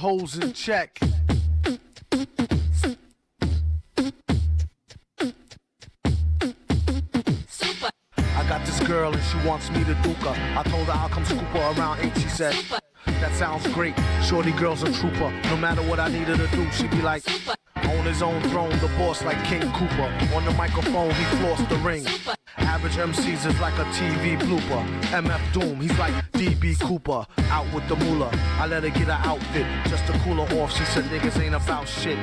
hoes in check. I got this girl and she wants me to duke her. I told her I'll come scoop her around 8, she said. That sounds great, shorty girl's a trooper. No matter what I need her to do, she be like, on his own throne, the boss like King Cooper. On the microphone, he flossed the ring. Average MCs is like a TV blooper. MF Doom, he's like DB Cooper. Out with the moolah, I let her get her outfit just to cool her off. She said niggas ain't about shit.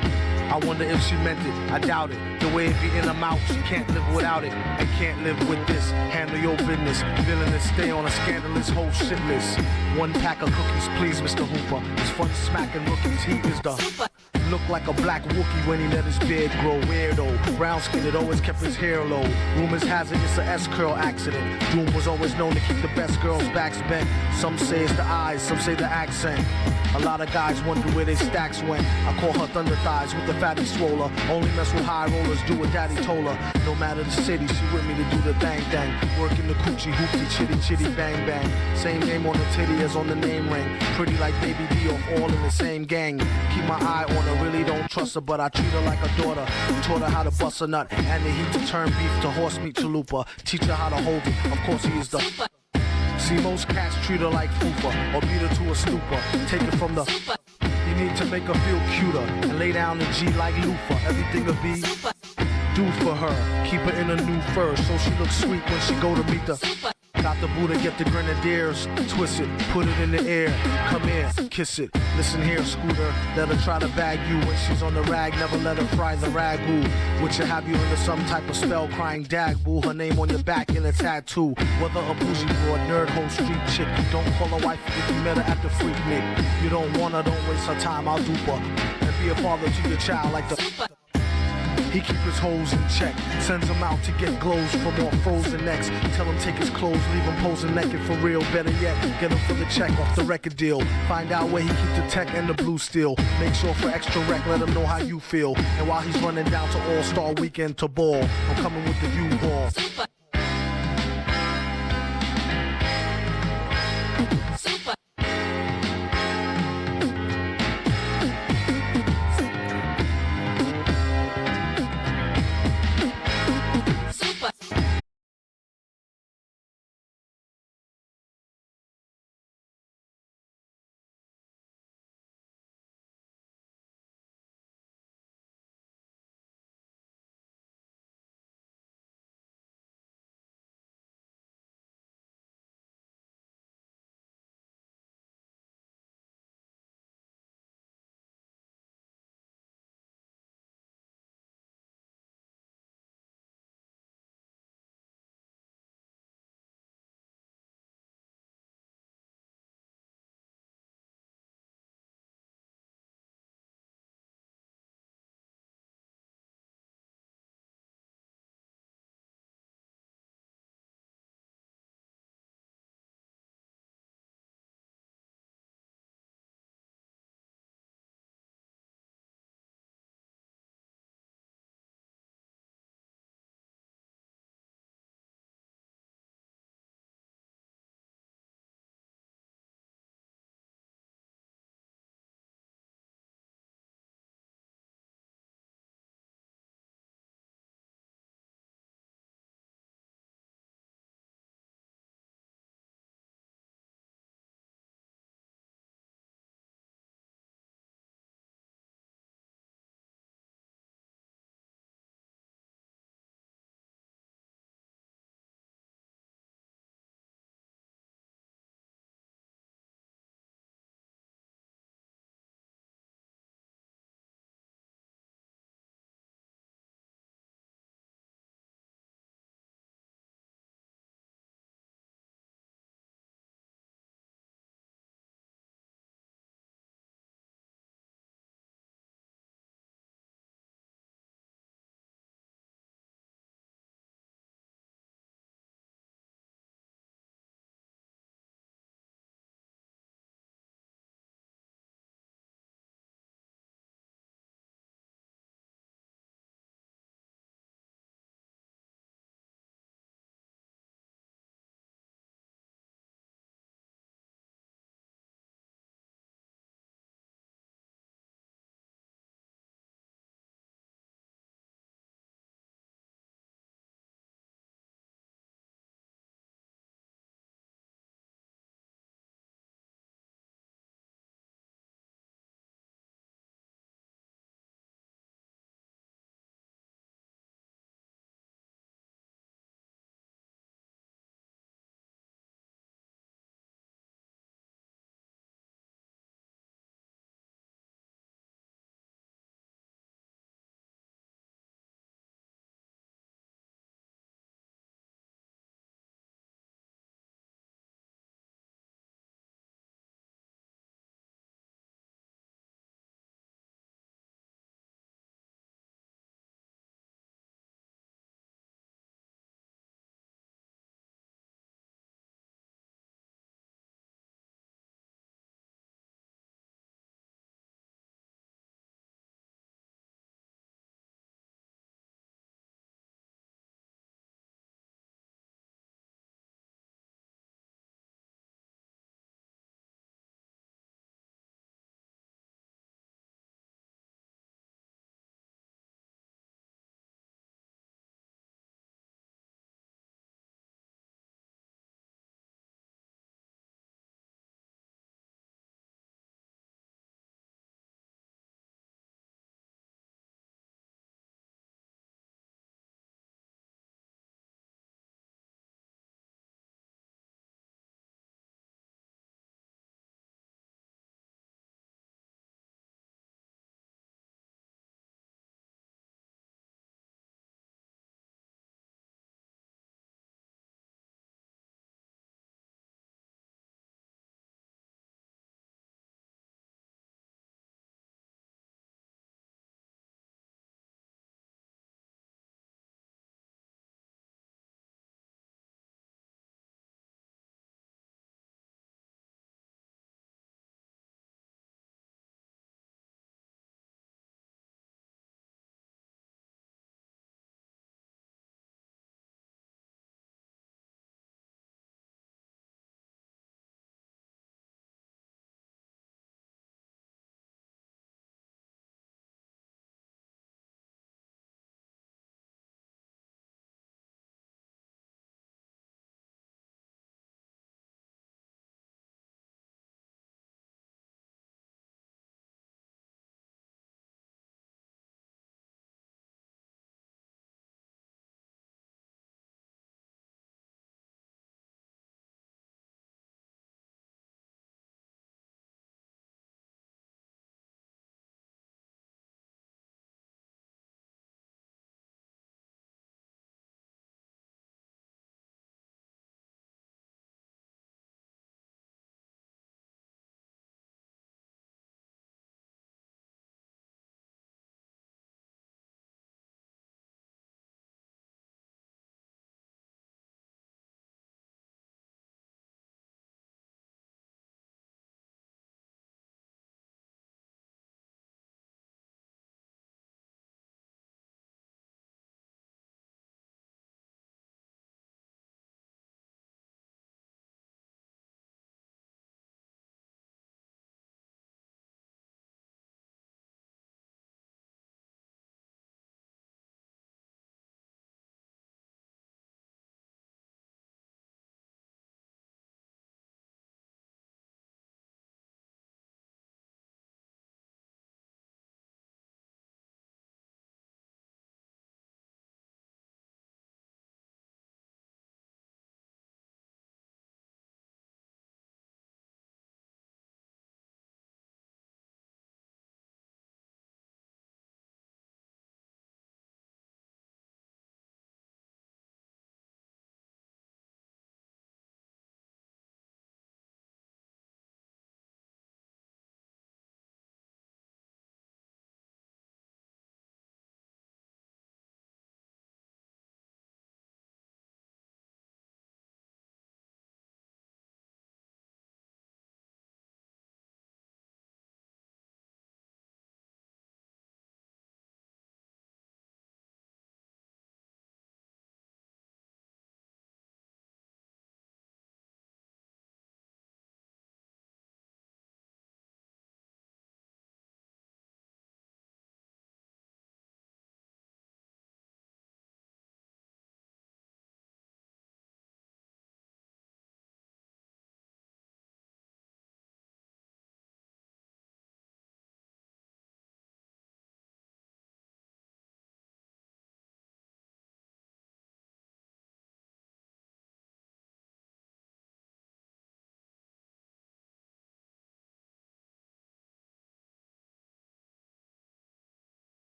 I wonder if she meant it, I doubt it. The way it be in her mouth, she can't live without it. And can't live with this, handle your business. Villainous, stay on a scandalous whole shit list. One pack of cookies, please, Mr. Hooper. It's fun smacking rookies, he is the look like a black Wookie when he let his beard grow. Weirdo, brown skin, it always kept his hair low. Rumors has it it's a S-curl accident. Doom was always known to keep the best girls' backs bent. Some say it's the eyes, some say the accent. A lot of guys wonder where their stacks went. I call her thunder thighs with the fatty swoller. Only mess with high rollers, do what daddy told her. No matter the city, she with me to do the bang bang. Working the coochie, hoopty, chitty chitty bang bang. Same name on the titty as on the name ring. Pretty like Baby D off all in the same gang. Keep my eye on her, really don't trust her, but I treat her like a daughter. Taught her how to bust a nut and the heat to turn beef to horse meat chalupa. Teach her how to hold it, of course he is the. See, most cats treat her like fupa or beat her to a stupor. Take it from the. You need to make her feel cuter and lay down the G like loofah. Everything will be do for her. Keep her in a new fur so she looks sweet when she go to meet the. Got the Buddha, get the grenadiers, twist it, put it in the air, come here, kiss it. Listen here, Scooter, let her try to bag you when she's on the rag, never let her fry the ragu. Which will have you under some type of spell, crying dag boo, her name on your back in a tattoo. Whether a bougie broad, nerd, hoe, street chick, don't call her wife if you met her at the freak nick. You don't want her, don't waste her time, I'll dupe her. And be a father to your child like the. He keep his hoes in check, sends them out to get glows from all frozen necks. Tell him take his clothes, leave him posing naked for real. Better yet, get him for the check off the record deal. Find out where he keep the tech and the blue steel. Make sure for extra rec, let him know how you feel. And while he's running down to All-Star Weekend to ball, I'm coming with the U-Ball.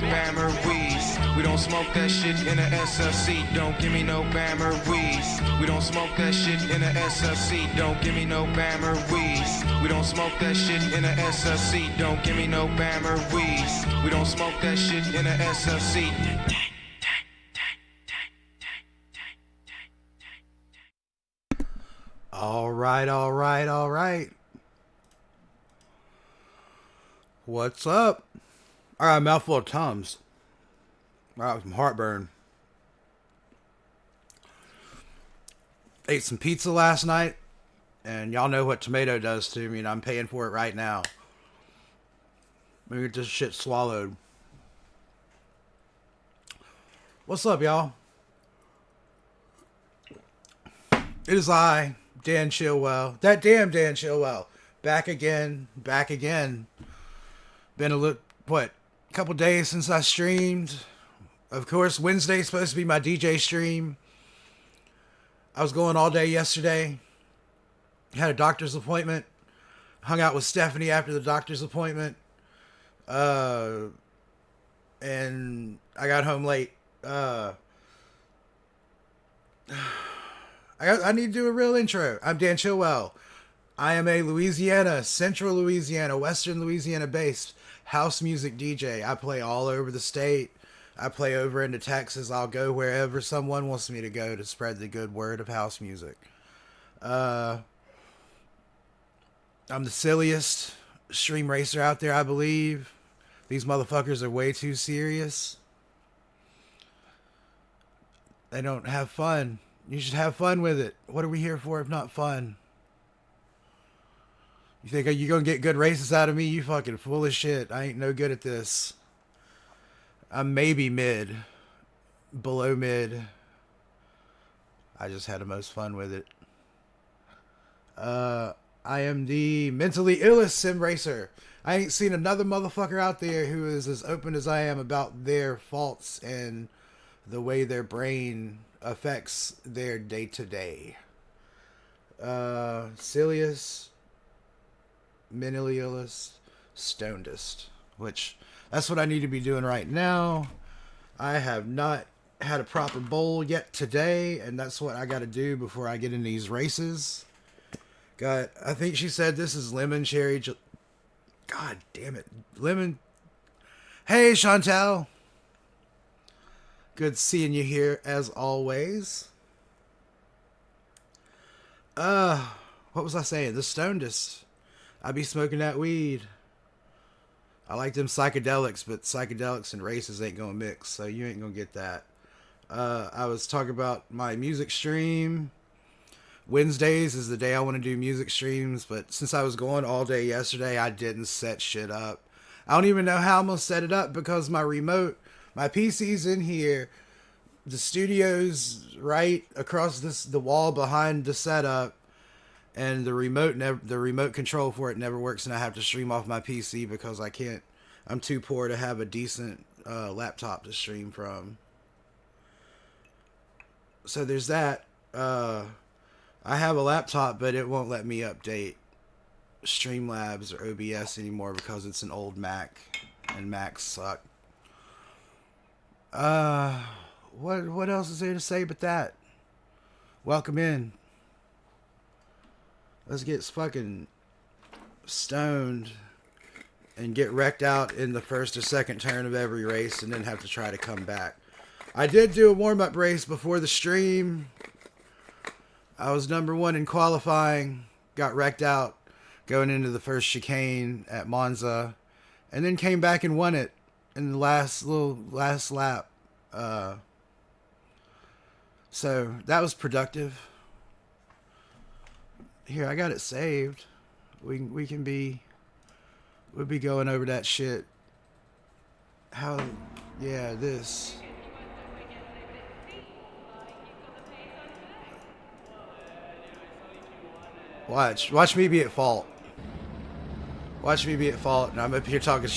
Bammer weeds. We don't smoke that shit in a SLC. Don't give me no Bammer weeds. We don't smoke that shit in a SLC. Don't give me no Bammer weeds. We don't smoke that shit in a SLC. Don't give me no Bammer weeds. We don't smoke that shit in a SLC. All right. What's up? All right, mouthful of Tums. All right, some heartburn. Ate some pizza last night, and y'all know what tomato does to me, and I'm paying for it right now. Let me get this shit swallowed. What's up, y'all? It is I, Dan Chilwell. That damn Dan Chilwell. Back again. Been a couple days since I streamed. Of course, Wednesday's supposed to be my DJ stream. I was going all day yesterday. Had a doctor's appointment. Hung out with Stephanie after the doctor's appointment. And I got home late. I need to do a real intro. I'm Dan Chilwell. I am a Central Louisiana, Western Louisiana based house music DJ. I play all over the state. I play over into Texas. I'll go wherever someone wants me to go to spread the good word of house music. I'm the silliest stream racer out there, I believe. These motherfuckers are way too serious. They don't have fun. You should have fun with it. What are we here for if not fun? You think you're going to get good races out of me? You fucking full of shit. I ain't no good at this. I'm maybe mid. Below mid. I just had the most fun with it. I am the mentally illest sim racer. I ain't seen another motherfucker out there who is as open as I am about their faults and the way their brain affects their day-to-day. Silliest, mentally illest, stonedest. Which, that's what I need to be doing right now. I have not had a proper bowl yet today, and that's what I gotta do before I get in these races. I think she said this is lemon cherry. God damn it. Lemon. Hey, Chantel. Good seeing you here as always. What was I saying? The stonedest. I be smoking that weed. I like them psychedelics, but psychedelics and races ain't gonna mix, so you ain't gonna get that. I was talking about my music stream. Wednesdays is the day I want to do music streams, but since I was going all day yesterday, I didn't set shit up. I don't even know how I'm gonna set it up because my PC's in here. The studio's right across the wall behind the setup, and the remote control for it never works, and I have to stream off my PC because I'm too poor to have a decent laptop to stream from. So there's that. I have a laptop, but it won't let me update Streamlabs or OBS anymore because it's an old Mac, and Macs suck. What else is there to say but that? Welcome in. Let's get fucking stoned and get wrecked out in the first or second turn of every race and then have to try to come back. I did do a warm-up race before the stream. I was number 1 in qualifying, got wrecked out going into the first chicane at Monza, and then came back and won it in the last lap. So that was productive. Here, I got it saved. We'll be going over that shit. This. Watch me be at fault. Watch me be at fault, and I'm up here talking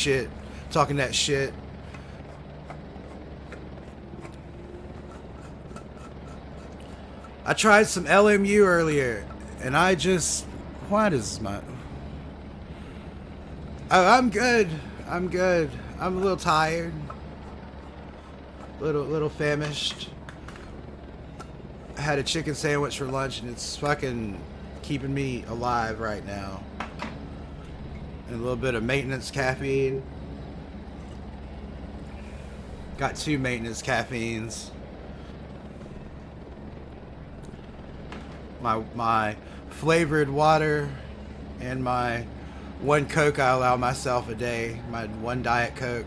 that shit. I tried some LMU earlier, and I'm good. I'm a little tired. little famished. I had a chicken sandwich for lunch, and it's fucking keeping me alive right now. And a little bit of maintenance caffeine. Got 2 maintenance caffeines. My flavored water and my 1 Coke I allow myself a day. My 1 Diet Coke.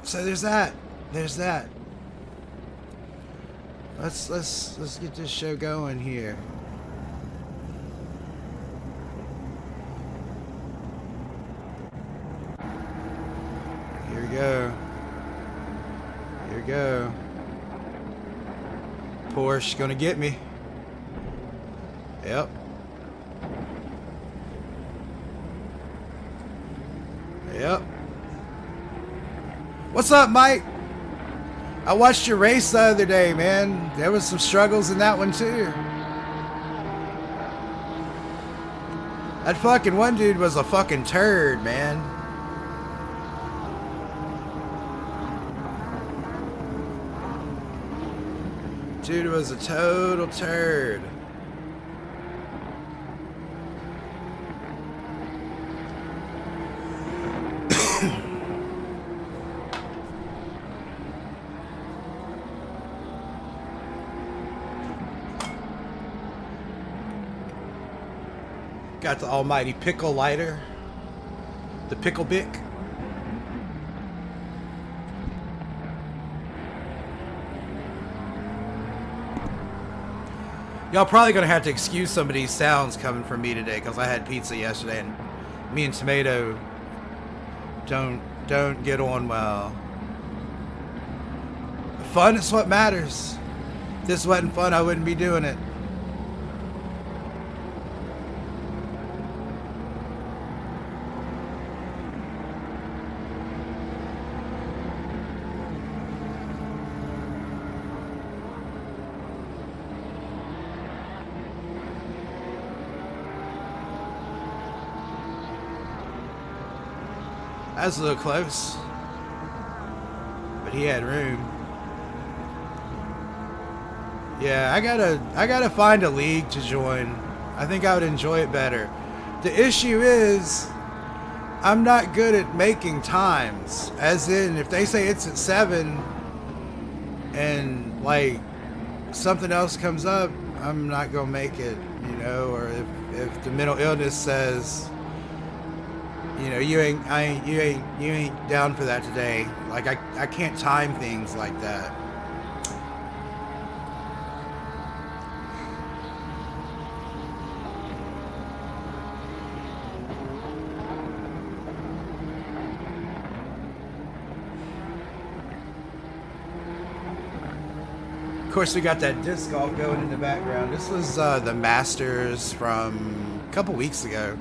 So there's that. There's that. Let's get this show going here. Here we go. Here we go. Porsche gonna get me. Yep. Yep. What's up, Mike? I watched your race the other day, man. There was some struggles in that one too. That fucking one dude was a fucking turd, man. Dude was a total turd. Got the almighty pickle lighter. The pickle bick. Y'all probably gonna have to excuse some of these sounds coming from me today because I had pizza yesterday and me and Tomato don't get on well. Fun is what matters. If this wasn't fun, I wouldn't be doing it. That was a little close, but he had room. Yeah, I gotta find a league to join. I think I would enjoy it better. The issue is, I'm not good at making times. As in, if they say it's at 7, and like something else comes up, I'm not gonna make it. You know, or if the mental illness says, you know, you ain't down for that today. Like I can't time things like that. Of course, we got that disc golf going in the background. This was the Masters from a couple weeks ago.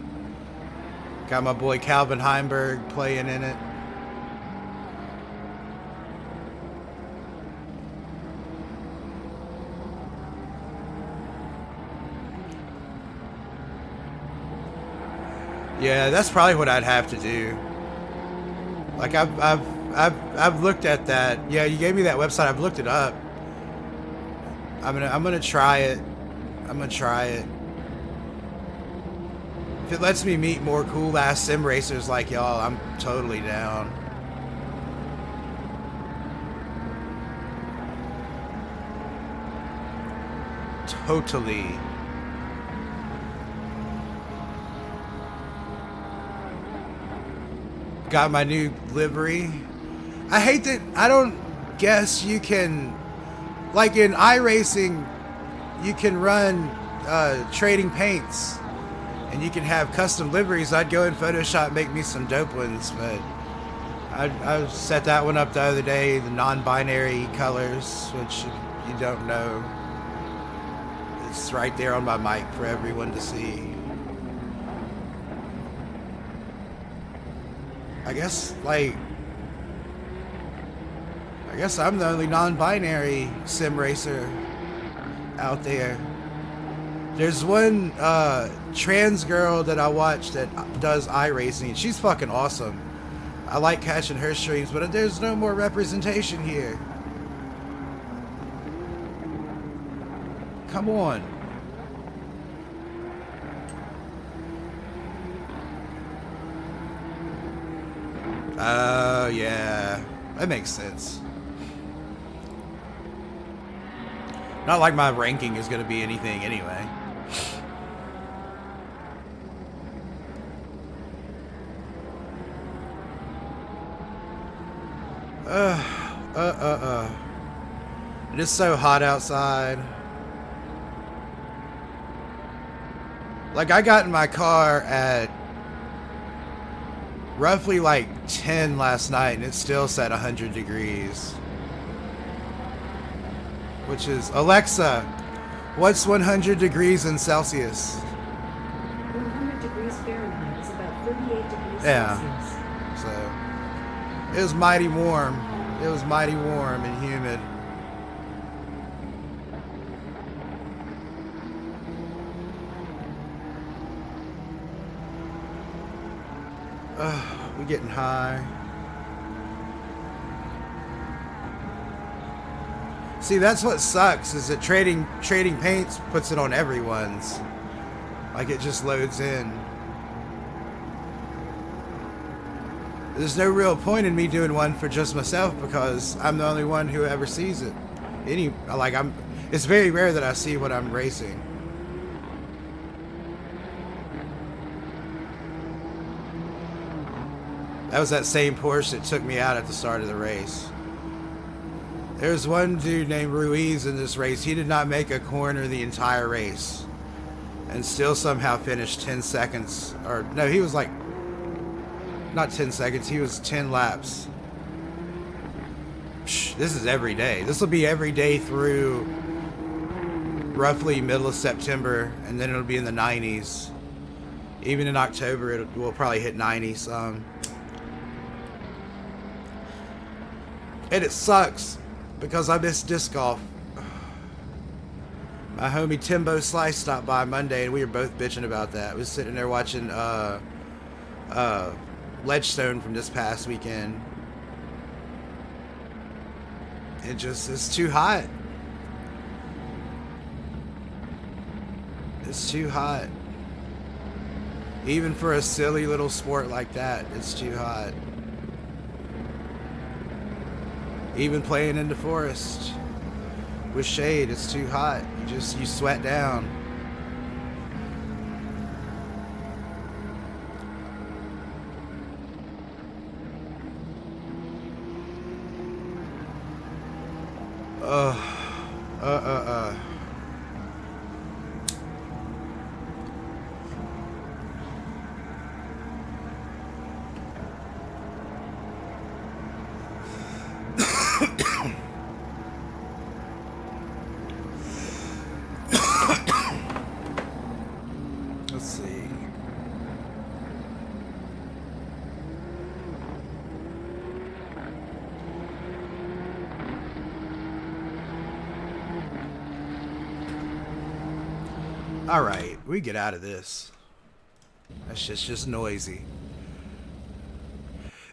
Got my boy Calvin Heimberg playing in it. Yeah, that's probably what I'd have to do. Like I've looked at that. Yeah, you gave me that website. I've looked it up. I'm gonna try it. I'm gonna try it. If it lets me meet more cool ass sim racers like y'all, I'm totally down. Totally. Got my new livery. I hate that I don't guess you can, like in iRacing, you can run trading paints. And you can have custom liveries. I'd go in Photoshop, make me some dope ones, but I set that one up the other day, the non-binary colors, which you don't know. It's right there on my mic for everyone to see. I guess I'm the only non-binary sim racer out there. There's one trans girl that I watch that does iRacing. She's fucking awesome. I like catching her streams, but there's no more representation here. Come on. Oh, yeah. That makes sense. Not like my ranking is going to be anything anyway. It is so hot outside. Like, I got in my car at roughly like 10 last night and it still said 100 degrees. Which is, Alexa, what's 100 degrees in Celsius? 100 degrees Fahrenheit is about 38 degrees Yeah. Celsius. So, it was mighty warm. It was mighty warm and humid. We're getting high. See, that's what sucks, is that trading paints puts it on everyone's. Like, it just loads in. There's no real point in me doing one for just myself because I'm the only one who ever sees it. It's very rare that I see what I'm racing. That was that same Porsche that took me out at the start of the race. There's one dude named Ruiz in this race. He did not make a corner the entire race. And still somehow finished 10 seconds. Or, no, he was like... Not 10 seconds. He was 10 laps. This is every day. This will be every day through roughly middle of September. And then it'll be in the 90s. Even in October, we'll probably hit 90 some. And it sucks because I miss disc golf. My homie Timbo Slice stopped by Monday and we were both bitching about that. We were sitting there watching Ledgestone from this past weekend. It's too hot. It's too hot. Even for a silly little sport like that, it's too hot. Even playing in the forest with shade, it's too hot. You sweat down. Let's see. All right, we get out of this. That's just noisy.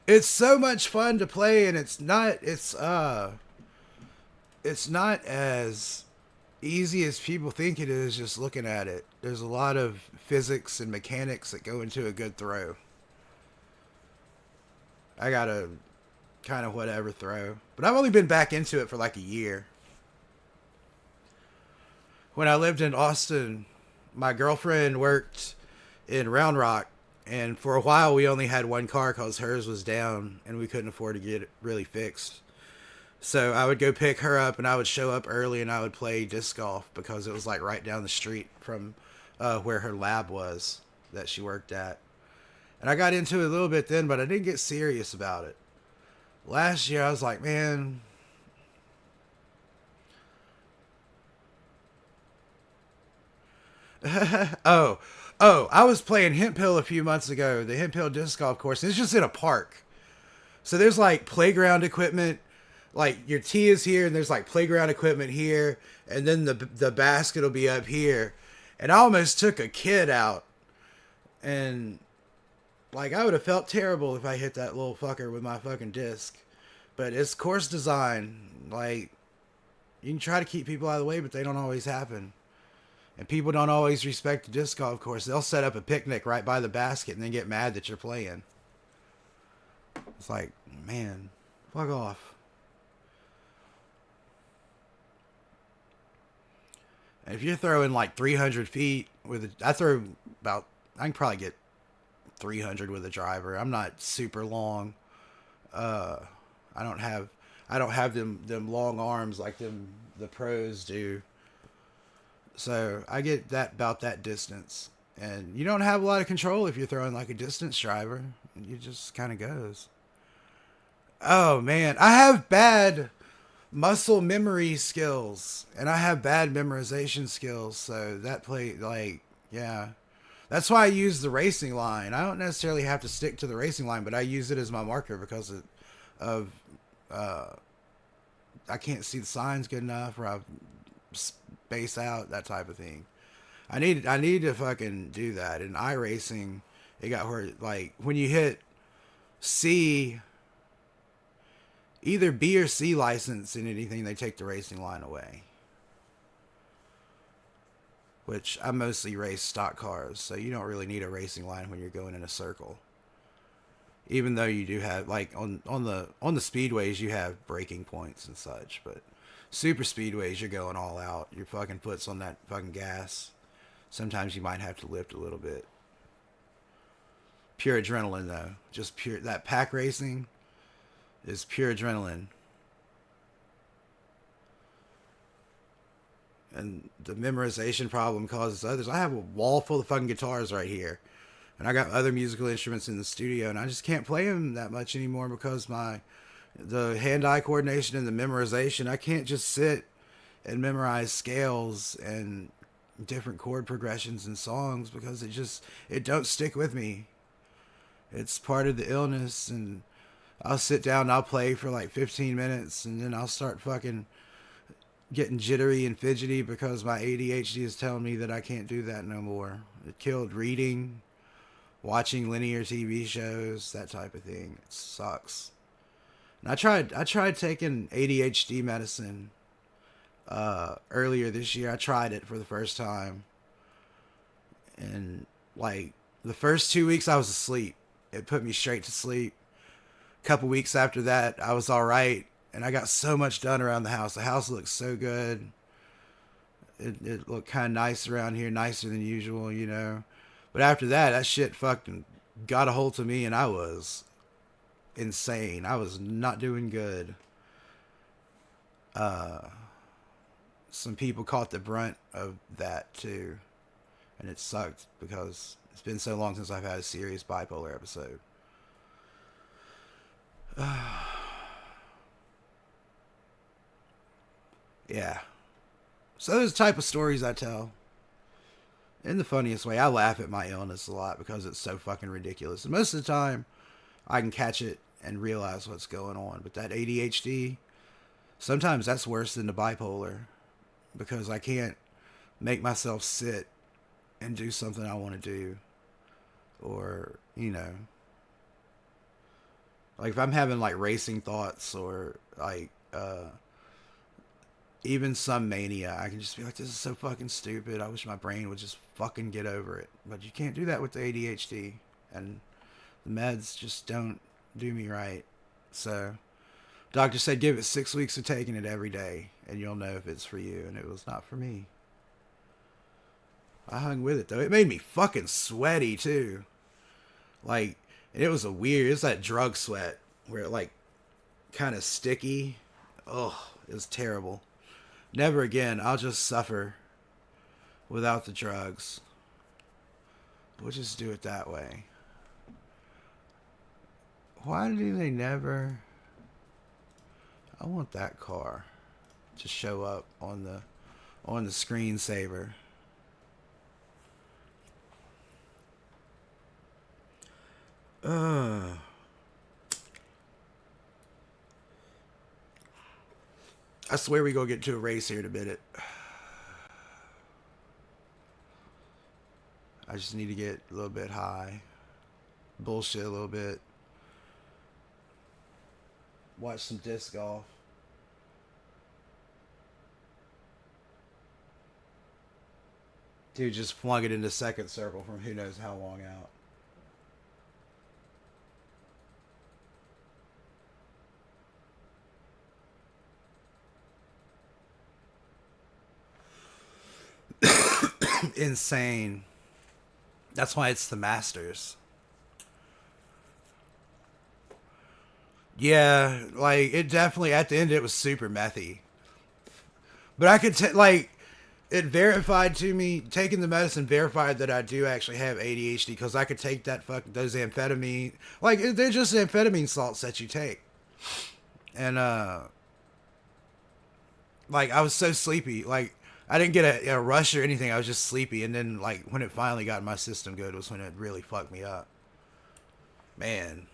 It's so much fun to play, and it's not as easy as people think it is just looking at it. There's a lot of physics and mechanics that go into a good throw. I got a kind of whatever throw, but I've only been back into it for like a year. When I lived in Austin, my girlfriend worked in Round Rock, and for a while we only had one car because hers was down and we couldn't afford to get it really fixed. So I would go pick her up and I would show up early and I would play disc golf because it was like right down the street from where her lab was that she worked at. And I got into it a little bit then, but I didn't get serious about it. Last year I was like, man, I was playing Hemp Hill a few months ago, the Hemp Hill disc golf course. It's just in a park. So there's like playground equipment, like your tee is here and there's like playground equipment here. And then the basket will be up here. And I almost took a kid out and Like, I would have felt terrible if I hit that little fucker with my fucking disc. But it's course design. Like, you can try to keep people out of the way, but they don't always happen. And people don't always respect the disc golf course. They'll set up a picnic right by the basket and then get mad that you're playing. It's like, man, fuck off. And if you're throwing like 300 feet with I can probably get 300 with a driver. I'm not super long. I don't have them long arms like the pros do. So I get that about that distance. And you don't have a lot of control if you're throwing like a distance driver. It just kind of goes. Oh man, I have bad muscle memory skills and I have bad memorization skills. So that yeah. That's why I use the racing line. I don't necessarily have to stick to the racing line, but I use it as my marker because of I can't see the signs good enough, or I space out, that type of thing. I need to fucking do that. In iRacing, it got where like when you hit C, either B or C license in anything, they take the racing line away. Which I mostly race stock cars, so you don't really need a racing line when you're going in a circle. Even though you do have like on the speedways you have braking points and such, but super speedways you're going all out. Your fucking foot's on that fucking gas. Sometimes you might have to lift a little bit. Pure adrenaline though. Just pure, that pack racing is pure adrenaline. And the memorization problem causes others. I have a wall full of fucking guitars right here. And I got other musical instruments in the studio, and I just can't play them that much anymore because the hand-eye coordination and the memorization, I can't just sit and memorize scales and different chord progressions and songs because it don't stick with me. It's part of the illness, and I'll sit down and I'll play for like 15 minutes, and then I'll start fucking getting jittery and fidgety because my ADHD is telling me that I can't do that no more. It killed reading, watching linear TV shows, that type of thing. It sucks. And I tried taking ADHD medicine earlier this year. I tried it for the first time. And like the first 2 weeks I was asleep. It put me straight to sleep. A couple weeks after that, I was all right. And I got so much done around the house. The house looked so good. It looked kind of nice around here, nicer than usual, you know. But after that shit fucking got a hold of me, and I was insane. I was not doing good. Some people caught the brunt of that too. And it sucked because it's been so long since I've had a serious bipolar episode. Yeah. So those type of stories I tell. In the funniest way. I laugh at my illness a lot because it's so fucking ridiculous. And most of the time, I can catch it and realize what's going on. But that ADHD, sometimes that's worse than the bipolar. Because I can't make myself sit and do something I want to do. Or, you know. Like if I'm having like racing thoughts or like, even some mania, I can just be like, this is so fucking stupid. I wish my brain would just fucking get over it. But you can't do that with the ADHD. And the meds just don't do me right. So, doctor said give it 6 weeks of taking it every day. And you'll know if it's for you. And it was not for me. I hung with it, though. It made me fucking sweaty, too. Like, and it was it's that drug sweat. Where it, like, kind of sticky. Ugh, it was terrible. Never again. I'll just suffer without the drugs. We'll just do it that way. Why do they never... I want that car to show up on the screensaver. I swear we go get to a race here in a minute. I just need to get a little bit high. bullshit a little bit. Watch some disc golf. Dude just flung it into second circle from who knows how long out. Insane. That's why it's the Masters. Yeah, like, it definitely, at the end, it was super methy. But I could, like, it verified to me, taking the medicine verified that I do actually have ADHD, because I could take those amphetamine, like, they're just amphetamine salts that you take. And, like, I was so sleepy, like, I didn't get a rush or anything, I was just sleepy, and then, like, when it finally got my system good was when it really fucked me up. Man.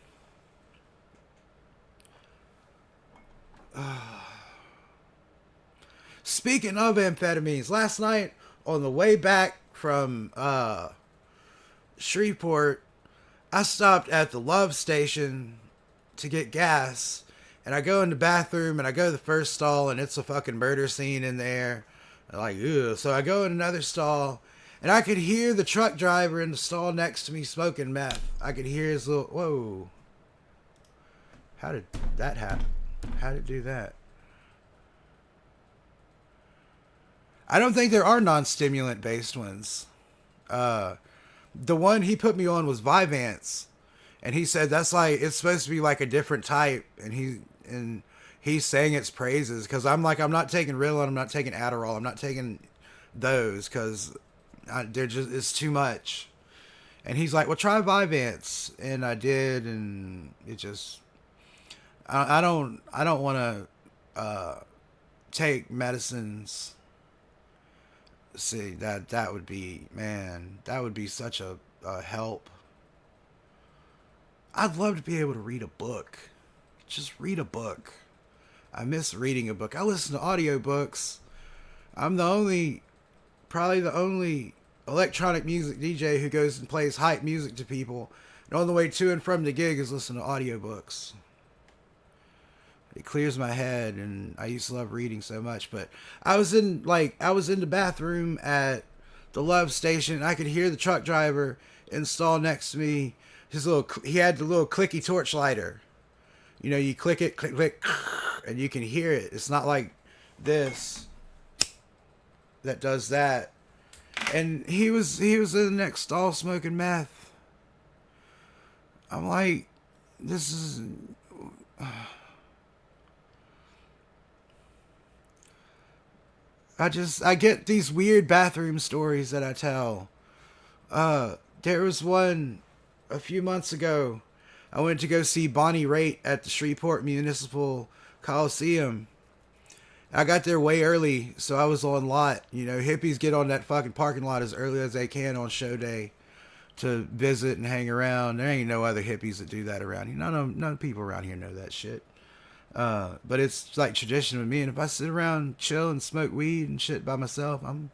Speaking of amphetamines, last night on the way back from Shreveport, I stopped at the Love Station to get gas, and I go in the bathroom and I go to the first stall and it's a fucking murder scene in there. I'm like, ew. So I go in another stall and I could hear the truck driver in the stall next to me smoking meth. I could hear his little, whoa. How did that happen? How did it do that? I don't think there are non-stimulant based ones. The one he put me on was Vyvanse, and he said that's like, it's supposed to be like a different type, and he's saying its praises, because I'm like, I'm not taking Ritalin, I'm not taking Adderall, I'm not taking those because they're just, it's too much. And he's like, well, try Vyvanse, and I did, and it just, I don't want to take medicines. See, that would be, man, that would be such a help. I'd love to be able to read a book. Just read a book. I miss reading a book. I listen to audiobooks. I'm probably the only electronic music DJ who goes and plays hype music to people, and on the way to and from the gig is listening to audiobooks. It clears my head, and I used to love reading so much. But I was in the bathroom at the Love Station. I could hear the truck driver in the stall next to me. He had the little clicky torch lighter. You know, you click it, click, click, and you can hear it. It's not like this that does that. And he was in the next stall smoking meth. I'm like, this is. I get these weird bathroom stories that I tell. There was one a few months ago. I went to go see Bonnie Raitt at the Shreveport Municipal Coliseum. I got there way early, so I was on lot. You know, hippies get on that fucking parking lot as early as they can on show day to visit and hang around. There ain't no other hippies that do that around here. None of the people around here know that shit. But it's like tradition with me, and if I sit around, chill, and smoke weed and shit by myself, I'm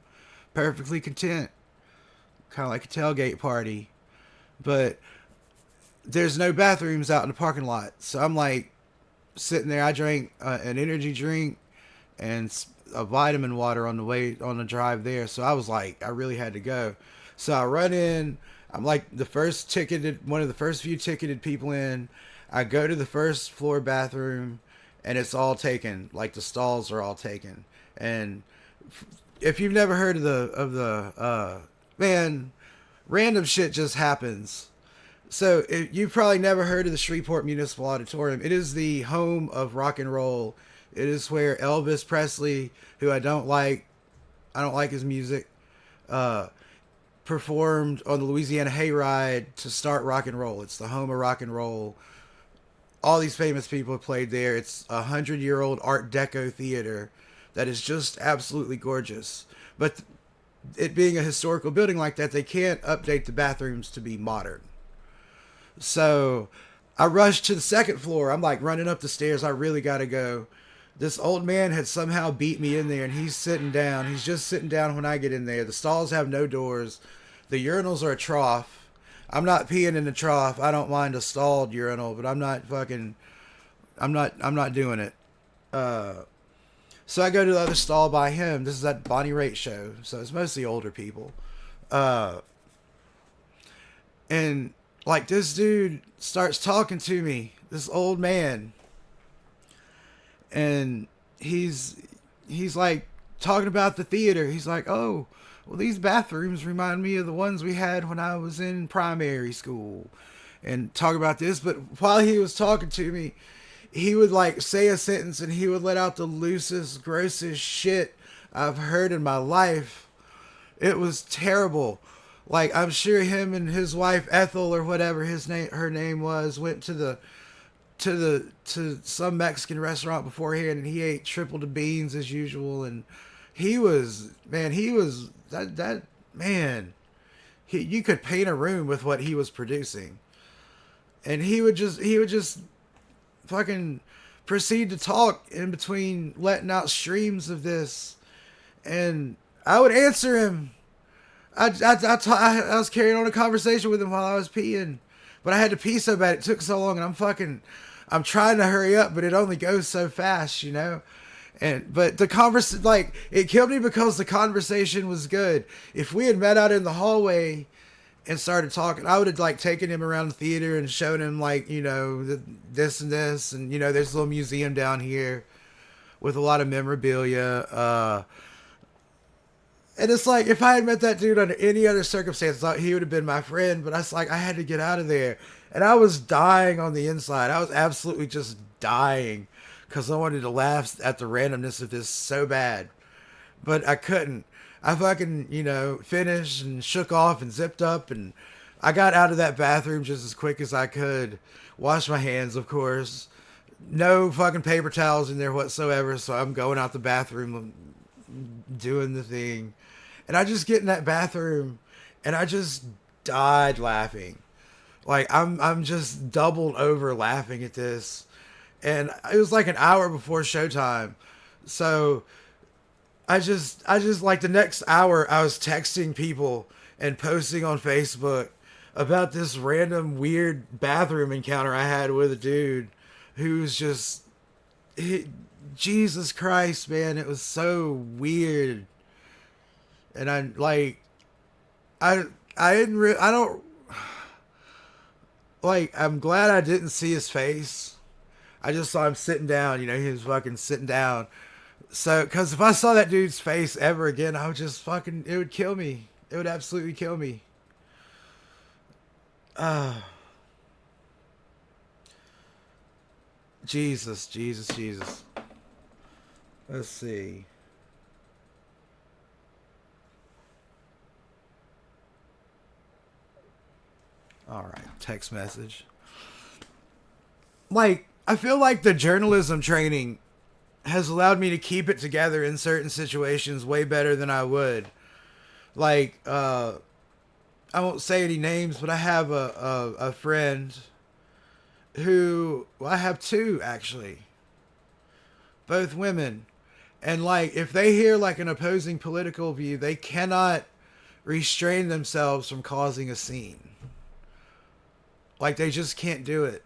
perfectly content. Kind of like a tailgate party. But there's no bathrooms out in the parking lot, so I'm like sitting there. I drank an energy drink and a vitamin water on the drive there, so I was like, I really had to go. So I run in. I'm like one of the first few ticketed people in. I go to the first floor bathroom, and it's all taken. Like, the stalls are all taken. And if you've never heard of the man, random shit just happens. So you've probably never heard of the Shreveport Municipal Auditorium. It is the home of rock and roll. It is where Elvis Presley, who I don't like his music, performed on the Louisiana Hayride to start rock and roll. It's the home of rock and roll. All these famous people have played there. It's a 100-year-old Art Deco theater that is just absolutely gorgeous. But it being a historical building like that, they can't update the bathrooms to be modern. So I rushed to the second floor. I'm like running up the stairs. I really got to go. This old man had somehow beat me in there, and he's sitting down. He's just sitting down when I get in there. The stalls have no doors. The urinals are a trough. I'm not peeing in the trough. I don't mind a stalled urinal, but I'm not fucking. I'm not doing it. So I go to the other stall by him. This is that Bonnie Raitt show, so it's mostly older people. And like this dude starts talking to me, this old man, and he's like talking about the theater. He's like, "Oh, well, these bathrooms remind me of the ones we had when I was in primary school," and talk about this. But while he was talking to me, he would like say a sentence and he would let out the loosest, grossest shit I've heard in my life. It was terrible. Like, I'm sure him and his wife Ethel or whatever her name was went to some Mexican restaurant beforehand, and he ate triple the beans as usual. And he was that man. You could paint a room with what he was producing, and he would just fucking proceed to talk in between letting out streams of this, and I would answer him. I was carrying on a conversation with him while I was peeing, but I had to pee so bad, it took so long, and I'm trying to hurry up, but it only goes so fast, you know? But the like, it killed me because the conversation was good. If we had met out in the hallway and started talking, I would have like taken him around the theater and shown him like, you know, this and this, and you know, there's a little museum down here with a lot of memorabilia. And it's like, if I had met that dude under any other circumstance, he would have been my friend. But I had to get out of there, and I was dying on the inside. I was absolutely just dying because I wanted to laugh at the randomness of this so bad, but I couldn't. I fucking, you know, finished and shook off and zipped up, and I got out of that bathroom just as quick as I could. Washed my hands, of course. No fucking paper towels in there whatsoever, so I'm going out the bathroom doing the thing. And I just get in that bathroom and I just died laughing. Like I'm just doubled over laughing at this. And it was like an hour before showtime. So I just like the next hour I was texting people and posting on Facebook about this random weird bathroom encounter I had with a dude who's just Jesus Christ, man, it was so weird. And I don't like, I'm glad I didn't see his face. I just saw him sitting down, you know, he was fucking sitting down. So, cause if I saw that dude's face ever again, I would just fucking, it would kill me. It would absolutely kill me. Jesus. Let's see. All right, text message. Like, I feel like the journalism training has allowed me to keep it together in certain situations way better than I would. Like, I won't say any names, but I have a friend who, well, I have two actually, both women. And like, if they hear like an opposing political view, they cannot restrain themselves from causing a scene. Like, they just can't do it.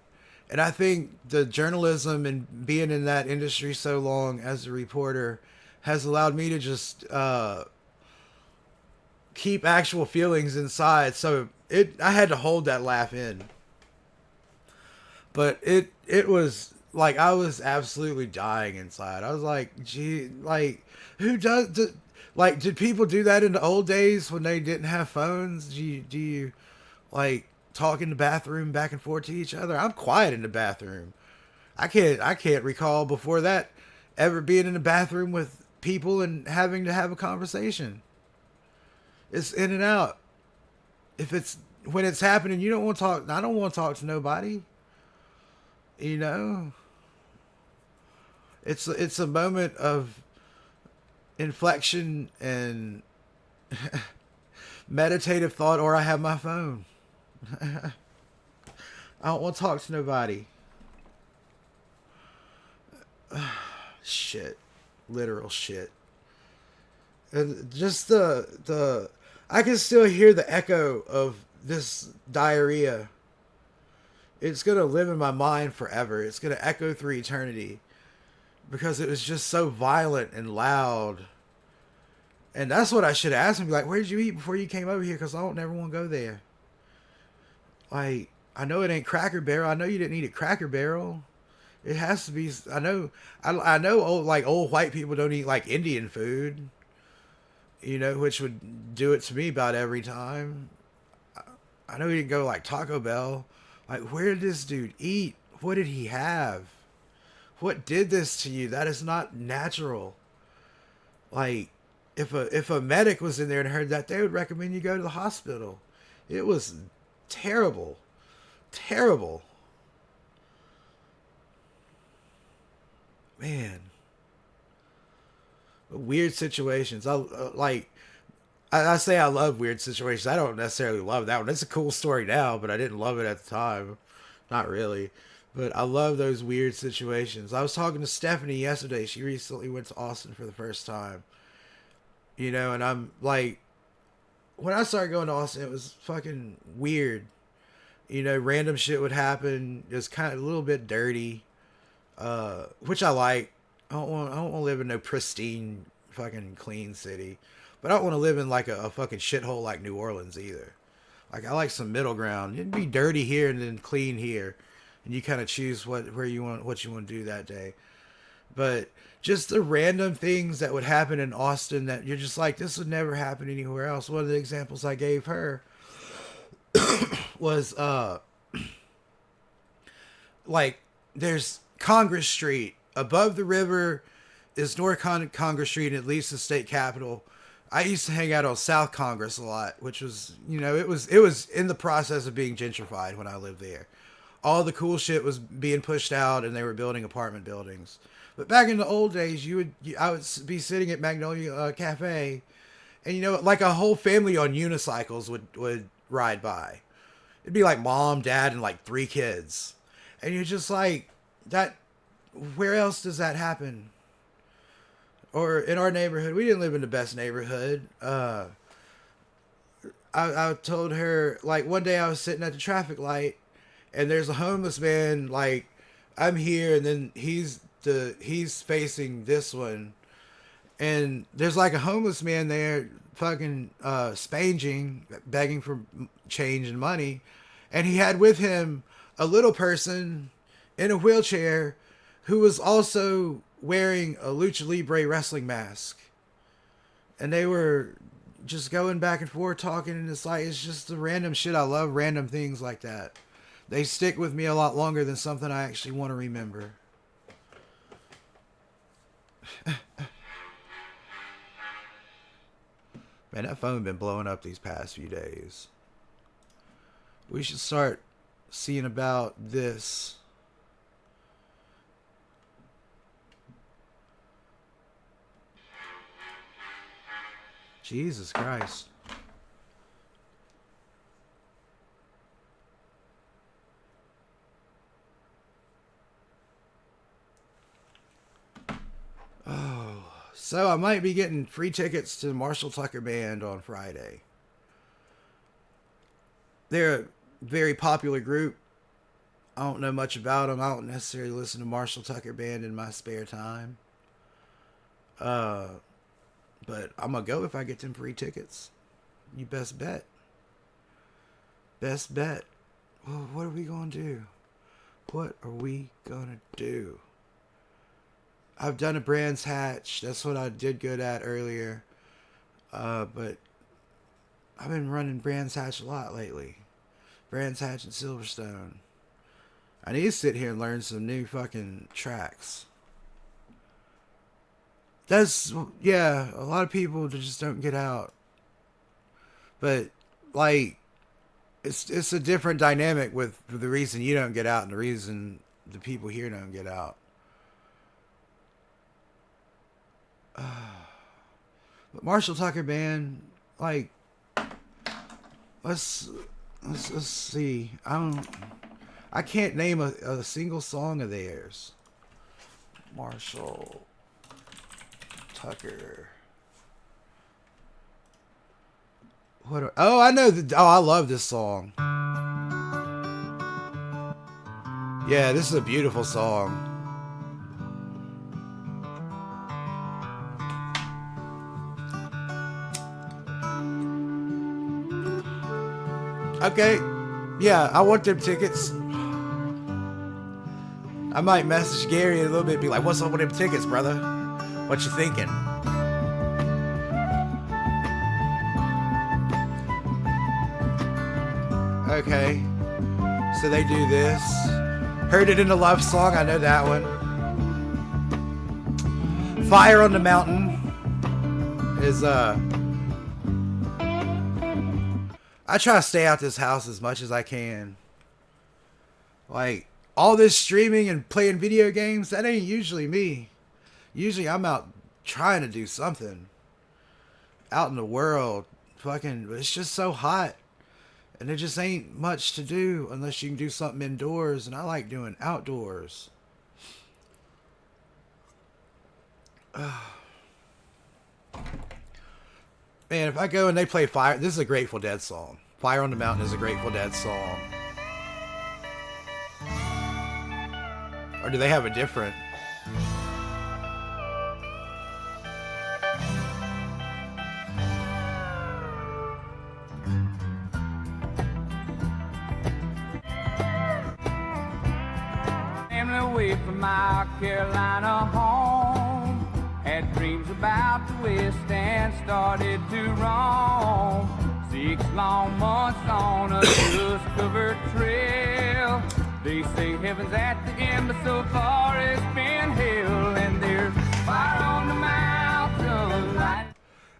And I think the journalism and being in that industry so long as a reporter has allowed me to just keep actual feelings inside. So I had to hold that laugh in. But it was like, I was absolutely dying inside. I was like, gee, like, did people do that in the old days when they didn't have phones? Do you like talk in the bathroom back and forth to each other? I'm quiet in the bathroom. I can't recall before that ever being in the bathroom with people and having to have a conversation. It's in and out. When it's happening, you don't want to talk. I don't want to talk to nobody. You know, it's a moment of inflection and meditative thought, or I have my phone. I don't want to talk to nobody. Shit. Literal shit. And just the I can still hear the echo of this diarrhea, it's going to live in my mind forever. It's going to echo through eternity because it was just so violent and loud. And that's what I should ask him. Be like, where did you eat before you came over here? Because I don't never want to go there. Like, I know it ain't Cracker Barrel. I know you didn't eat at Cracker Barrel. It has to be. I know old white people don't eat like Indian food. You know, which would do it to me about every time. I know he didn't go like Taco Bell. Like, where did this dude eat? What did he have? What did this to you? That is not natural. Like, if a medic was in there and heard that, they would recommend you go to the hospital. It was terrible. Terrible. Man. Weird situations. I say I love weird situations. I don't necessarily love that one. It's a cool story now, but I didn't love it at the time. Not really. But I love those weird situations. I was talking to Stephanie yesterday. She recently went to Austin for the first time. You know, and I'm like, when I started going to Austin, it was fucking weird. You know, random shit would happen. It was kind of a little bit dirty, which I like. I don't want to live in no pristine, fucking clean city. But I don't want to live in like a fucking shithole like New Orleans either. Like, I like some middle ground. It'd be dirty here and then clean here, and you kind of choose what you want to do that day. But just the random things that would happen in Austin that you're just like, this would never happen anywhere else. One of the examples I gave her was like, there's Congress Street above the river is North Congress Street, and it leads to the state capitol. I used to hang out on South Congress a lot, which was, you know, it was in the process of being gentrified when I lived there. All the cool shit was being pushed out, and they were building apartment buildings. But back in the old days, I would be sitting at Magnolia Cafe, and, you know, like a whole family on unicycles would ride by. It'd be like mom, dad, and like 3 kids. And you're just like, that, where else does that happen? Or in our neighborhood, we didn't live in the best neighborhood. I told her, like, one day I was sitting at the traffic light, and there's a homeless man, like, I'm here, and then he's facing this one, and there's like a homeless man there, fucking spanging, begging for change and money, and he had with him a little person in a wheelchair who was also wearing a Lucha Libre wrestling mask. And they were just going back and forth talking, and it's like, it's just the random shit. I love random things like that. They stick with me a lot longer than something I actually want to remember. Man, that phone been blowing up these past few days. We should start seeing about this. Jesus Christ. Oh, so I might be getting free tickets to the Marshall Tucker Band on Friday. They're a very popular group. I don't know much about them. I don't necessarily listen to Marshall Tucker Band in my spare time. But I'm going to go if I get them free tickets. You best bet. Best bet. Well, what are we going to do? What are we going to do? I've done a Brands Hatch. That's what I did good at earlier. But I've been running Brands Hatch a lot lately. Brands Hatch and Silverstone. I need to sit here and learn some new fucking tracks. That's, yeah, a lot of people just don't get out. But, like, it's a different dynamic with the reason you don't get out and the reason the people here don't get out. But Marshall Tucker Band, like, let's see. I can't name a single song of theirs. Marshall Tucker. Oh, I know. Oh, I love this song. Yeah, this is a beautiful song. Okay. Yeah, I want them tickets. I might message Gary in a little bit and be like, what's up with them tickets, brother? What you thinking? Okay. So they do this. Heard it in a love song. I know that one. Fire on the Mountain is, I try to stay out this house as much as I can. Like, all this streaming and playing video games, that ain't usually me. Usually I'm out trying to do something. Out in the world. Fucking, it's just so hot. And there just ain't much to do unless you can do something indoors. And I like doing outdoors. Man, if I go and they play Fire... This is a Grateful Dead song. Fire on the Mountain is a Grateful Dead song. Or do they have a different... Away from my Carolina home, had dreams about the West and started to roam. 6 long months on a dust-covered trail. They say heaven's at the end, but so far it's been hell. And there's fire on the mountain.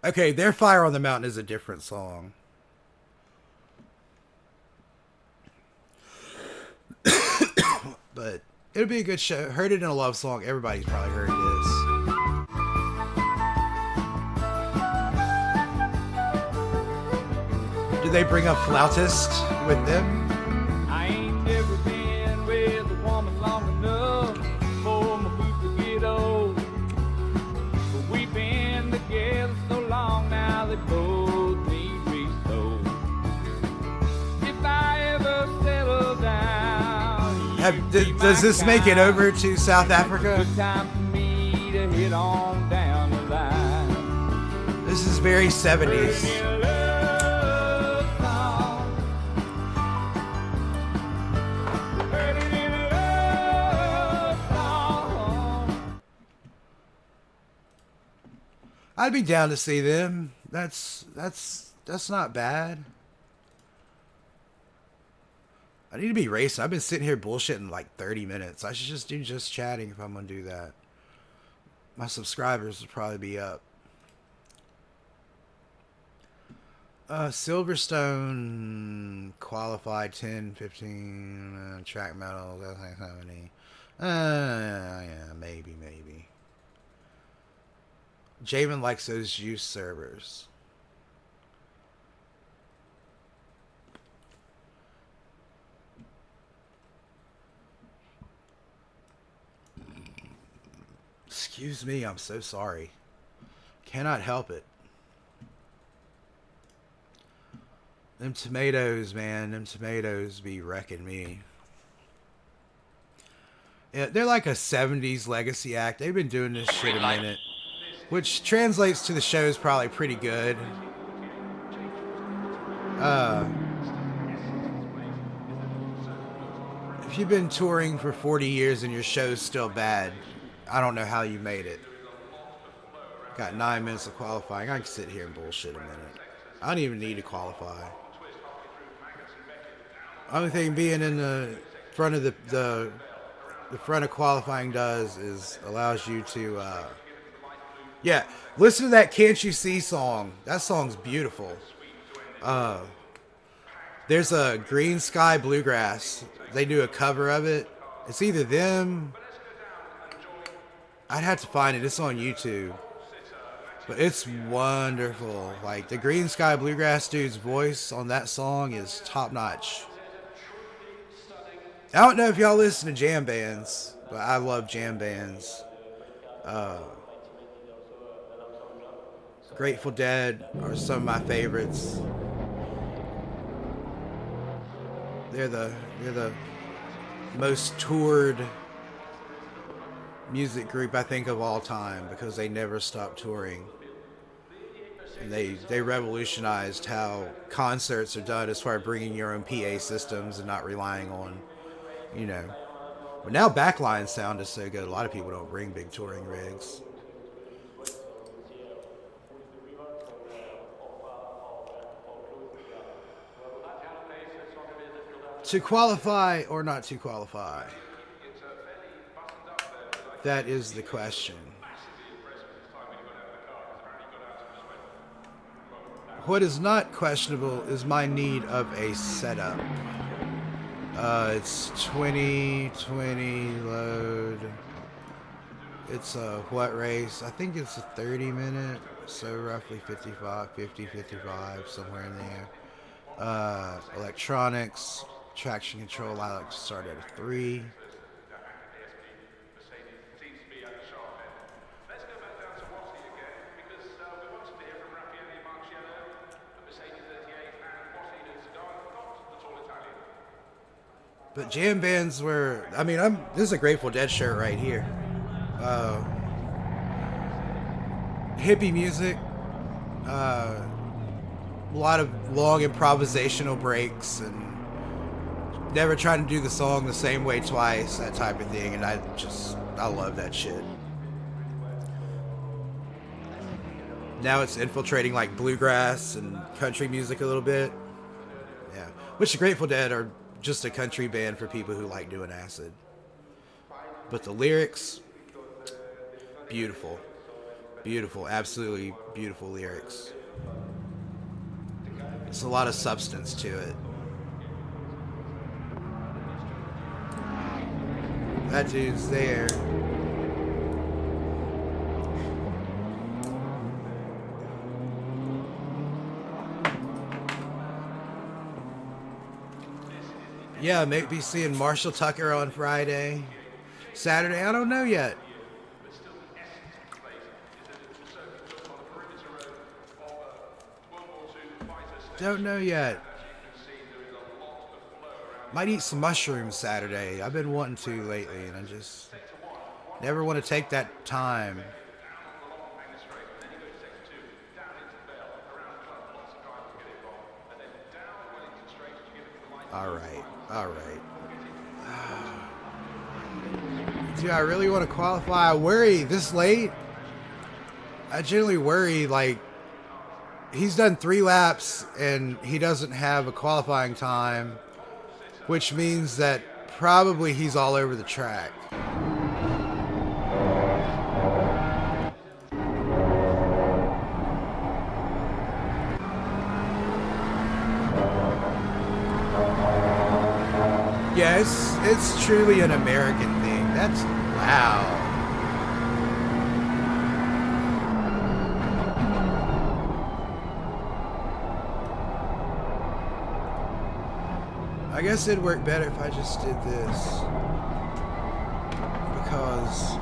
Okay, their Fire on the Mountain is a different song. But it'll be a good show. Heard it in a love song. Everybody's probably heard this. Do they bring a flautist with them? I ain't never been with a woman long enough for my boots to get old. But we've been together so long now that both need resold. If I ever settle down, does this make it over to South Africa? good time for me to hit on down the line. This is very 70s. I'd be down to see them. That's not bad. I need to be racing. I've been sitting here bullshitting like 30 minutes. I should just do just chatting if I'm going to do that. My subscribers will probably be up. Silverstone qualified 10, 15, track medals, that's like 70. Yeah, maybe. Jamin likes those juice servers. Excuse me, I'm so sorry. Cannot help it. Them tomatoes, man. Them tomatoes be wrecking me. Yeah, they're like a 70s legacy act. They've been doing this shit a minute. Which translates to the show's probably pretty good. If you've been touring for 40 years and your show's still bad, I don't know how you made it. Got 9 minutes of qualifying. I can sit here and bullshit a minute. I don't even need to qualify. Only thing being in the front of the front of qualifying does is allows you to yeah, listen to that Can't You See song. That song's beautiful. There's a Green Sky Bluegrass. They do a cover of it. It's either them. I'd have to find it. It's on YouTube. But it's wonderful. Like, the Green Sky Bluegrass dude's voice on that song is top notch. I don't know if y'all listen to jam bands, but I love jam bands. Grateful Dead are some of my favorites. They're the most toured music group I think of all time because they never stop touring. And they revolutionized how concerts are done as far as bringing your own PA systems and not relying on, you know. But now backline sound is so good, a lot of people don't bring big touring rigs. To qualify or not to qualify? That is the question. What is not questionable is my need of a setup. It's 2020 load. It's a what race? I think it's a 30-minute, so roughly 50, 55, somewhere in there. Electronics, traction control, I like to start at a 3. But jam bands were, I mean, this is a Grateful Dead shirt right here. Hippie music, a lot of long improvisational breaks, and never trying to do the song the same way twice, that type of thing, and I love that shit. Now it's infiltrating like bluegrass and country music a little bit. Yeah, which the Grateful Dead are just a country band for people who like doing acid. But the lyrics, beautiful. Beautiful, absolutely beautiful lyrics. There's a lot of substance to it. That dude's there. Yeah, maybe seeing Marshall Tucker on Friday. Saturday, I don't know yet. Don't know yet. Might eat some mushrooms Saturday. I've been wanting to lately, and I just never want to take that time. All right. Do I really want to qualify? I worry this late. I generally worry, like, he's done 3 laps and he doesn't have a qualifying time, which means that probably he's all over the track. Yeah, it's truly an American thing. That's loud. I guess it'd work better if I just did this. Because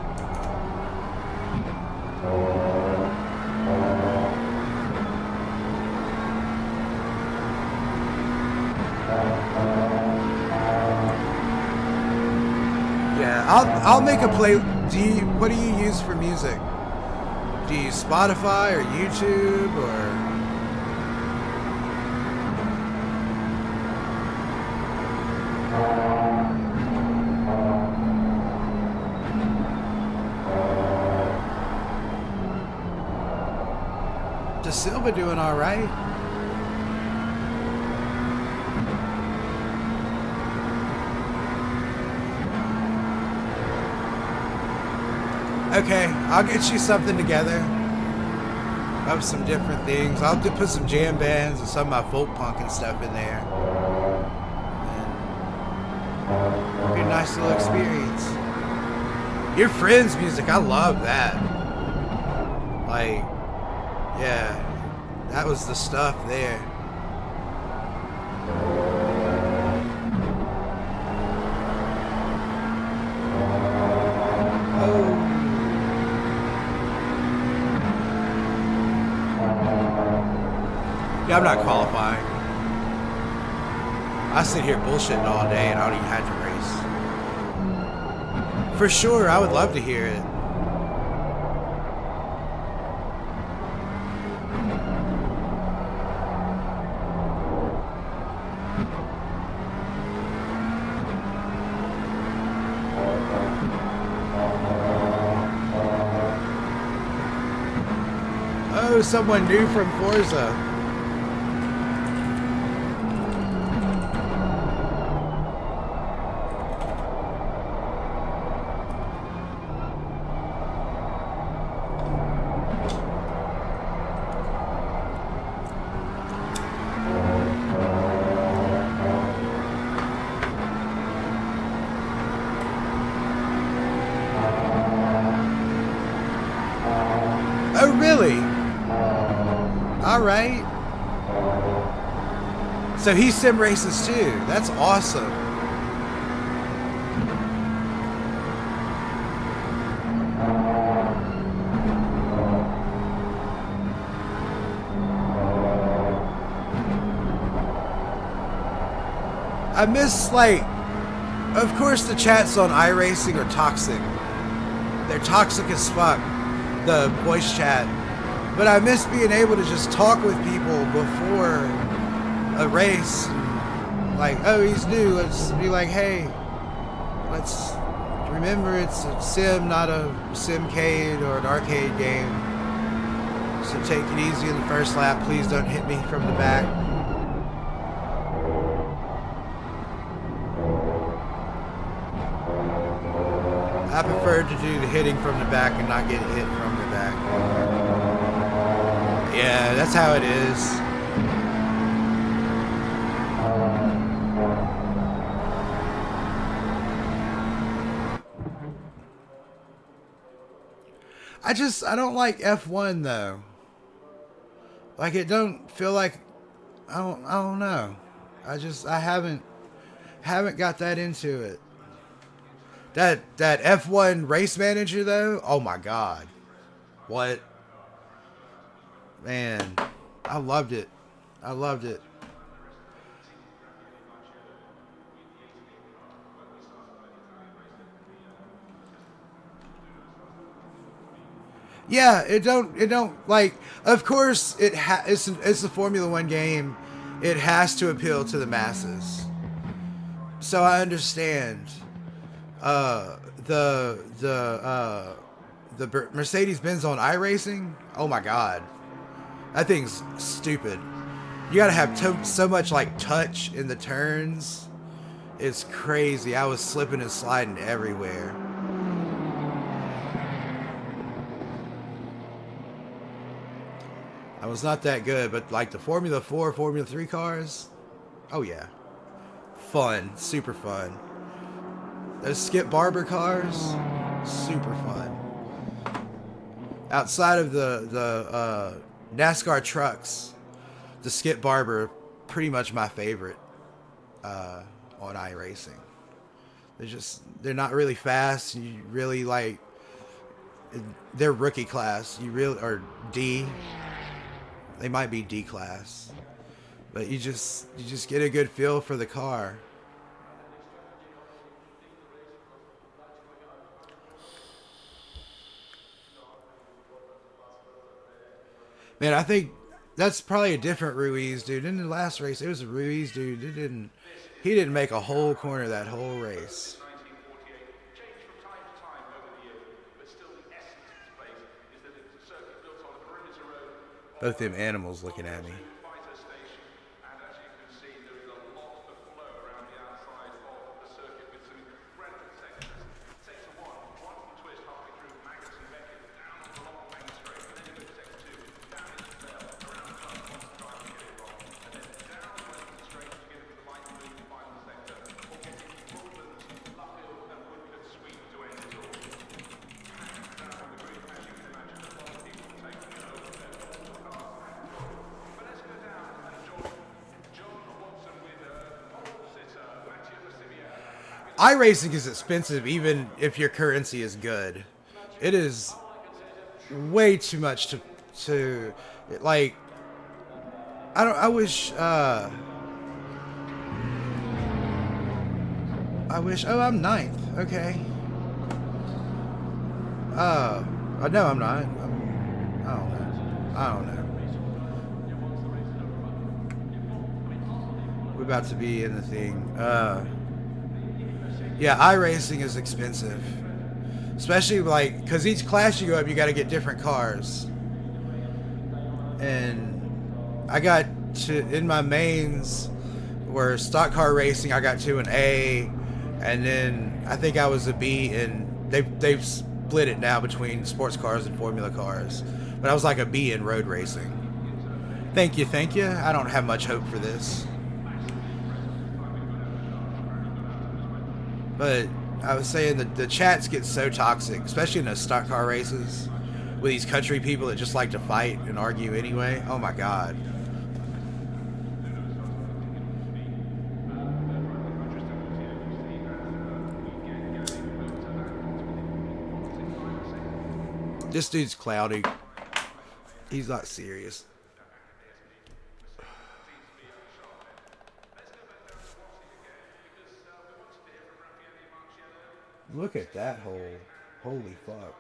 yeah, I'll make a play. What do you use for music? Do you use Spotify or YouTube or? Da Silva doing all right. Okay, I'll get you something together of some different things. I'll put some jam bands and some of my folk punk and stuff in there. And it'll be a nice little experience. Your friends' music, I love that. Like, yeah, that was the stuff there. Yeah, I'm not qualifying. I sit here bullshitting all day and I don't even have to race. For sure, I would love to hear it. Oh, someone new from Forza. Oh, really? All right. So he sim races too. That's awesome. I miss, like, of course the chats on iRacing are toxic. They're toxic as fuck, the voice chat. But I miss being able to just talk with people before a race. Like, oh, he's new. Let's be like, hey, let's remember it's a sim, not a simcade or an arcade game. So take it easy in the first lap. Please don't hit me from the back. I prefer to do the hitting from the back and not get hit from the back. Yeah, that's how it is. I don't like F1 though. Like, it don't feel like, I don't know. I haven't got that into it. That F1 race manager though, oh my god. What? Man, I loved it. I loved it. Yeah, it don't like, of course it's a Formula 1 game. It has to appeal to the masses. So I understand. The Mercedes-Benz on iRacing, oh my god. That thing's stupid. You gotta have so much like touch in the turns. It's crazy. I was slipping and sliding everywhere. I was not that good, but like the Formula 4, Formula 3 cars, oh yeah. Fun. Super fun. Those Skip Barber cars, super fun. Outside of the NASCAR trucks, the Skip Barber, pretty much my favorite on iRacing. They're not really fast. You really like, they're rookie class. You really, or D. They might be D class, but you just get a good feel for the car. Man, I think that's probably a different Ruiz dude. In the last race, it was a Ruiz dude. He didn't make a whole corner that whole race. Both them animals looking at me. iRacing is expensive even if your currency is good. It is way too much to like, I wish I wish. Oh, I'm ninth. Okay. No, I'm not. I don't know. I don't know. We're about to be in the thing. Yeah, iRacing is expensive. Especially, like, because each class you go up, you got to get different cars. And I got to, in my mains, where stock car racing, I got to an A. And then I think I was a B, and they've split it now between sports cars and formula cars. But I was like a B in road racing. Thank you, thank you. I don't have much hope for this. But I was saying that the chats get so toxic, especially in the stock car races, with these country people that just like to fight and argue anyway. Oh my god. This dude's cloudy. He's not serious. Look at that hole. Holy fuck.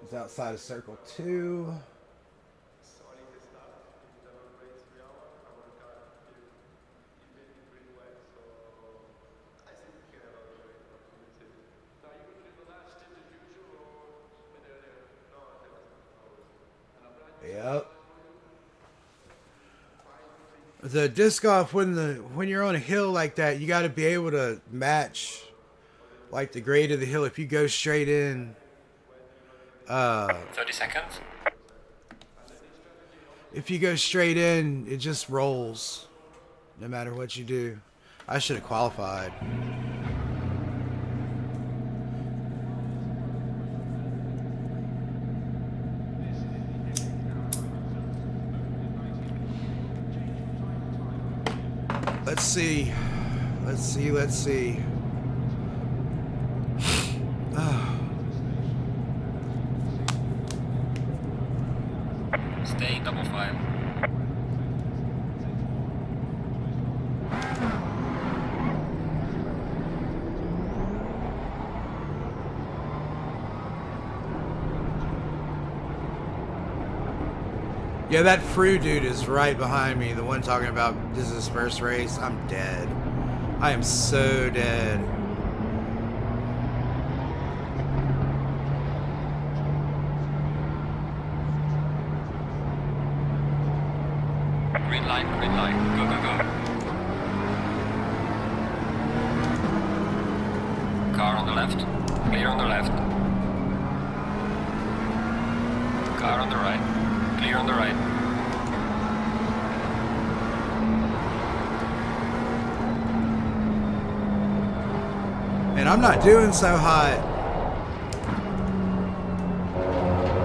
It's outside of circle 2. Yep. The disc golf, when you're on a hill like that, you got to be able to match like the grade of the hill. If you go straight in, 30 seconds. If you go straight in, it just rolls, no matter what you do. I should have qualified. Let's see. Let's see. Stay double file. Yeah, that Frew dude is right behind me. The one talking about this is his first race. I'm dead. I am so dead. Green line, go, go, go. Car on the left, clear on the left. Car on the right, clear on the right. And I'm not doing so hot.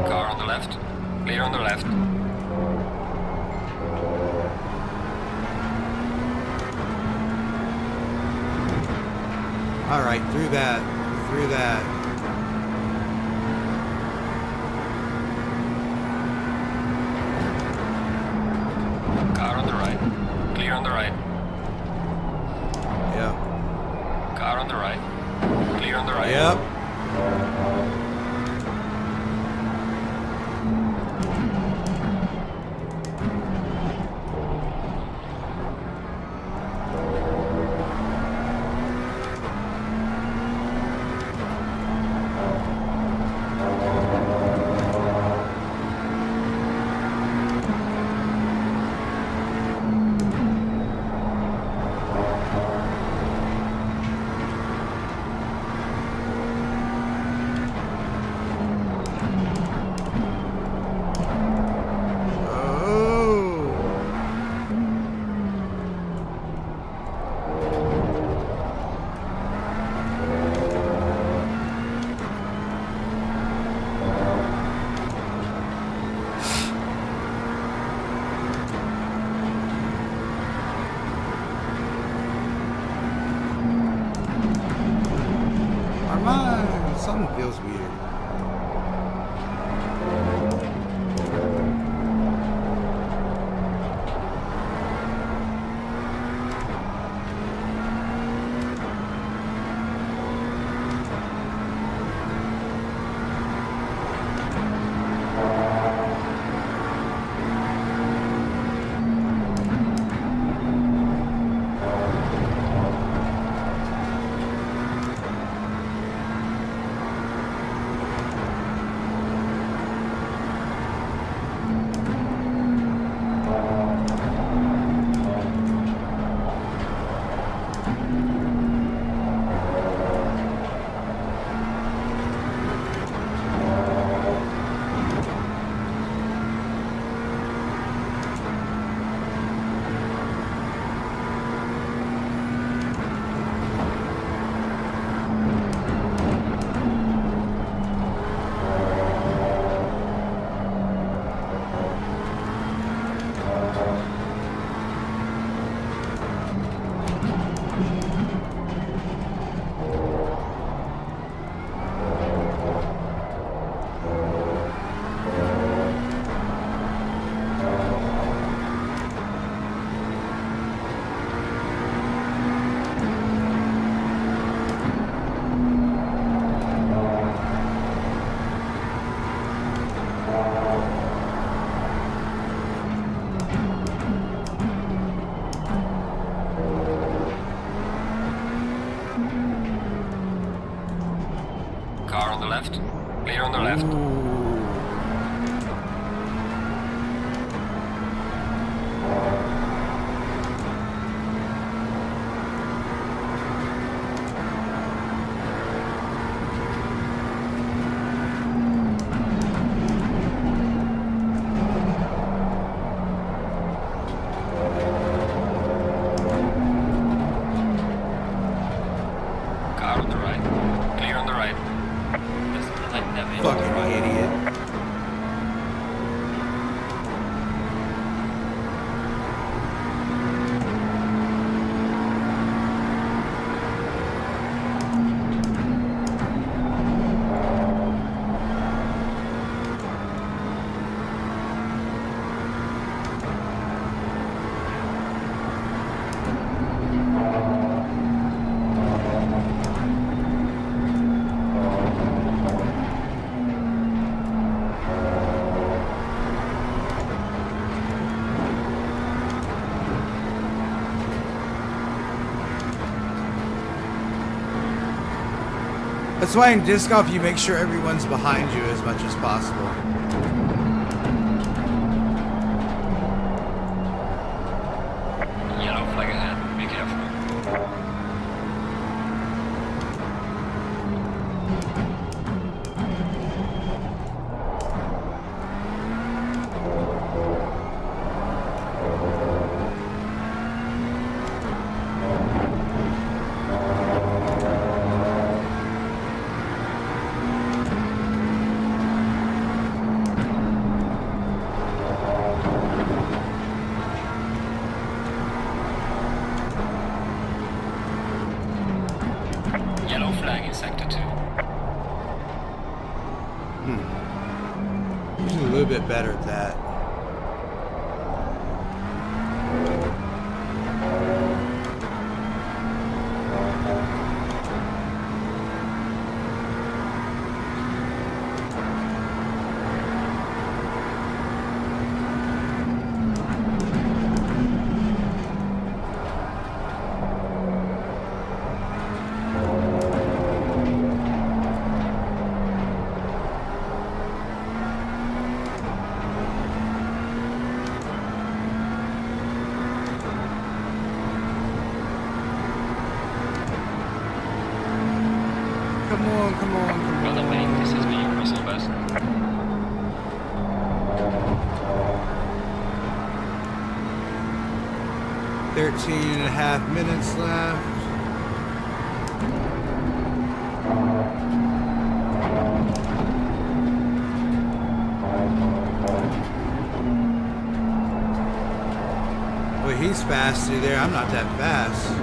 Car on the left, clear on the left. All right, through that. Car on the right, clear on the right. Yep. Car on the right, clear on the right. Yep. left. Car on the right. Clear on the right. There's light damage on the Fucking right. idiot. That's why in disc golf you make sure everyone's behind you as much as possible. Yellow flag ahead. Be careful. Yellow flag in sector 2. He's a little bit better at that. Come on, come on, come Well done, on. mate. This has been your personal best. 13.5 minutes left. Well, he's fast through there. I'm not that fast.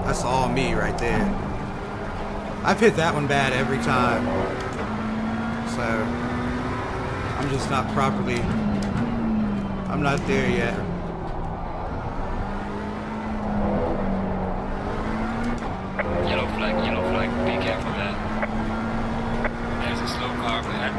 That's all me right there. I've hit that one bad every time. So, I'm just not properly... I'm not there yet. Yellow flag, be careful there. There's a slow car ahead.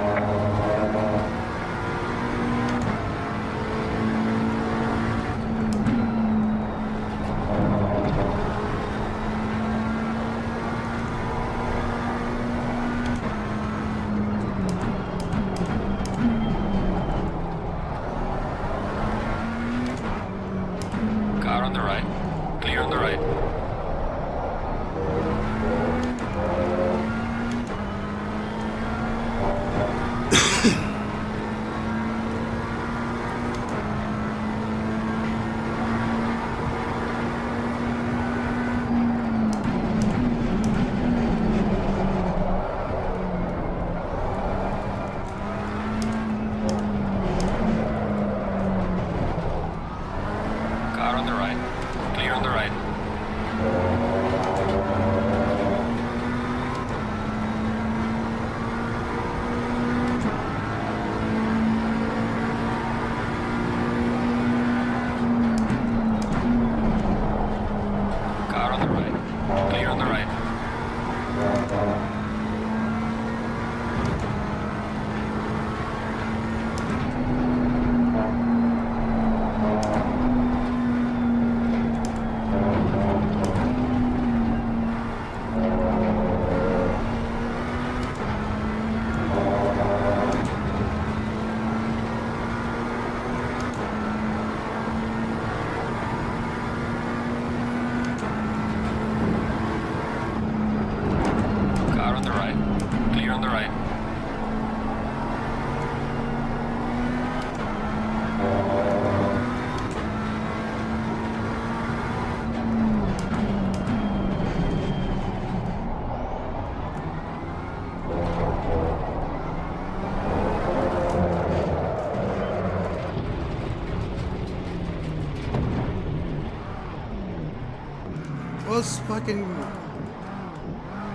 almost fucking...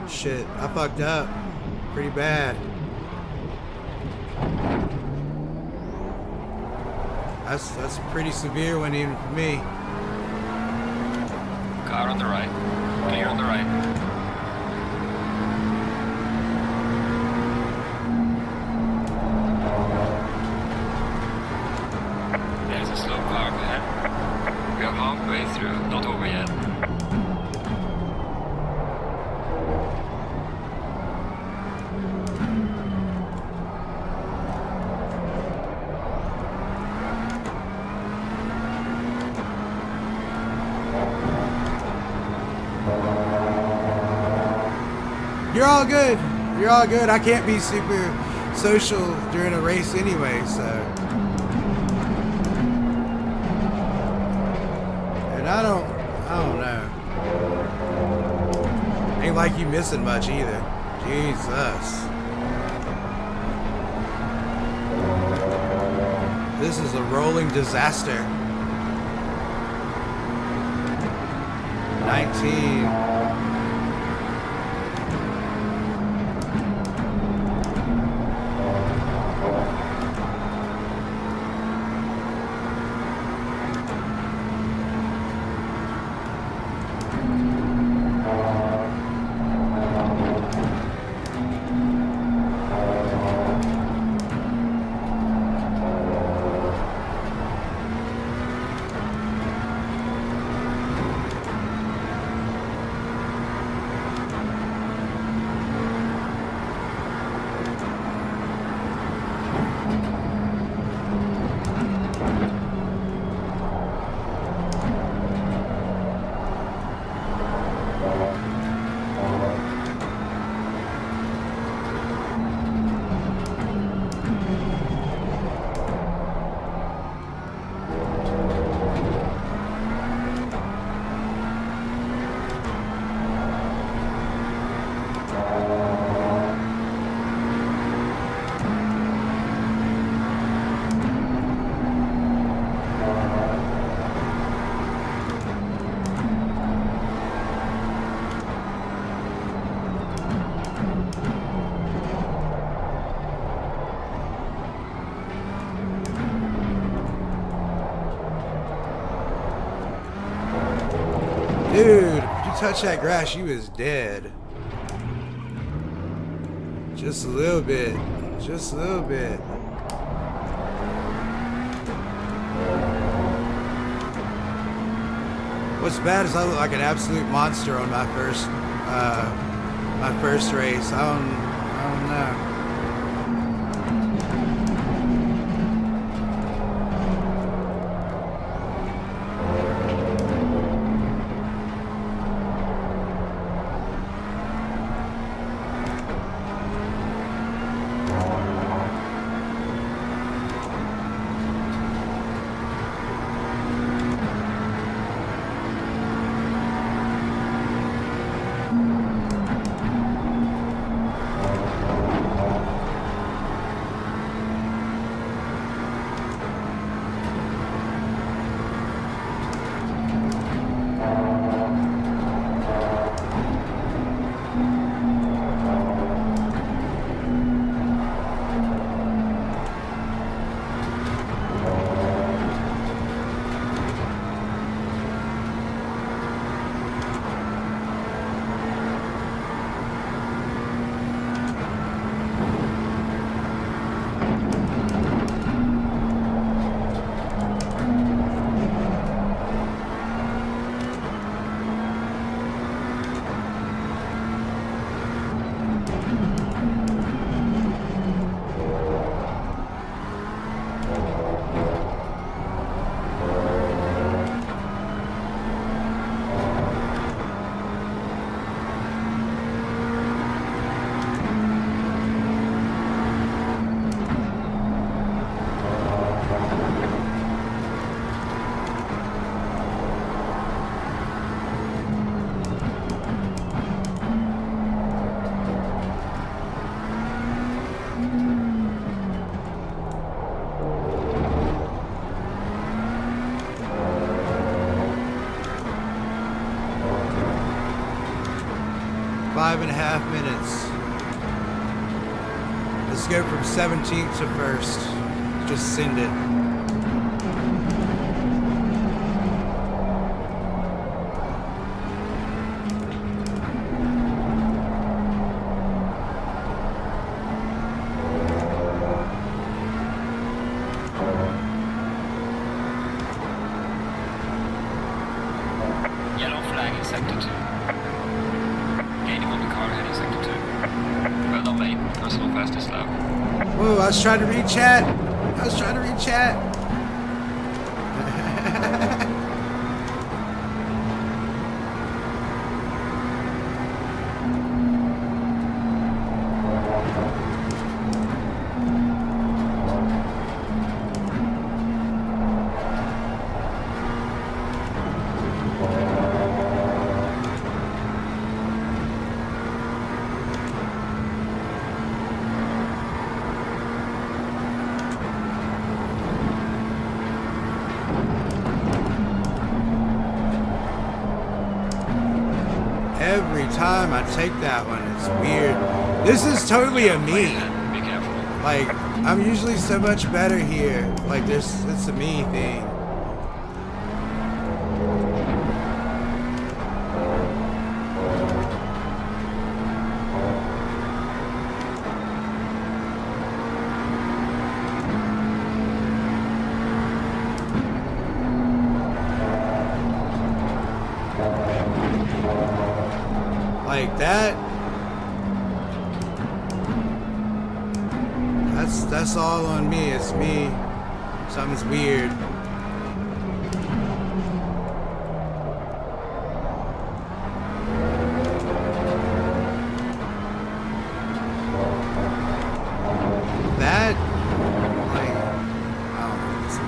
Shit, I fucked up. Pretty bad. That's a pretty severe one even for me. Car on the right. Clear on the right. There's a slow car up ahead. We are halfway through, not over yet. You're all good. You're all good. I can't be super social during a race anyway, so. And I don't know. Ain't like you missing much either. Jesus. This is a rolling disaster. 19. Dude, if you touch that grass, you is dead. Just a little bit. Just a little bit. What's bad is I look like an absolute monster on my first race. I don't know. 17th to 1st. Just send it. Yellow flag in sector 2. Gaining on the car heading sector 2. Well done, mate. Personal fastest lap. Whoa, I was trying to read chat. Every time I take that one, it's weird. This is totally a me. Be careful. Like, I'm usually so much better here. Like, it's a me thing. Like that. That's all on me. It's me. Something's weird. That, like, I don't know. It's me.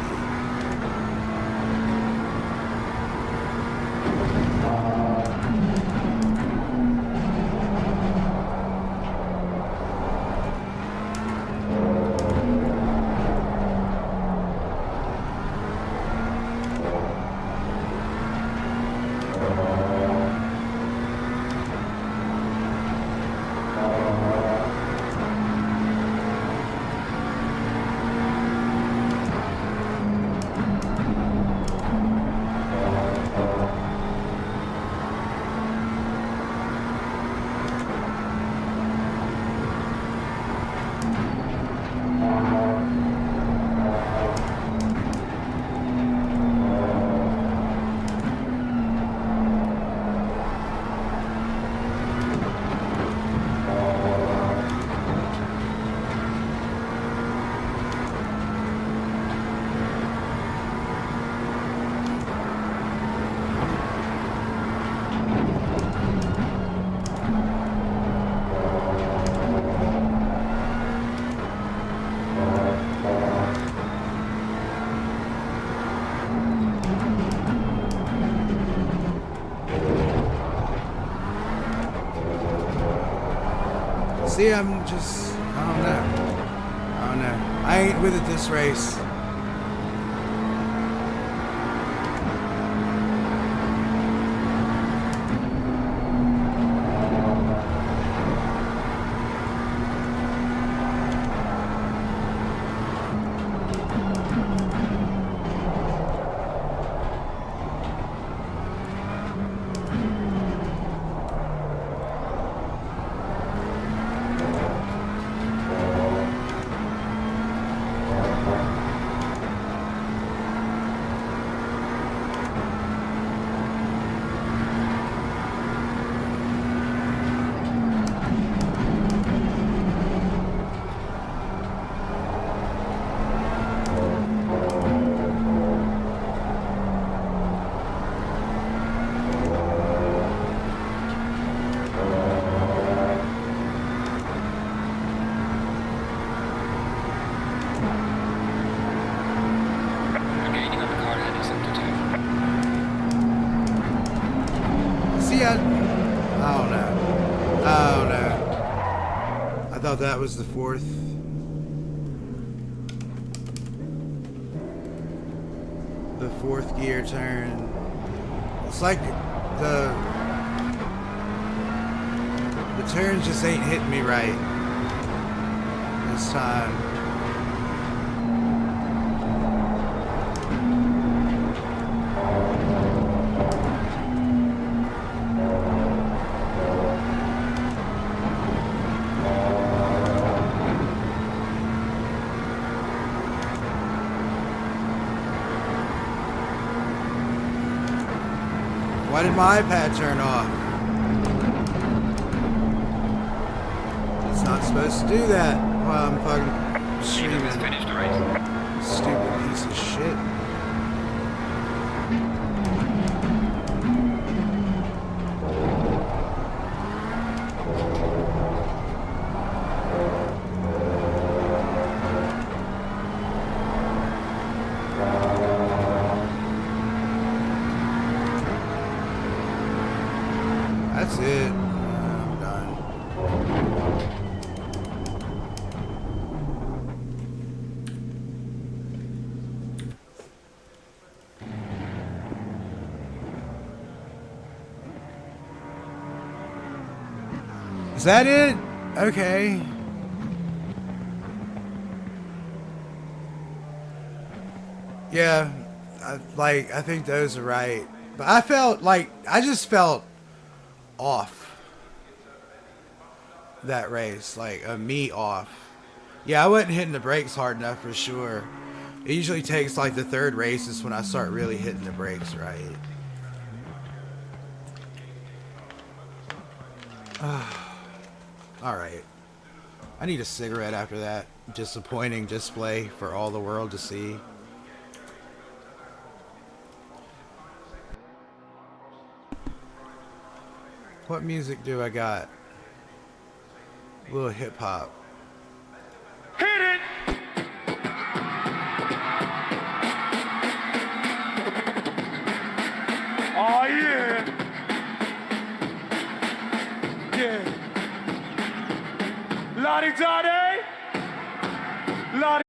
See, I'm just, I don't know. I ain't with it this race. That was the fourth. The fourth gear turn. It's like the turns just ain't hitting me right. this time. Why did my iPad turn off? It's not supposed to do that while I'm fucking streaming. It's finished the race. Stupid piece of shit. That's it. I'm done. Is that it? Okay. Yeah, I think those are right. But I just felt off that race, like me off. Yeah, I wasn't hitting the brakes hard enough for sure. It usually takes like the third races when I start really hitting the brakes right. Alright. I need a cigarette after that disappointing display for all the world to see. What music do I got? A little hip hop. Hit it! Oh yeah! Yeah. La-di-da-di! La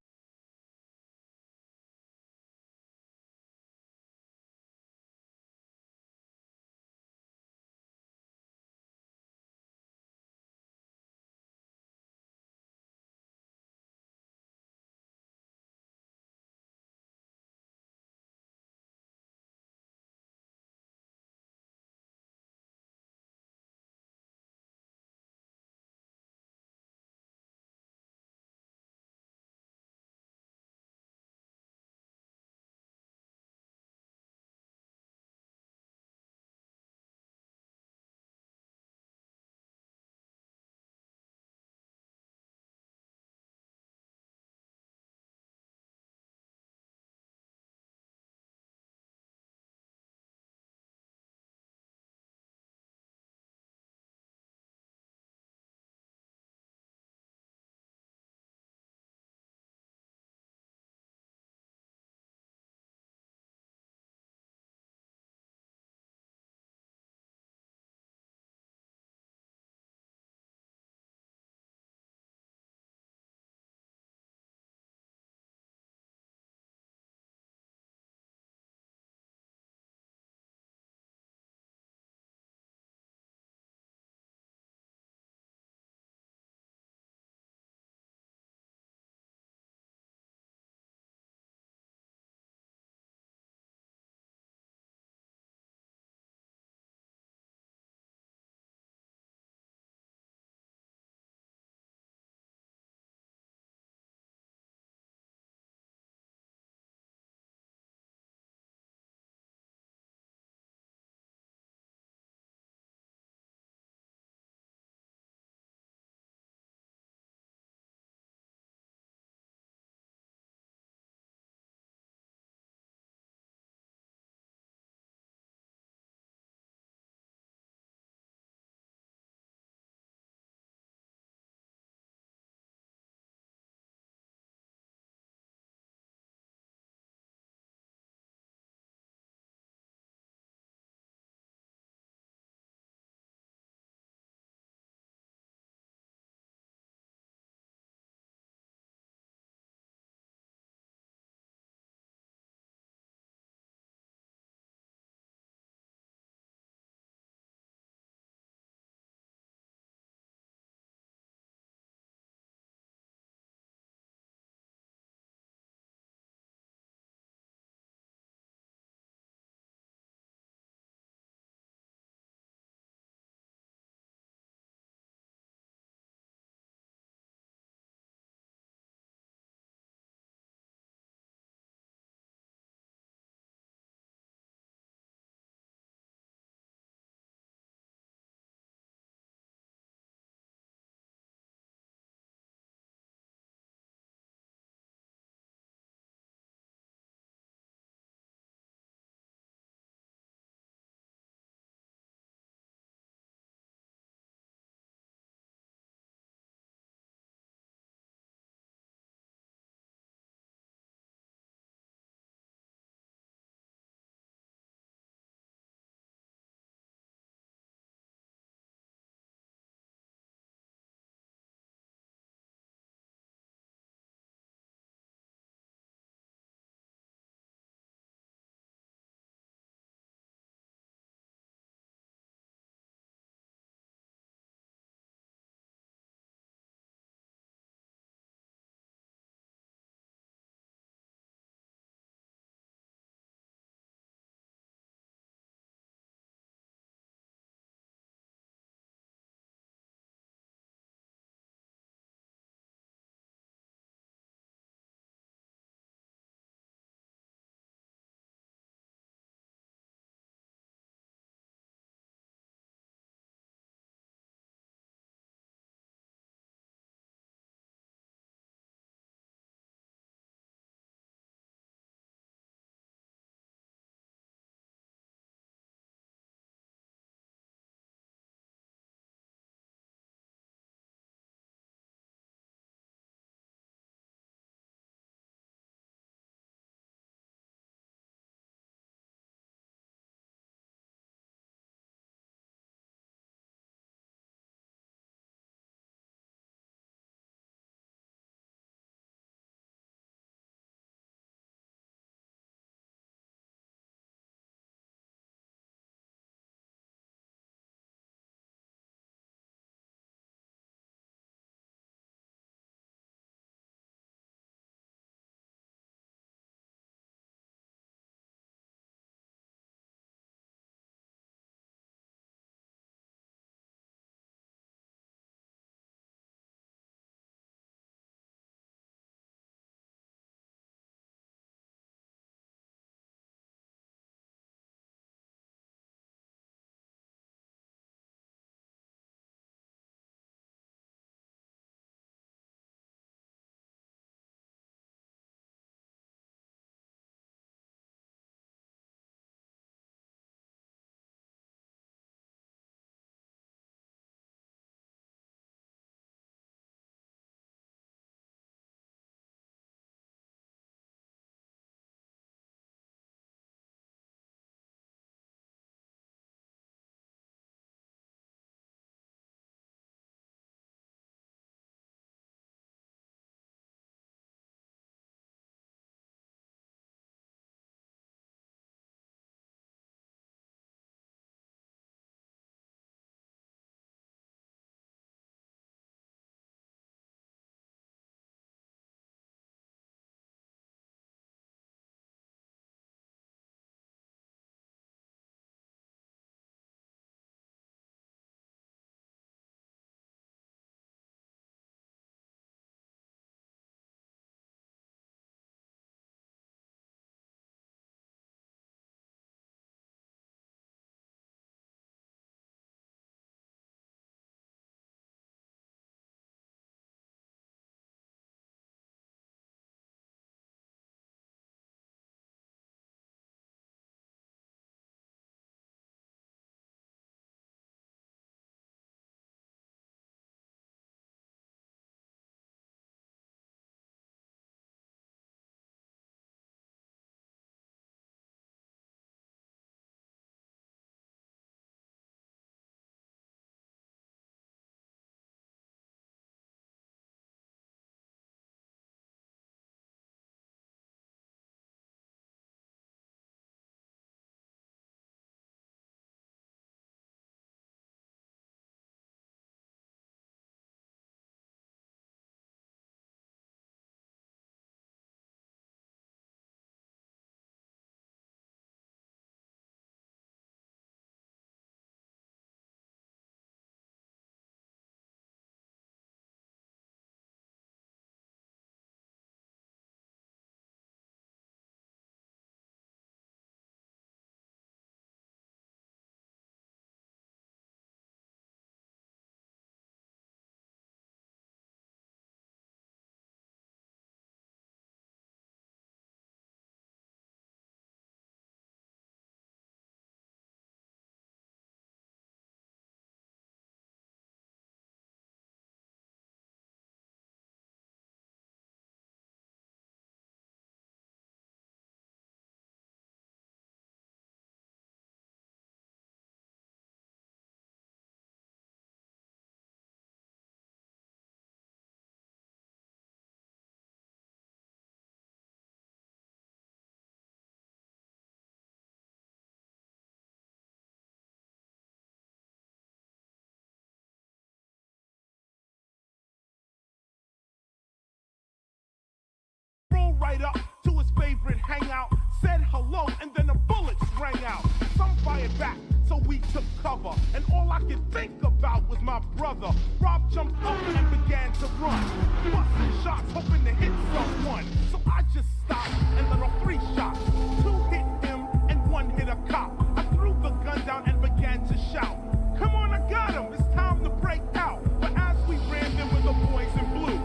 said hello, and then the bullets rang out. Some fired back, so we took cover. And all I could think about was my brother. Rob jumped up and began to run, busting shots, hoping to hit someone. So I just stopped and let off 3 shots. 2 hit him and 1 hit a cop. I threw the gun down and began to shout, "Come on, I got him, it's time to break out." But as we ran, there were the boys in blue,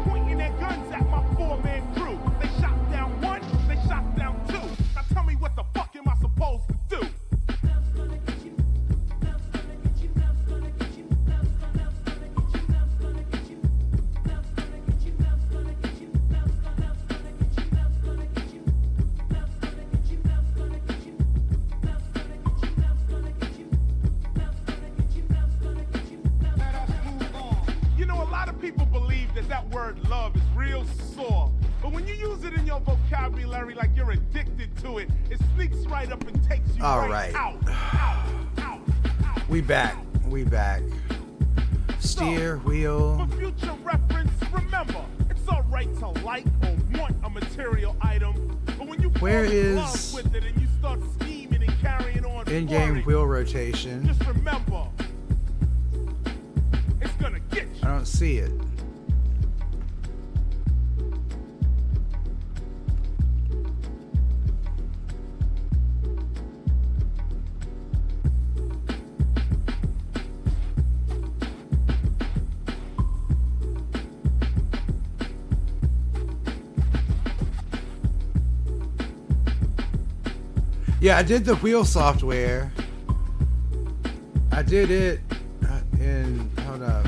pointing their guns at my 4-man crew. They shot down 1, they shot down 2. Now tell me, what the fuck am I supposed to do? You know, a lot of people believe that word love is real sore. But when you use it in your vocabulary like you're addicted to it, it sneaks right up and takes you All right right. out. We back. Steer, wheel. For future reference, remember, it's alright to like or want a material item, but when you Where fall in is love with it and you start scheming and carrying on for In-game it, wheel rotation. just remember, it's gonna get you. I don't see it. Yeah, I did the wheel software. I did it in, hold up.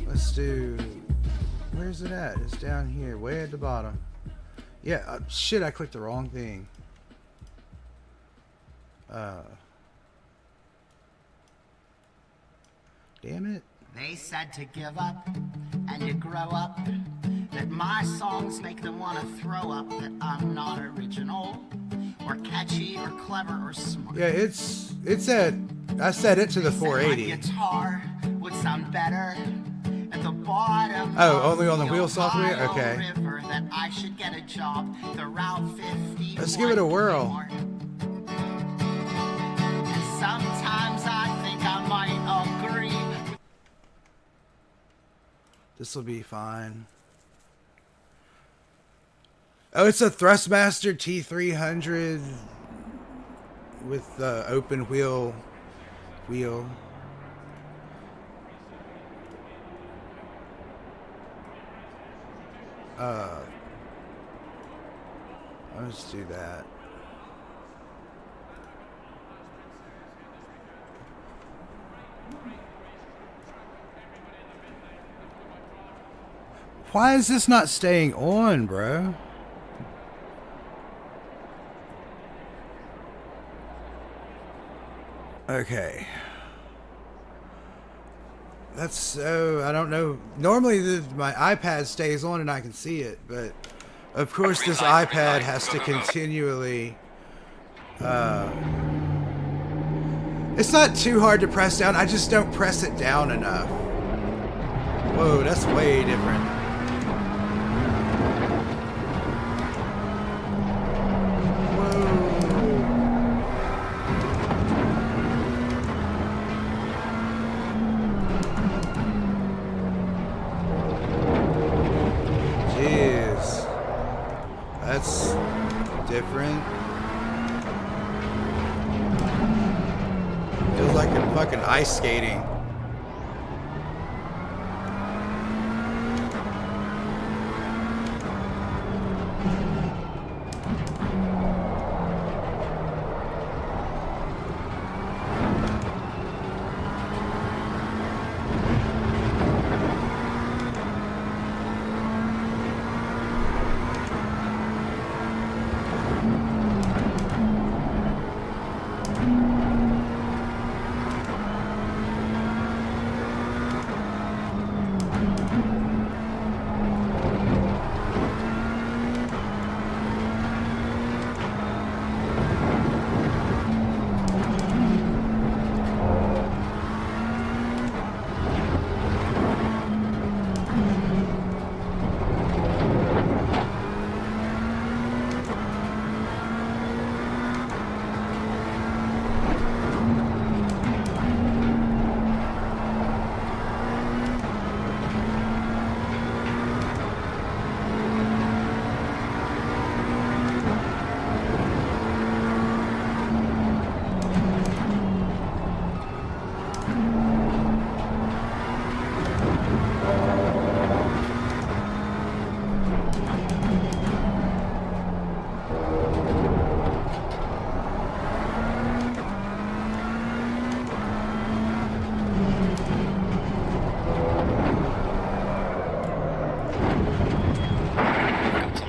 Let's do, where's it at? It's down here, way at the bottom. Yeah, shit, I clicked the wrong thing. Damn it. They said to give up and to grow up, that my songs make them want to throw up, that I'm not original or catchy or clever or smart. Yeah, it's at, I set it to the They said my 480. guitar would sound better at the bottom. Oh, of only on the wheel Ohio software? Okay. River, that I should get a job, the Route 50. Let's give it a whirl. And sometimes I think I might agree. This will be fine. Oh, it's a Thrustmaster T300 with the open wheel. Let's do that. Why is this not staying on, bro? Okay. That's so, I don't know. Normally my iPad stays on and I can see it, but of course this iPad has to continually... it's not too hard to press down, I just don't press it down enough. Whoa, that's way different. Jeez. That's different. Feels like I'm fucking ice skating.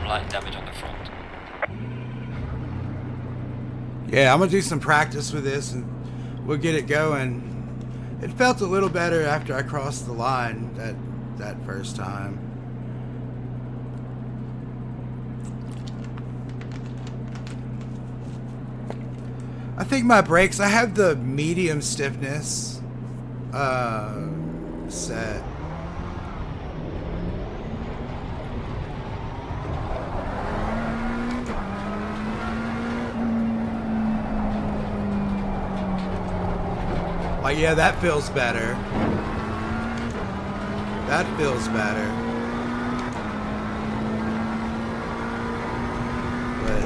light damage on the front. Yeah, I'm gonna do some practice with this and we'll get it going. It felt a little better after I crossed the line that first time. I think my brakes, I have the medium stiffness set. Like, yeah, that feels better. That feels better. But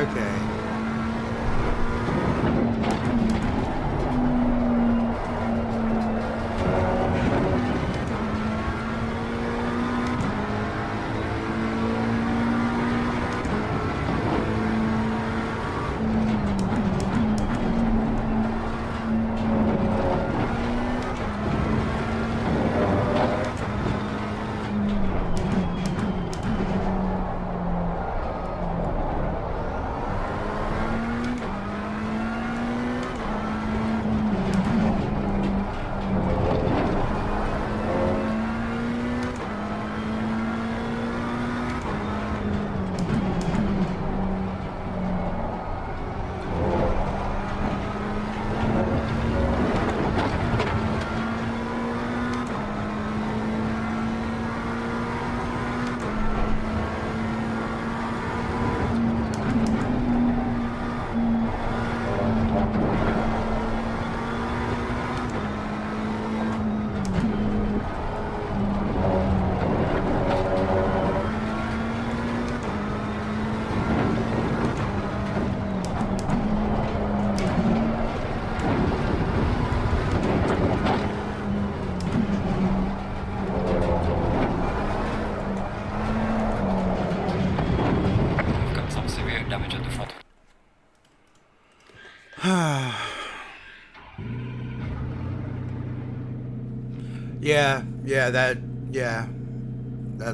okay.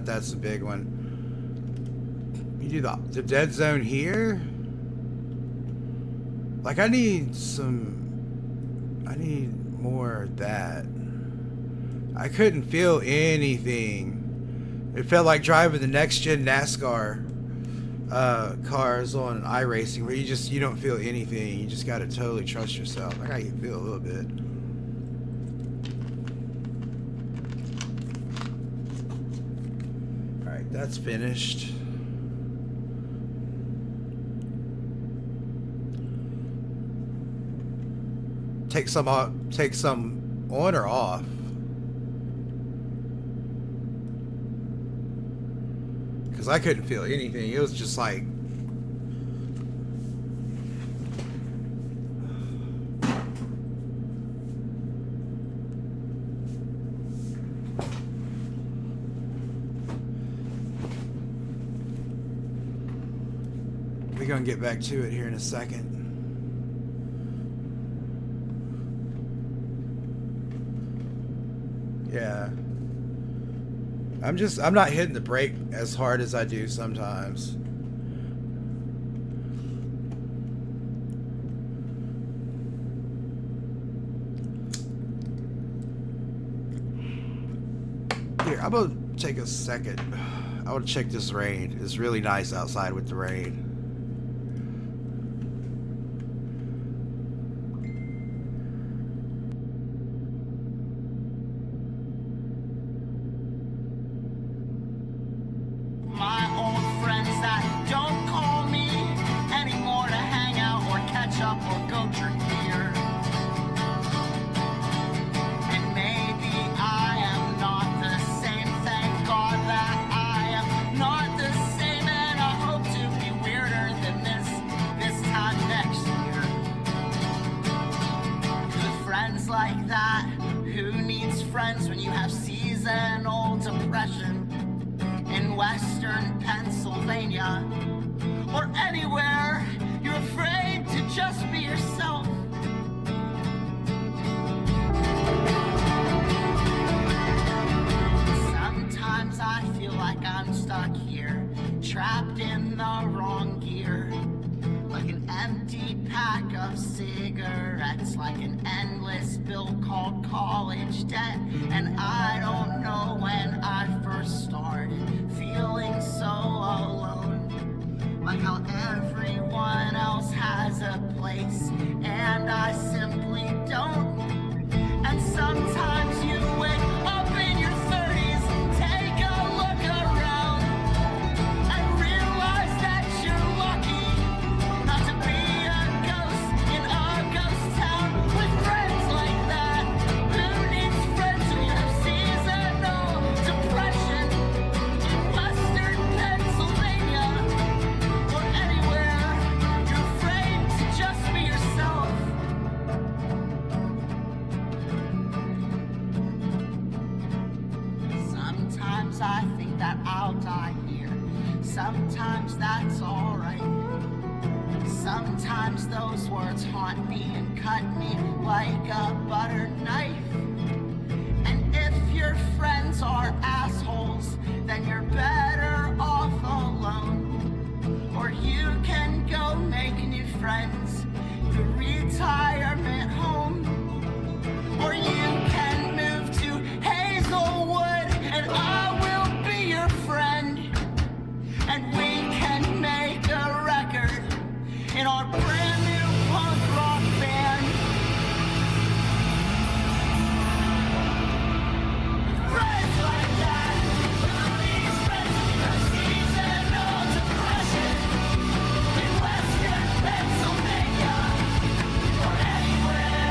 That's the big one. You do the dead zone here? Like, I need more of that. I couldn't feel anything. It felt like driving the next gen NASCAR cars on iRacing, where you don't feel anything. You just gotta totally trust yourself. I gotta feel a little bit. Alright, Alright, that's finished. Take some on or off. Because I couldn't feel anything. It was just like... We're gonna get back to it here in a second. Yeah. I'm not hitting the brake as hard as I do sometimes. Here, I'm gonna take a second. I want to check this rain. It's really nice outside with the rain. My old friends that don't call me anymore to hang out or catch up or go drink beer. And maybe I am not the same, thank God that I am not the same, and I hope to be weirder than this time next year. With friends like that, who needs friends when you have seasonal depression? In Western Pennsylvania or anywhere, you're afraid to just be yourself. Sometimes I feel like I'm stuck here, trapped in the wrong gear, like an empty pack of cigarettes, like an endless bill called college debt. And I don't know when I first started feeling so alone, like how everyone else has a place and I simply don't. And sometimes you wake up in your 30s, take a look around and realize that you're lucky not to be a ghost in a ghost town with friends like that. Who needs friends when you have seasonal depression in Western Pennsylvania or anywhere? You're afraid to just be yourself. Sometimes I think that I'll die here. Sometimes that's alright. Sometimes those words haunt me and cut me like a butter knife. And if your friends are assholes, then you're better off alone. Or you can go make new friends, the retirement home. Or you can move to Hazelwood and I will be your friend. And we can make a record in our brand new punk rock band. Friends like that, who needs friends because seasonal depression in Western Pennsylvania or anywhere.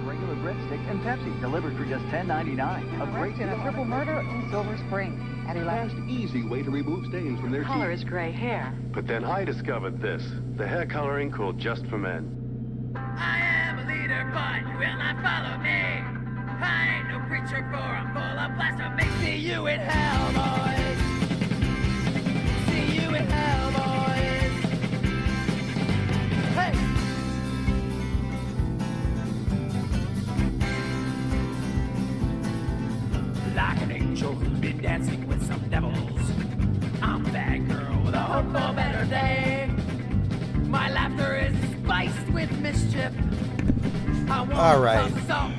Regular breadstick and Pepsi delivered for just $10.99. A great in a triple murder in Silver Spring. Eddie Fast, easy way to remove stains from their color teeth. is gray hair. But then I discovered this, the hair coloring called Just for Men. I am a leader, but you will not follow me. I ain't no preacher, for I'm full of blasphemy. See you in hell, boys. See you in hell, boys. Hey! Like an angel who's been dancing with some devils. I'm that girl with a hope for a better day. My laughter is spiced with mischief. I want All right. some salt.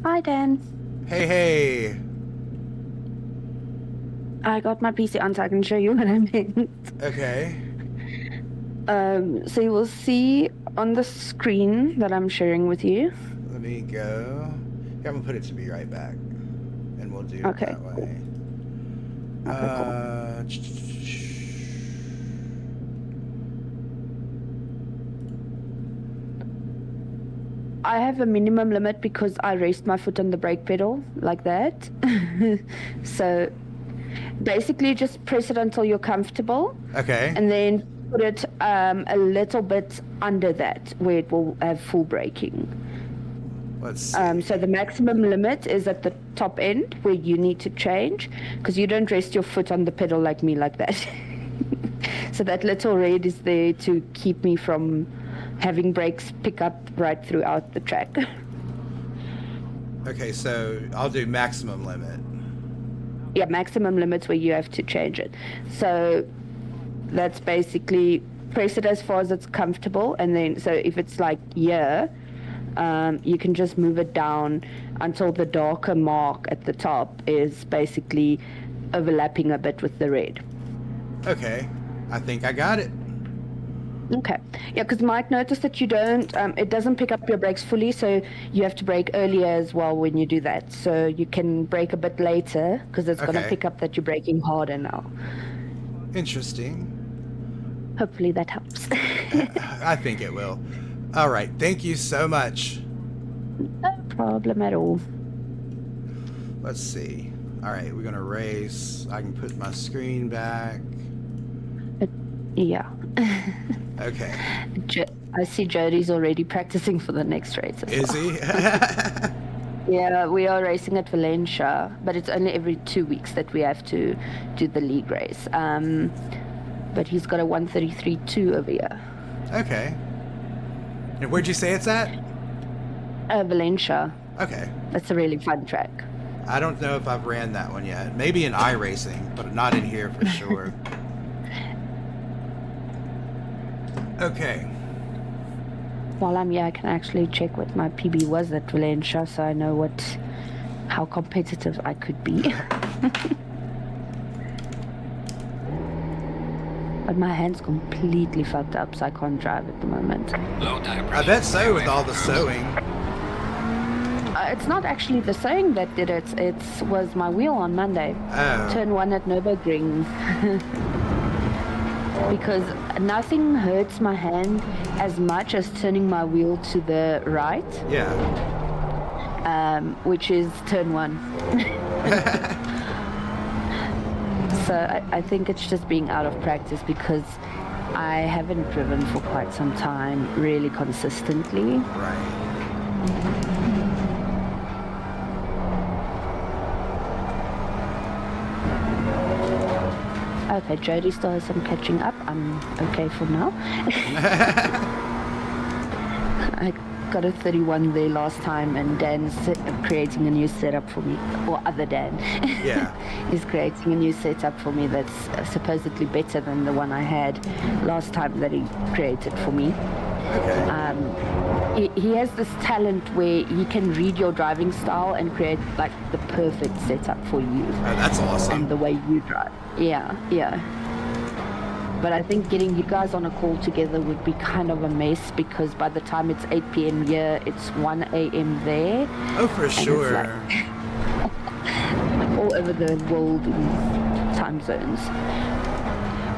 Hi, Dan. Hey. I got my PC on so I can show you what I meant. Okay. So you will see on the screen that I'm sharing with you. Let me go. Yeah, I'm gonna put it to be right back, and we'll do it Okay, that way. I have a minimum limit because I rest my foot on the brake pedal like that. So basically just press it until you're comfortable. Okay. And then put it a little bit under that where it will have full braking. Let's see. So the maximum limit is at the top end where you need to change, because you don't rest your foot on the pedal like me like that. So that little red is there to keep me from having brakes pick up right throughout the track. Okay, so I'll do maximum limit. Yeah, maximum limits where you have to change it. So that's basically press it as far as it's comfortable, and then so if it's like here, you can just move it down until the darker mark at the top is basically overlapping a bit with the red. Okay, I think I got it. Okay. Yeah, because you might notice that you don't, it doesn't pick up your brakes fully, so you have to brake earlier as well when you do that. So you can brake a bit later, because it's going to pick up that you're braking harder now. Interesting. Hopefully that helps. I think it will. All right, thank you so much. No problem at all. Let's see. All right, we're going to race. I can put my screen back. Yeah. Okay. I see Jody's already practicing for the next race. Is he? Yeah, we are racing at Valencia, but it's only every 2 weeks that we have to do the league race. But he's got a 1:33.2 over here. Okay. And where'd you say it's at? Valencia. Okay. That's a really fun track. I don't know if I've ran that one yet. Maybe in iRacing, but not in here for sure. Okay. While I'm here, I can actually check what my PB was at Valencia, so I know how competitive I could be. But my hand's completely fucked up, so I can't drive at the moment. I bet so, with all the sewing. It's not actually the sewing that did it. It was my wheel on Monday. Oh. Turn 1 at Nürburgring. Because nothing hurts my hand as much as turning my wheel to the right. Yeah. Which is turn 1. So I think it's just being out of practice, because I haven't driven for quite some time really consistently. Right. Okay, Jody still has some catching up. I'm okay for now. I got a 31 there last time, and Dan's creating a new setup for me. Or other Dan. Yeah. He's creating a new setup for me that's supposedly better than the one I had last time that he created for me. Okay. He has this talent where he can read your driving style and create like the perfect setup for you. Oh, that's awesome. And the way you drive. Yeah. But I think getting you guys on a call together would be kind of a mess, because by the time it's 8 p.m. here, it's 1 a.m. there. Oh, for sure. Like all over the world in time zones.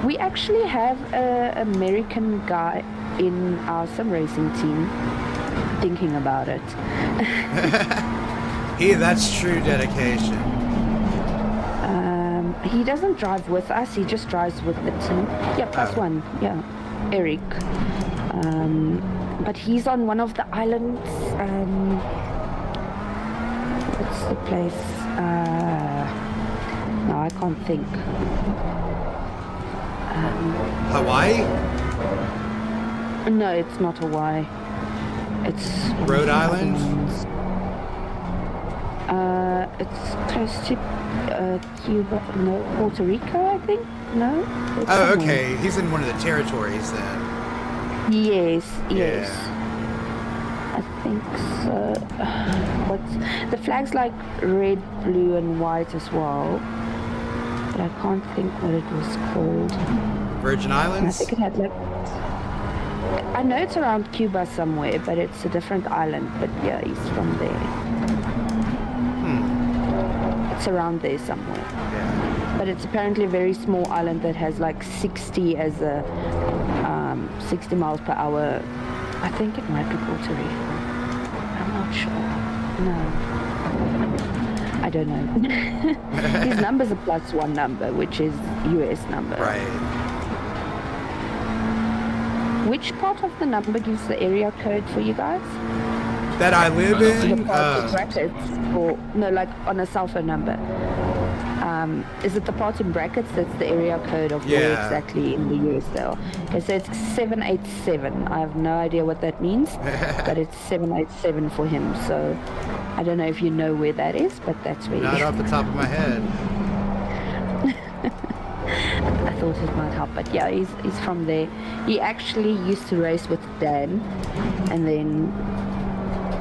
We actually have an American guy in our sim racing team, thinking about it. That's true dedication. He doesn't drive with us, he just drives with the team. Yeah, +1, yeah. Eric. But he's on one of the islands. What's the place? No, I can't think. Hawaii? No, it's not Hawaii. It's Rhode Island? It's close to Cuba. No, Puerto Rico, I think. No. Oh, okay. He's in one of the territories then. Yes. Yeah. I think so. The flag's like red, blue, and white as well. But I can't think what it was called. Virgin Islands? I think it had like. I know it's around Cuba somewhere, but it's a different island. But yeah, he's from there. It's around there somewhere. Yeah. But it's apparently a very small island that has like 60 as a 60 miles per hour. I think it might be Puerto Rico. I'm not sure. No. I don't know. His number's a +1 number, which is US number. Right. Which part of the number gives the area code for you guys? That I live The in. part in brackets, or no, like on a cell phone number. Is it the part in brackets that's the area code of where Yeah. exactly in the US they are? Okay, so it's 787. I have no idea what that means, but it's 787 for him. So I don't know if you know where that is, but that's where. Not off the top of my head. I thought it might help, but yeah, he's from there. He actually used to race with Dan, and then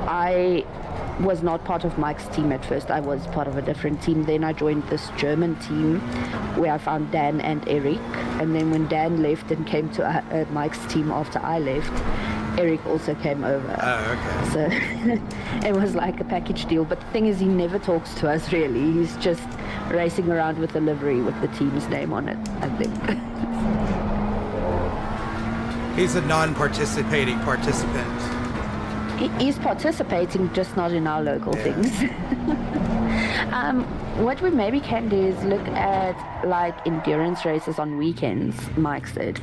I was not part of Mike's team at first. I was part of a different team. Then I joined this German team where I found Dan and Eric. And then when Dan left and came to Mike's team after I left, Eric also came over. Oh, okay. So it was like a package deal. But the thing is, he never talks to us really. He's just racing around with a livery with the team's name on it, I think. He's a non-participating participant. He's participating, just not in our local things. What we maybe can do is look at like endurance races on weekends, Mike said.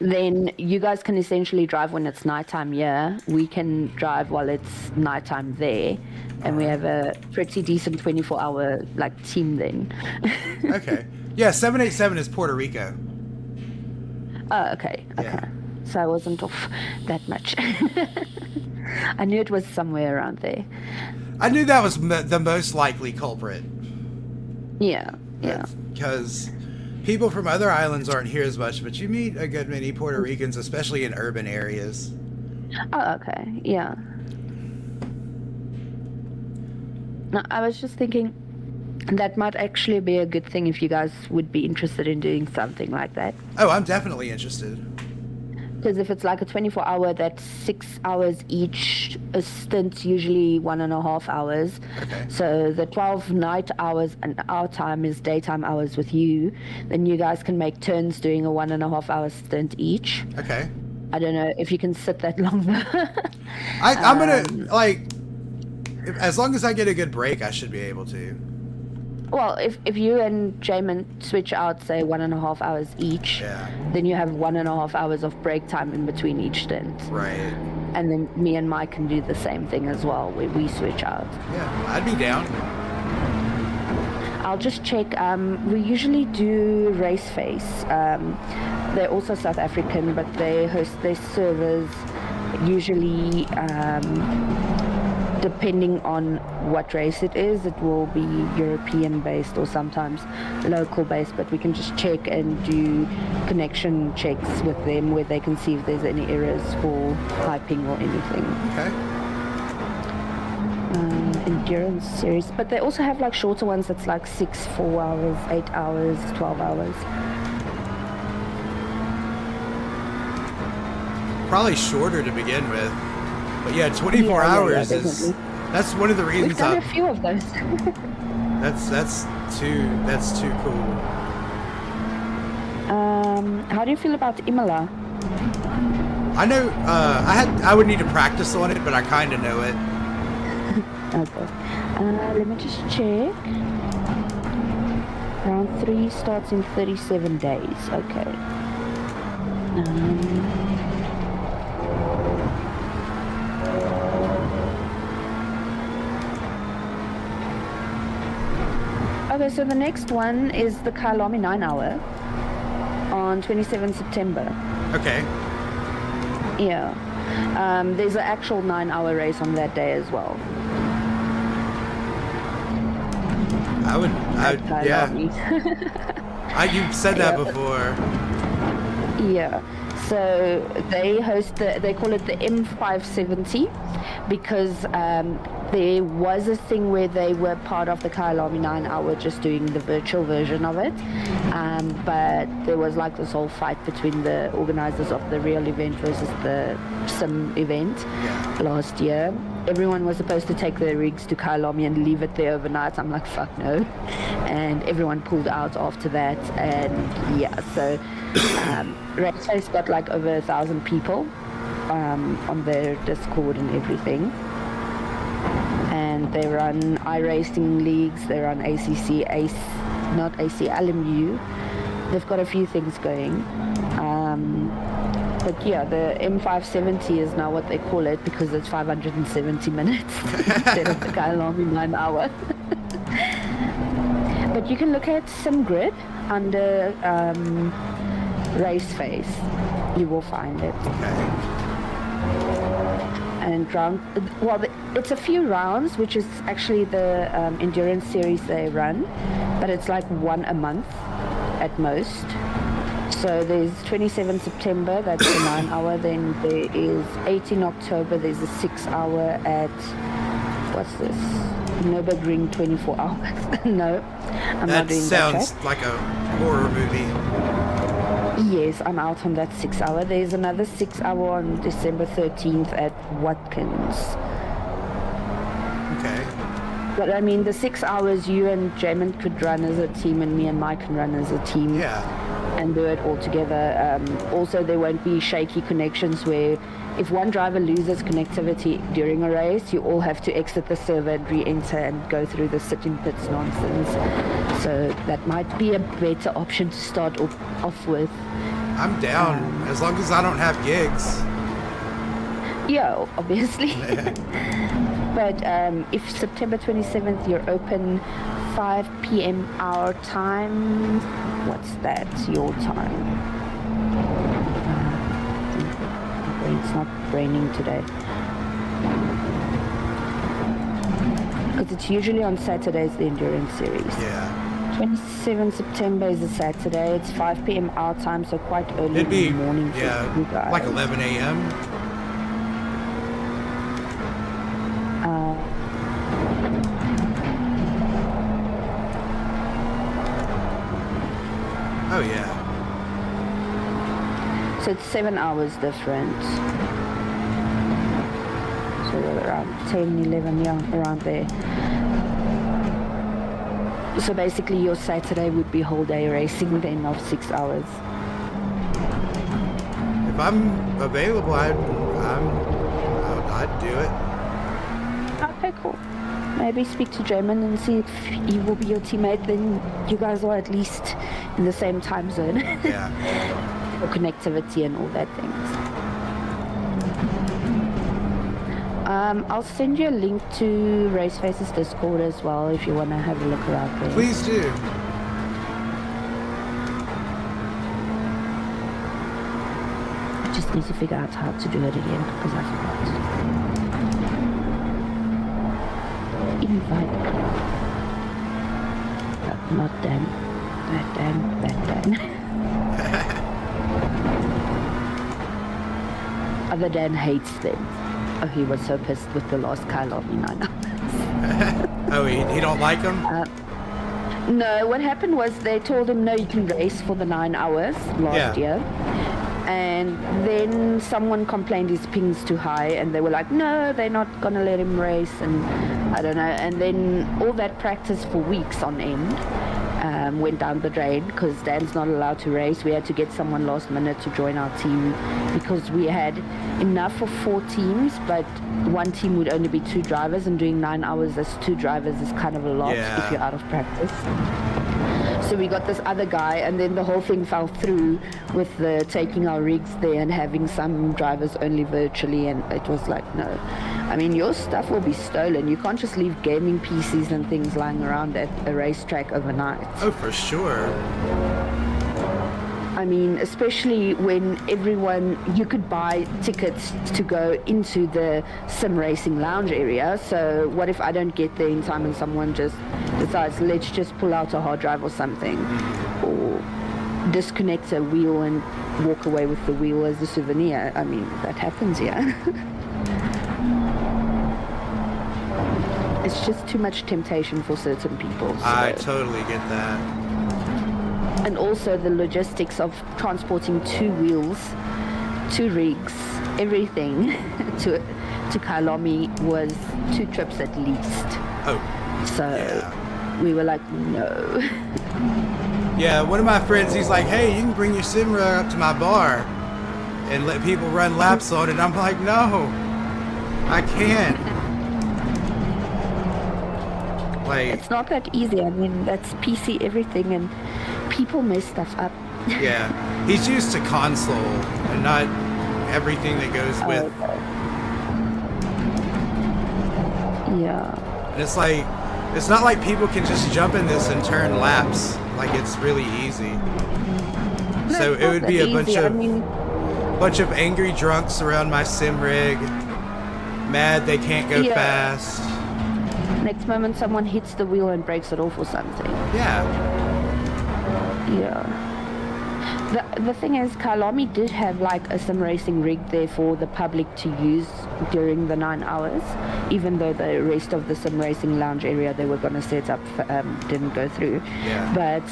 Then you guys can essentially drive when it's nighttime here. We can drive while it's nighttime there. And we have a pretty decent 24-hour like team then. Okay. Yeah, 787 is Puerto Rico. Oh, okay. Okay. Yeah. So I wasn't off that much. I knew it was somewhere around there. I knew that was the most likely culprit. Yeah, yeah. Because people from other islands aren't here as much, but you meet a good many Puerto Ricans, especially in urban areas. Oh, okay. Yeah. No, I was just thinking that might actually be a good thing if you guys would be interested in doing something like that. Oh, I'm definitely interested. Because if it's like a 24-hour, that's 6 hours each. A stint's usually 1.5 hours. Okay. So the 12 night hours and our time is daytime hours with you. Then you guys can make turns doing a 1.5 hour stint each. Okay. I don't know if you can sit that long. I'm gonna as long as I get a good break, I should be able to. Well, if you and Jamin switch out, say 1.5 hours each, then you have 1.5 hours of break time in between each stint. Right. And then me and Mike can do the same thing as well, where we switch out. Yeah, I'd be down. I'll just check. We usually do Race Face. They're also South African, but they host their servers usually. Depending on what race it is, it will be European based or sometimes local based, but we can just check and do connection checks with them where they can see if there's any errors for piping or anything. Okay. Endurance series, but they also have like shorter ones that's like 6, 4 hours, 8 hours, 12 hours. Probably shorter to begin with. But yeah, 24 hours is that's one of the reasons We've done a few of those. that's too cool. How do you feel about Imola? I know I would need to practice on it, but I kind of know it. Okay. Let me just check. Round 3 starts in 37 days. Okay. Okay, so the next one is the Kyalami 9 hour on 27 September. Okay. Yeah. There's an actual 9 hour race on that day as well. Yeah. You've said that before. Yeah. So they host they call it the M570 because There was a thing where they were part of the Kyalami 9 Hour, just doing the virtual version of it. But there was like this whole fight between the organizers of the real event versus the sim event last year. Everyone was supposed to take their rigs to Kyalami and leave it there overnight. I'm like, fuck no. And everyone pulled out after that. And yeah, so Raceface got like over 1,000 people on their Discord and everything. And they run iRacing leagues, they run ACC, not AC, LMU. They've got a few things going. But yeah, the M570 is now what they call it because it's 570 minutes instead of the Kyalami 9 Hour. But you can look at SimGrid under Raceface. You will find it. And it's a few rounds, which is actually the endurance series they run, but it's like one a month at most. So there's 27 September, that's the 9 hour. Then there is 18 October, there's a 6 hour at, what's this? Nürburgring 24 hours. No, I'm not doing that. That sounds like a horror movie. Yes, I'm out on that 6 hour. There's another 6 hour on December 13th at Watkins. Okay. But I mean, the 6 hours you and Jamin could run as a team, and me and Mike can run as a team. Yeah. And do it all together. Also, there won't be shaky connections where if one driver loses connectivity during a race, you all have to exit the server and re-enter and go through the sit-in pits nonsense. So that might be a better option to start off with. I'm down, as long as I don't have gigs. Yeah, obviously. But if September 27th you're open 5 p.m. our time, what's that, your time? It's not raining today. Because it's usually on Saturdays, the endurance series. Yeah. 27 September is a Saturday. It's 5 p.m. our time, so quite early It'd be, in the morning. Yeah, you guys. like 11 a.m. Oh, yeah. So it's 7 hours different. So around 10, 11, yeah, around there. So basically your Saturday would be whole day racing then of 6 hours. If I'm available, I'd do it. Okay, cool. Maybe speak to Jamin and see if he will be your teammate, then you guys are at least in the same time zone. Yeah. For connectivity and all that things. I'll send you a link to Raceface's Discord as well if you want to have a look around there. Please do. I just need to figure out how to do it again because I forgot. Invite. Not Dan. That Dan. Other Dan hates them. Oh, he was so pissed with the last Kyalami 9 hours. Oh, he don't like them? No, what happened was they told him, no, you can race for the 9 hours last year. And then someone complained his ping's too high, and they were like, no, they're not going to let him race, and I don't know. And then all that practice for weeks on end went down the drain because Dan's not allowed to race. We had to get someone last minute to join our team because we had enough for 4 teams, but one team would only be 2 drivers, and doing 9 hours as 2 drivers is kind of a lot if you're out of practice. So we got this other guy, and then the whole thing fell through with the taking our rigs there and having some drivers only virtually, and it was like, no. I mean, your stuff will be stolen. You can't just leave gaming PCs and things lying around at a racetrack overnight. Oh, for sure. I mean, especially when you could buy tickets to go into the sim racing lounge area. So what if I don't get there in time and someone just decides, let's just pull out a hard drive or something, or disconnect a wheel and walk away with the wheel as a souvenir? I mean, that happens, yeah. it's just too much temptation for certain people. So. I totally get that. And also the logistics of transporting 2 wheels, 2 rigs, everything to Kailami was 2 trips at least. Oh. So we were like, no. Yeah, one of my friends, he's like, hey, you can bring your sim rig up to my bar and let people run laps on it. I'm like, no, I can't. Like, it's not that easy. I mean, that's PC everything, and people mess stuff up. Yeah, he's used to console and not everything that goes with. Okay. Yeah. And it's like, it's not like people can just jump in this and turn laps. Like, it's really easy. No, So it would be a bunch of bunch of angry drunks around my sim rig, mad they can't go fast. Next moment someone hits the wheel and breaks it off or something. Yeah. Yeah. The thing is, Kailami did have like a sim racing rig there for the public to use during the 9 hours, even though the rest of the sim racing lounge area they were going to set up didn't go through. Yeah. But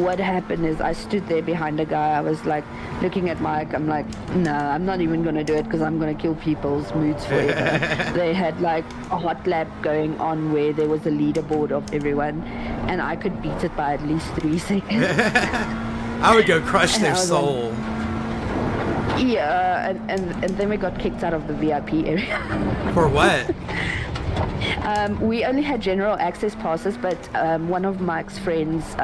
what happened is I stood there behind a guy. I was like looking at Mike. I'm like, no, I'm not even going to do it because I'm going to kill people's moods forever. They had like a hot lap going on where there was a leaderboard of everyone, and I could beat it by at least 3 seconds. I would go crush their soul. Yeah, and then we got kicked out of the VIP area. For what? We only had general access passes, but one of Mike's friends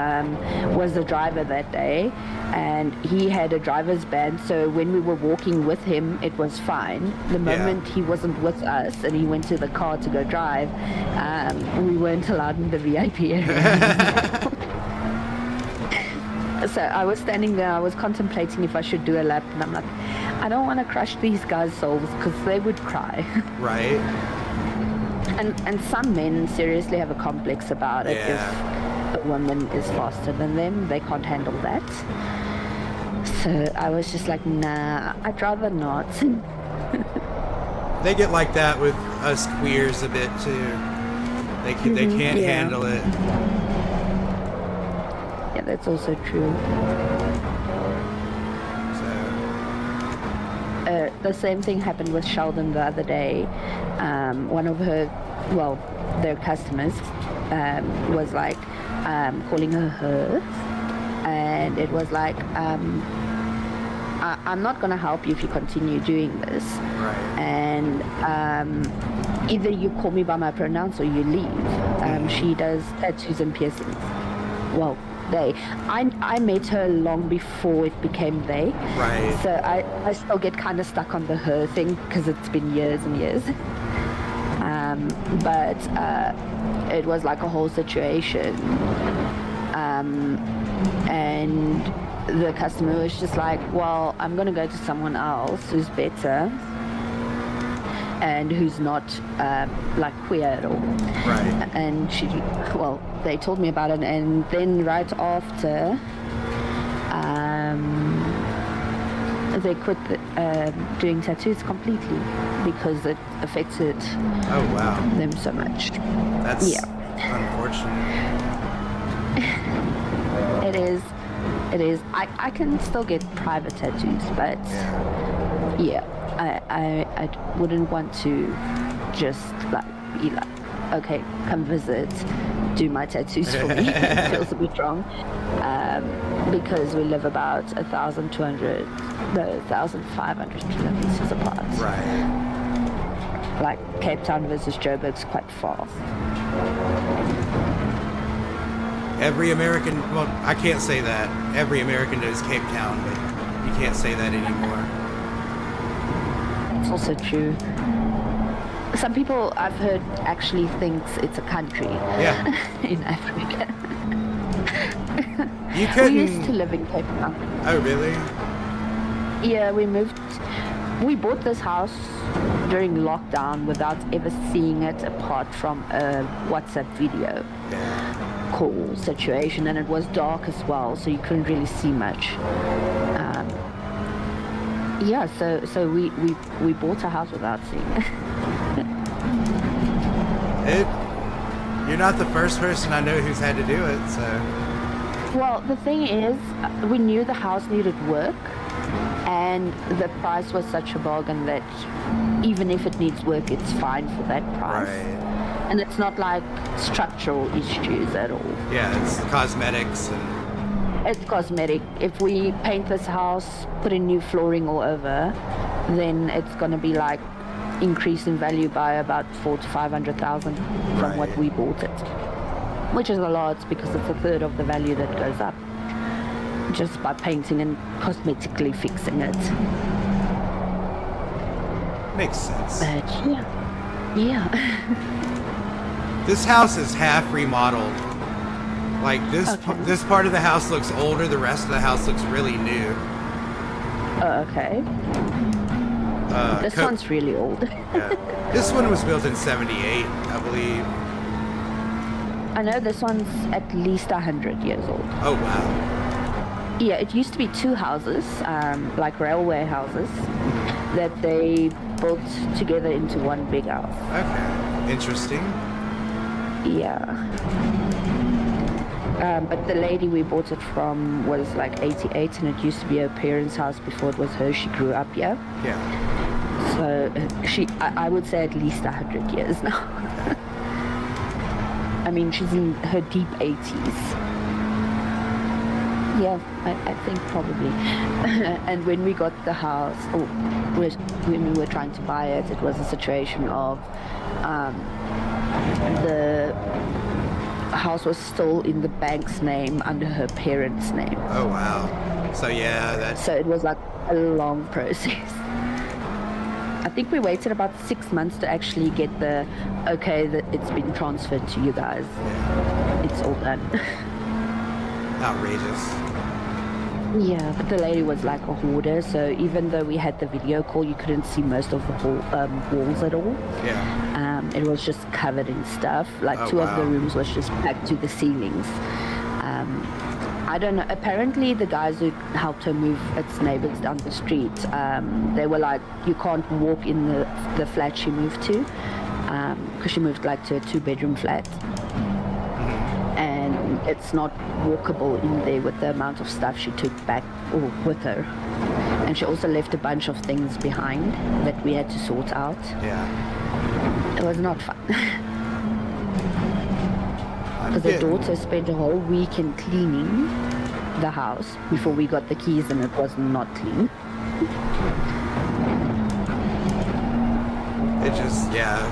was the driver that day, and he had a driver's ban, so when we were walking with him, it was fine. The moment he wasn't with us and he went to the car to go drive, we weren't allowed in the VIP area. So I was standing there, I was contemplating if I should do a lap, and I'm like, I don't want to crush these guys' souls because they would cry. Right. And some men seriously have a complex about it. If a woman is faster than them, they can't handle that. So I was just like, nah, I'd rather not. They get like that with us queers a bit too. They can't handle it. Yeah, that's also true. The same thing happened with Sheldon the other day. One of their customers was like calling her, and it was like, I'm not going to help you if you continue doing this. Right. And either you call me by my pronouns or you leave. She does tattoos and piercings. Well, I met her long before it became they. Right. So I still get kind of stuck on the her thing because it's been years and years. But it was like a whole situation. And the customer was just like, well, I'm going to go to someone else who's better and who's not like queer at all. Right. And they told me about it, and then right after they quit doing tattoos completely because it affected them so much. That's unfortunate. It is. I can still get private tattoos, but I wouldn't want to just like be like, okay, come visit, do my tattoos for me. It feels a bit wrong, because we live about 1,500 kilometers apart. Right. Like Cape Town versus Joburg's quite far. Every American, well, I can't say that. Every American knows Cape Town, but you can't say that anymore. It's also true. Some people I've heard actually thinks it's a country. Yeah. In Africa. You couldn't... We used to live in Cape Town. Oh, really? Yeah, we bought this house during lockdown without ever seeing it apart from a WhatsApp video call situation, and it was dark as well, so you couldn't really see much. So we bought a house without seeing it. You're not the first person I know who's had to do it, so. Well, the thing is, we knew the house needed work, and the price was such a bargain that even if it needs work, it's fine for that price. Right. And it's not like structural issues at all. Yeah, it's cosmetics and. It's cosmetic. If we paint this house, put in new flooring all over, then it's gonna be like increase in value by about 400,000 to 500,000 from what we bought it, which is a lot because it's a third of the value that goes up just by painting and cosmetically fixing it. Makes sense. But yeah. This house is half remodeled. Like this part of the house looks older, the rest of the house looks really new. Okay. This one's really old. Yeah. This one was built in 78, I believe. I know this one's at least 100 years old. Oh, wow. Yeah, it used to be two houses, like railway houses, that they built together into one big house. Okay, interesting. Yeah. But the lady we bought it from was like 88, and it used to be her parents' house before it was hers. She grew up here. Yeah. So I would say at least 100 years now. I mean, she's in her deep 80s. Yeah, I think probably. And when we got the house, or when we were trying to buy it, it was a situation of the house was still in the bank's name under her parents' name. Oh, wow. So, yeah, So it was like a long process. I think we waited about 6 months to actually get that it's been transferred to you guys. Yeah. It's all done. Outrageous. Yeah, but the lady was like a hoarder, so even though we had the video call, you couldn't see most of the walls at all. Yeah. It was just covered in stuff. Like two of the rooms was just packed to the ceilings. I don't know. Apparently, the guys who helped her move its neighbors down the street, they were like, you can't walk in the flat she moved to, because she moved like to a 2-bedroom flat. And it's not walkable in there with the amount of stuff she took back with her. And she also left a bunch of things behind that we had to sort out. Yeah. It was not fun. Because the daughter spent a whole weekend cleaning the house before we got the keys, and it was not clean. It just, yeah.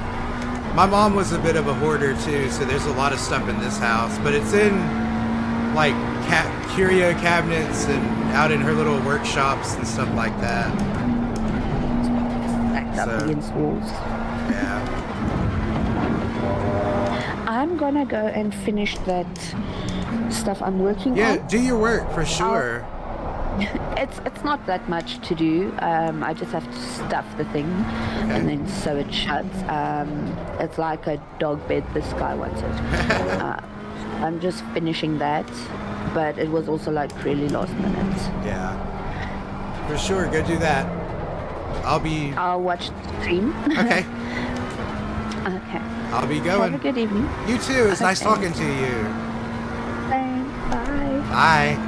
My mom was a bit of a hoarder too, so there's a lot of stuff in this house, but it's in like curio cabinets and out in her little workshops and stuff like that. Stacked up against walls. Yeah. I'm gonna go and finish that stuff I'm working on. Yeah, do your work for sure. It's not that much to do. I just have to stuff the thing and then sew it shut. It's like a dog bed this guy wanted. I'm just finishing that, but it was also like really last minute. Yeah, for sure. Go do that. I'll watch the stream. Okay. Okay. I'll be going. Have a good evening. You too. It's nice talking to you. Thanks. Bye. Bye.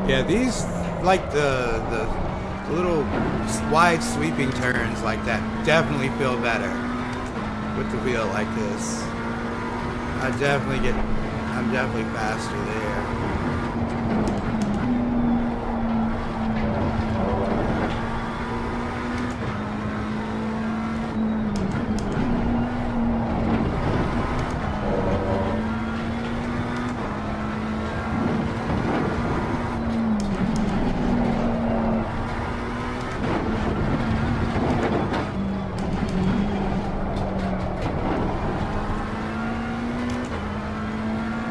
Yeah, these, like the little wide sweeping turns like that definitely feel better with the wheel like this. I'm definitely faster there.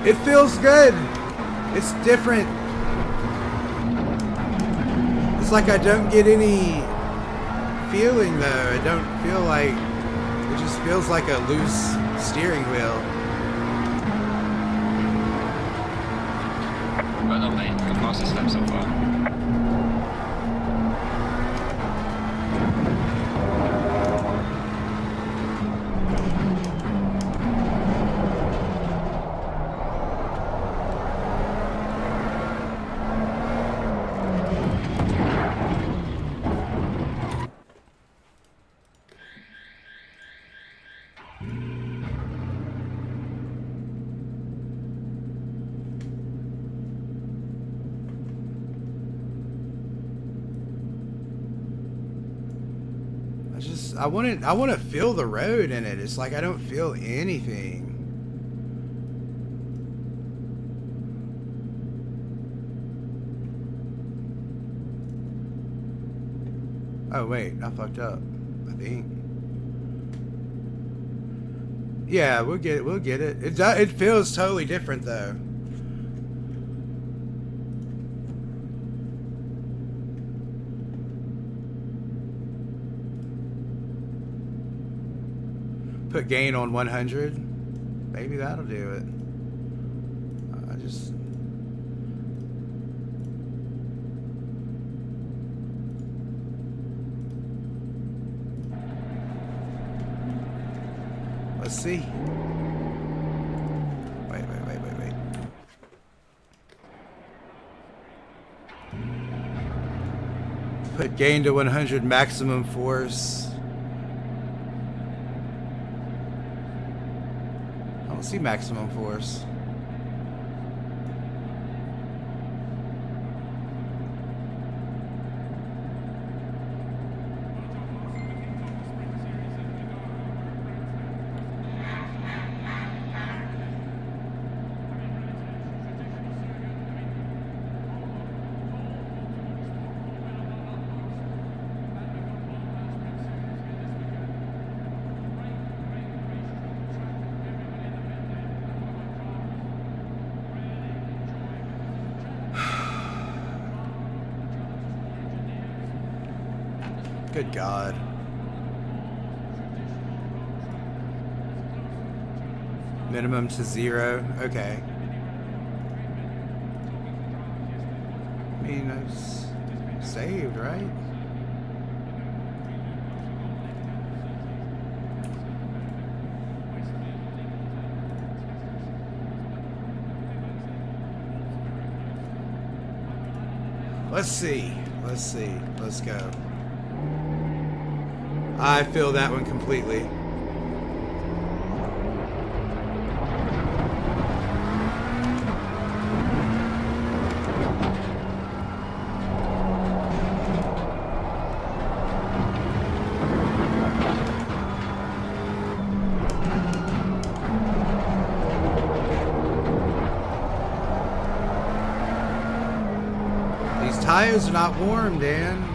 It feels good. It's different. It's like I don't get any feeling though. I don't feel like, it just feels like a loose steering wheel. Well done, mate. The fastest lap so far. I want to feel the road in it. It's like I don't feel anything. Oh wait, I fucked up. I think. Yeah, we'll get it. We'll get it. It feels totally different though. Put gain on 100. Maybe that'll do it. I just... Let's see. Wait. Put gain to 100, maximum force. See maximum force. Good God. Minimum to 0. Okay. I mean, it's saved, right? Let's see. Let's go. I feel that one completely. These tires are not warm, Dan.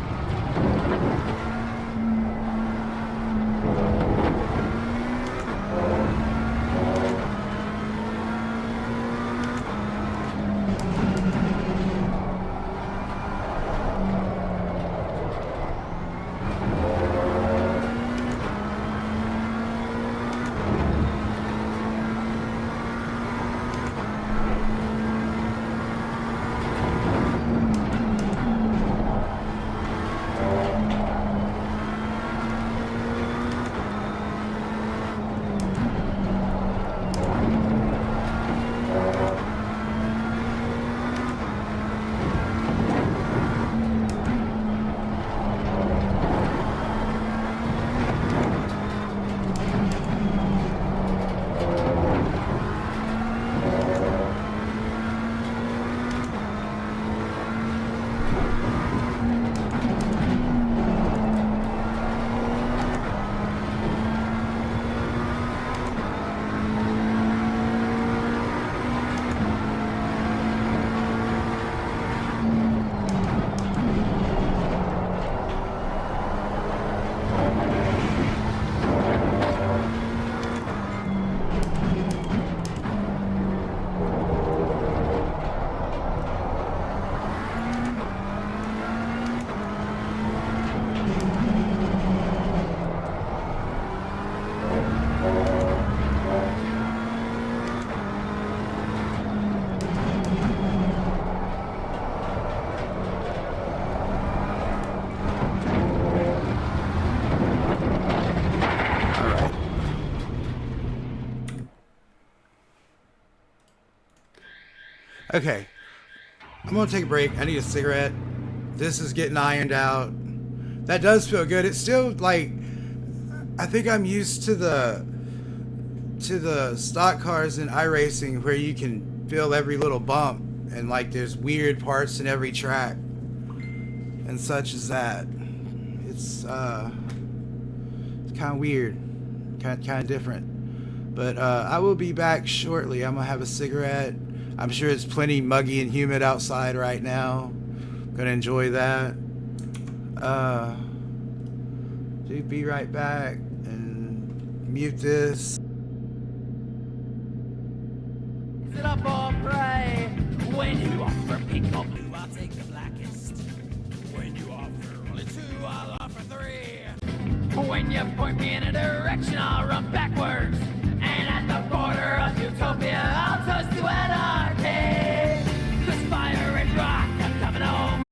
Okay, I'm gonna take a break. I need a cigarette. This is getting ironed out. That does feel good. It's still like, I think I'm used to the stock cars in iRacing where you can feel every little bump and like there's weird parts in every track and such as that. It's kind of weird, kind of different. But I will be back shortly. I'm gonna have a cigarette. I'm sure it's plenty muggy and humid outside right now. Gonna enjoy that. Dude, be right back and mute this. Sit up or pray. When you offer pink or blue, I'll take the blackest. When you offer only two, I'll offer three. When you point me in a direction, I'll run backwards. And at the border of utopia, I'll toast to anarchy. There's fire and rock, I'm coming home.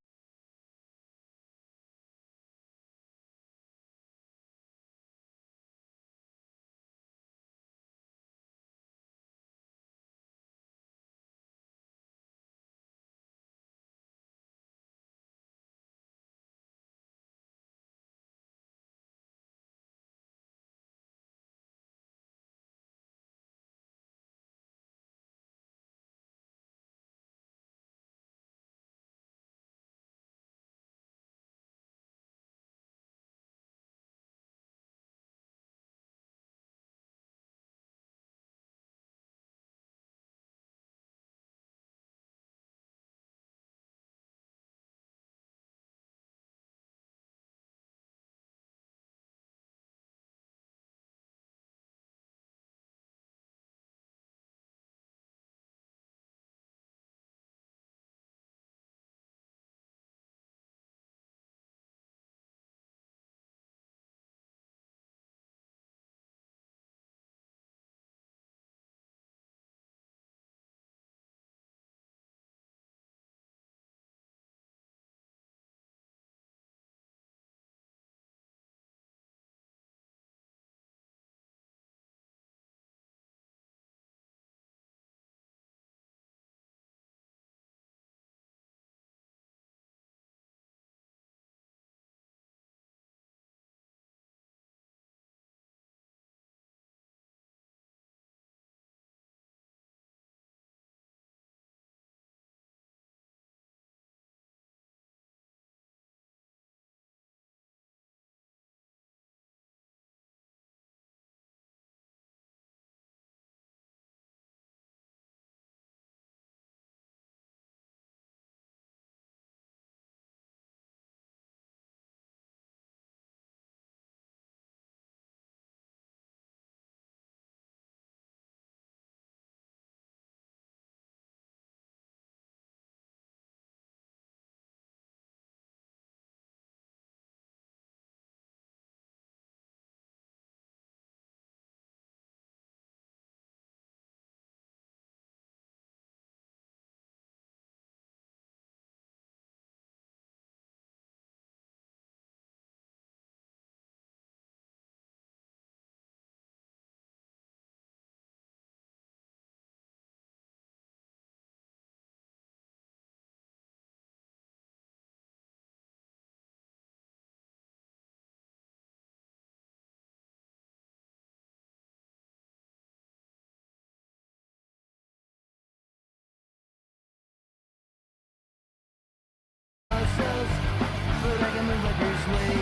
But I can move like Bruce Lee.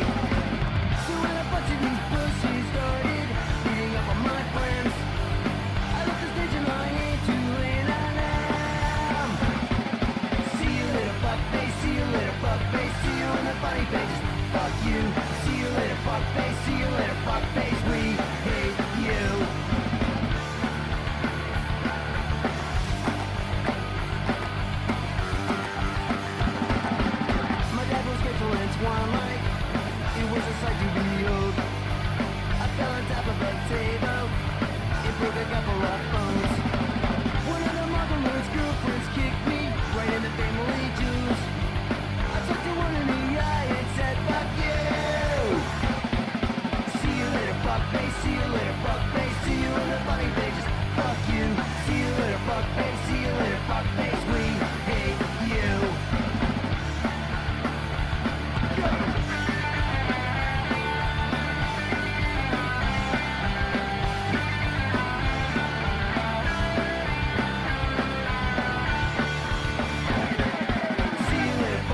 So when a bunch of these pussies started beating up on my plans, I left the stage and I ain't too late. I am. See you later, fuckface. See you later, fuckface. See you in the funny pages. Fuck you. See you later, fuckface. See you later, fuckface. We hate you. One light, it was a sight to behold. I fell on top of a table, it broke a couple of bones. One of the motherless girlfriends kicked me right in the family jewels. I took the one in the eye and said, fuck you. See you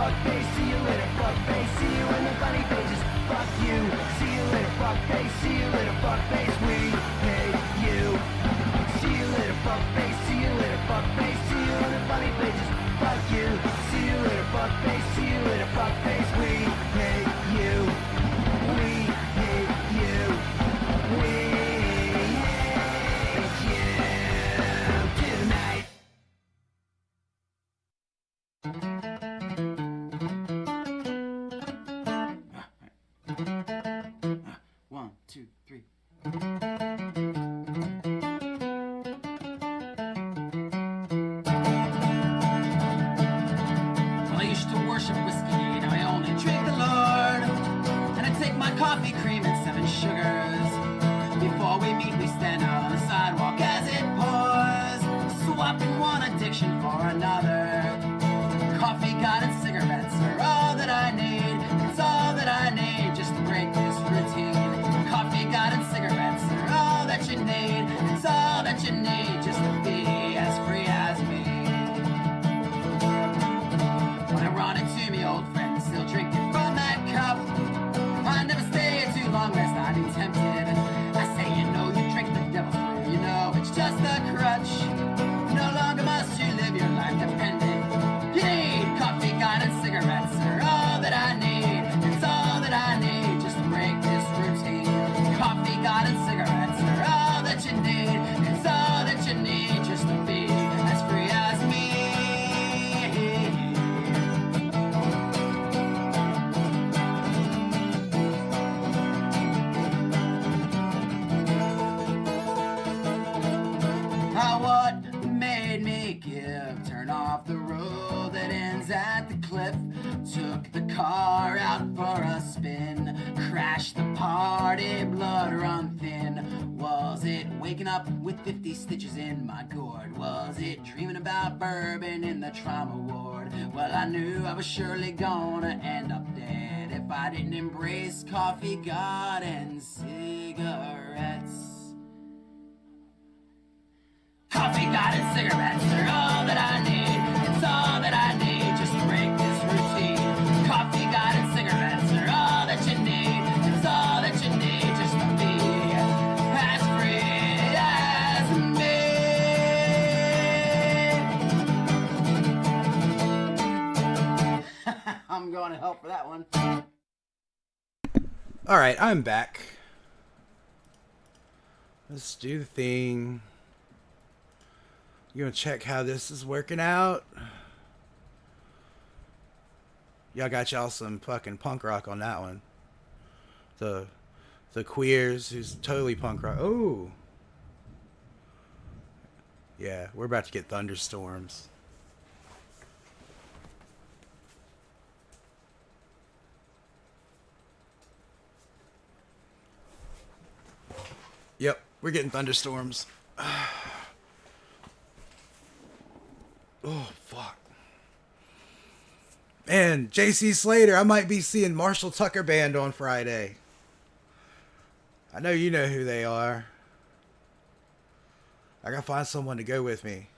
fuckface. See you later, fuckface. See you in the funny pages. Fuck you. See you later, fuckface. See you later, fuckface. We hate you. See you later, fuckface. See you later, fuckface. See you in the funny pages. Fuck you. See you later, fuckface. See you later, fuckface. We hate you. We hate you. We hate you tonight. 1, 2, 3. Well, I used to worship whiskey, now I only drink the Lord. And I take my coffee cream and 7 sugars. Before we meet, we stand out on the sidewalk as it pours, swapping one addiction for another. Coffee, God, and cigarettes are all that I need. It's all that I need just to break this routine. Coffee, God, and cigarettes are all that you need. It's all that you need just to be as free as me. When I run into me old friends still drinking from that cup, I never stay here too long lest I be tempted. I say, you know, you drink the devil's brew, you know, it's just a crutch. No longer must you live your life dependent. You need coffee, God, and cigarettes are all that I need. It's all that I need just to break this routine. Coffee, God, and cigarettes are all that you need. It's all that you need just to be as free as me. What made me give? Turn off the road that ends at the cliff. Took the car out for a spin. Crashed the party, blood run thin. Was it waking up with 50 stitches in my gourd? Was it dreaming about bourbon in the trauma ward? Well, I knew I was surely gonna end up dead if I didn't embrace coffee, God, and cigarettes. Coffee, God, and cigarettes are all that I need. It's all that I need just to break this routine. Coffee, God, and cigarettes are all that you need. It's all that you need just to be as free as me. I'm going to help for that one. Alright, I'm back. Let's do the thing. You gonna check how this is working out? Y'all got y'all some fucking punk rock on that one. The Queers, who's totally punk rock. Oh, yeah, we're about to get thunderstorms. Yep, we're getting thunderstorms. Oh, fuck. Man, JC Slater, I might be seeing Marshall Tucker Band on Friday. I know you know who they are. I gotta find someone to go with me.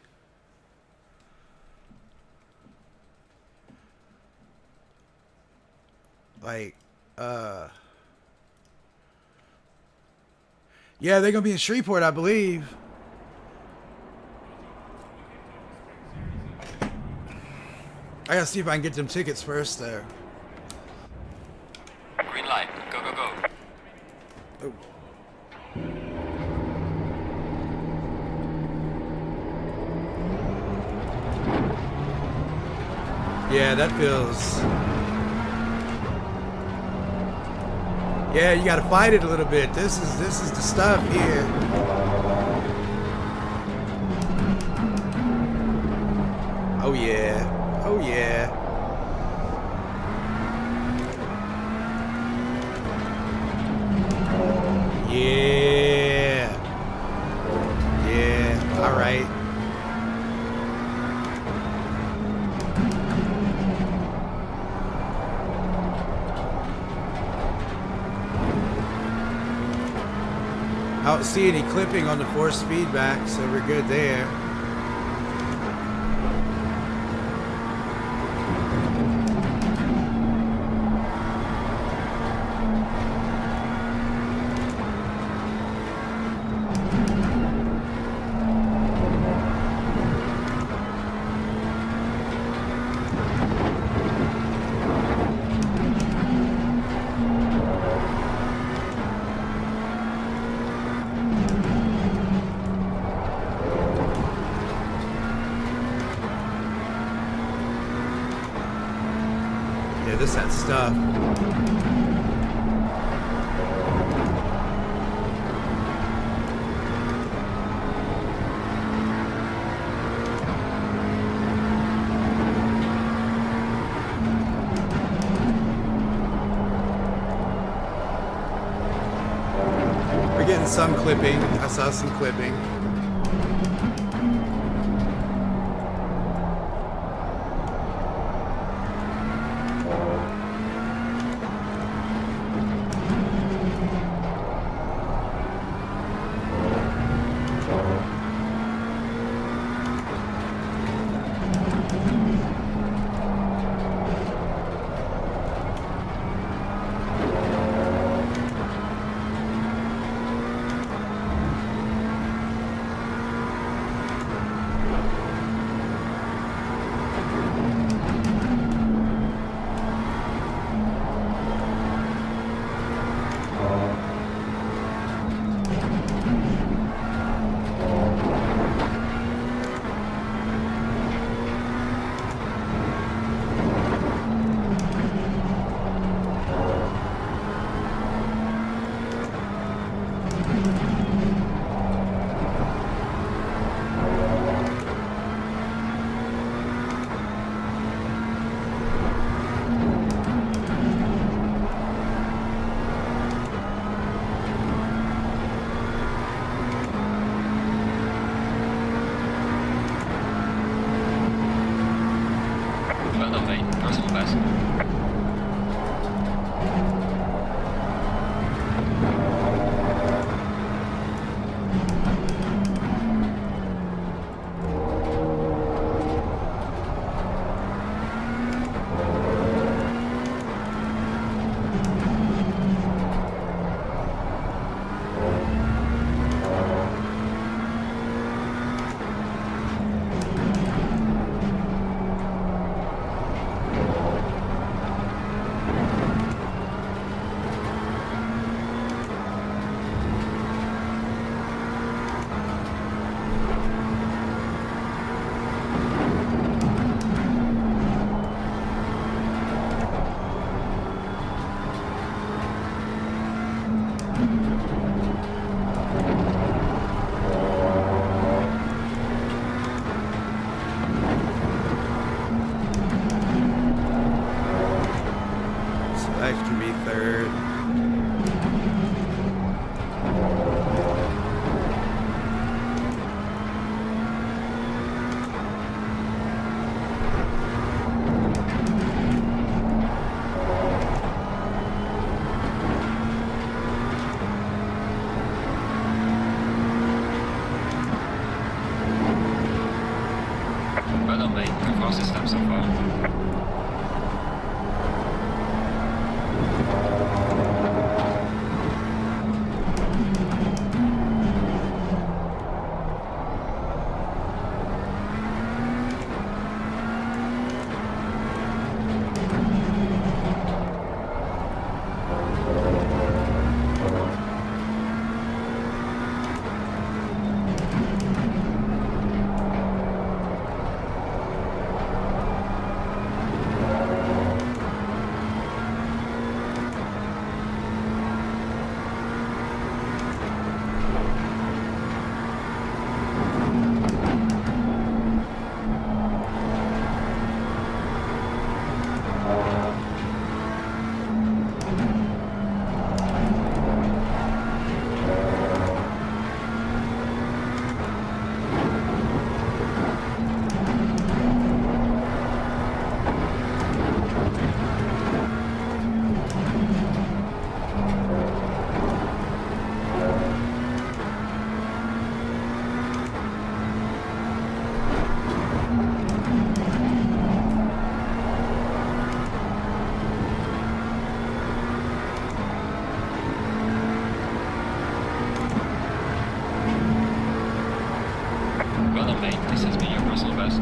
Like, yeah, they're gonna be in Shreveport, I believe. I gotta see if I can get them tickets first, though. Green light. Go, go, go. Oh. Yeah, that feels... Yeah, you gotta fight it a little bit. This is the stuff here. Oh yeah. Oh yeah. Yeah. Yeah. All right. I don't see any clipping on the force feedback, so we're good there. Yeah, this had stuff. We're getting some clipping. I saw some clipping. Well done, mate. Personal best. That can be third. Well done, mate. Your fastest step so far. Well done, mate. This has been your personal best.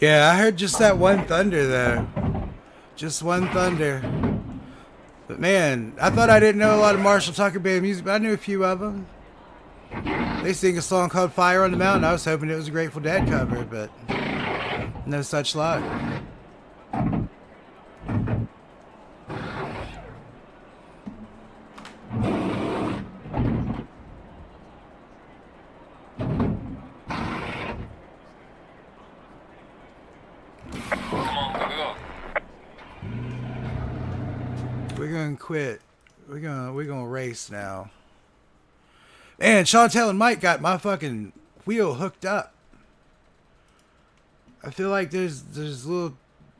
Yeah, I heard just that one thunder though. Just one thunder. But man, I thought I didn't know a lot of Marshall Tucker Band music, but I knew a few of them. They sing a song called Fire on the Mountain. I was hoping it was a Grateful Dead cover, but no such luck. We're gonna quit. We're gonna race now. Man, Chantel and Mike got my fucking wheel hooked up. I feel like there's little,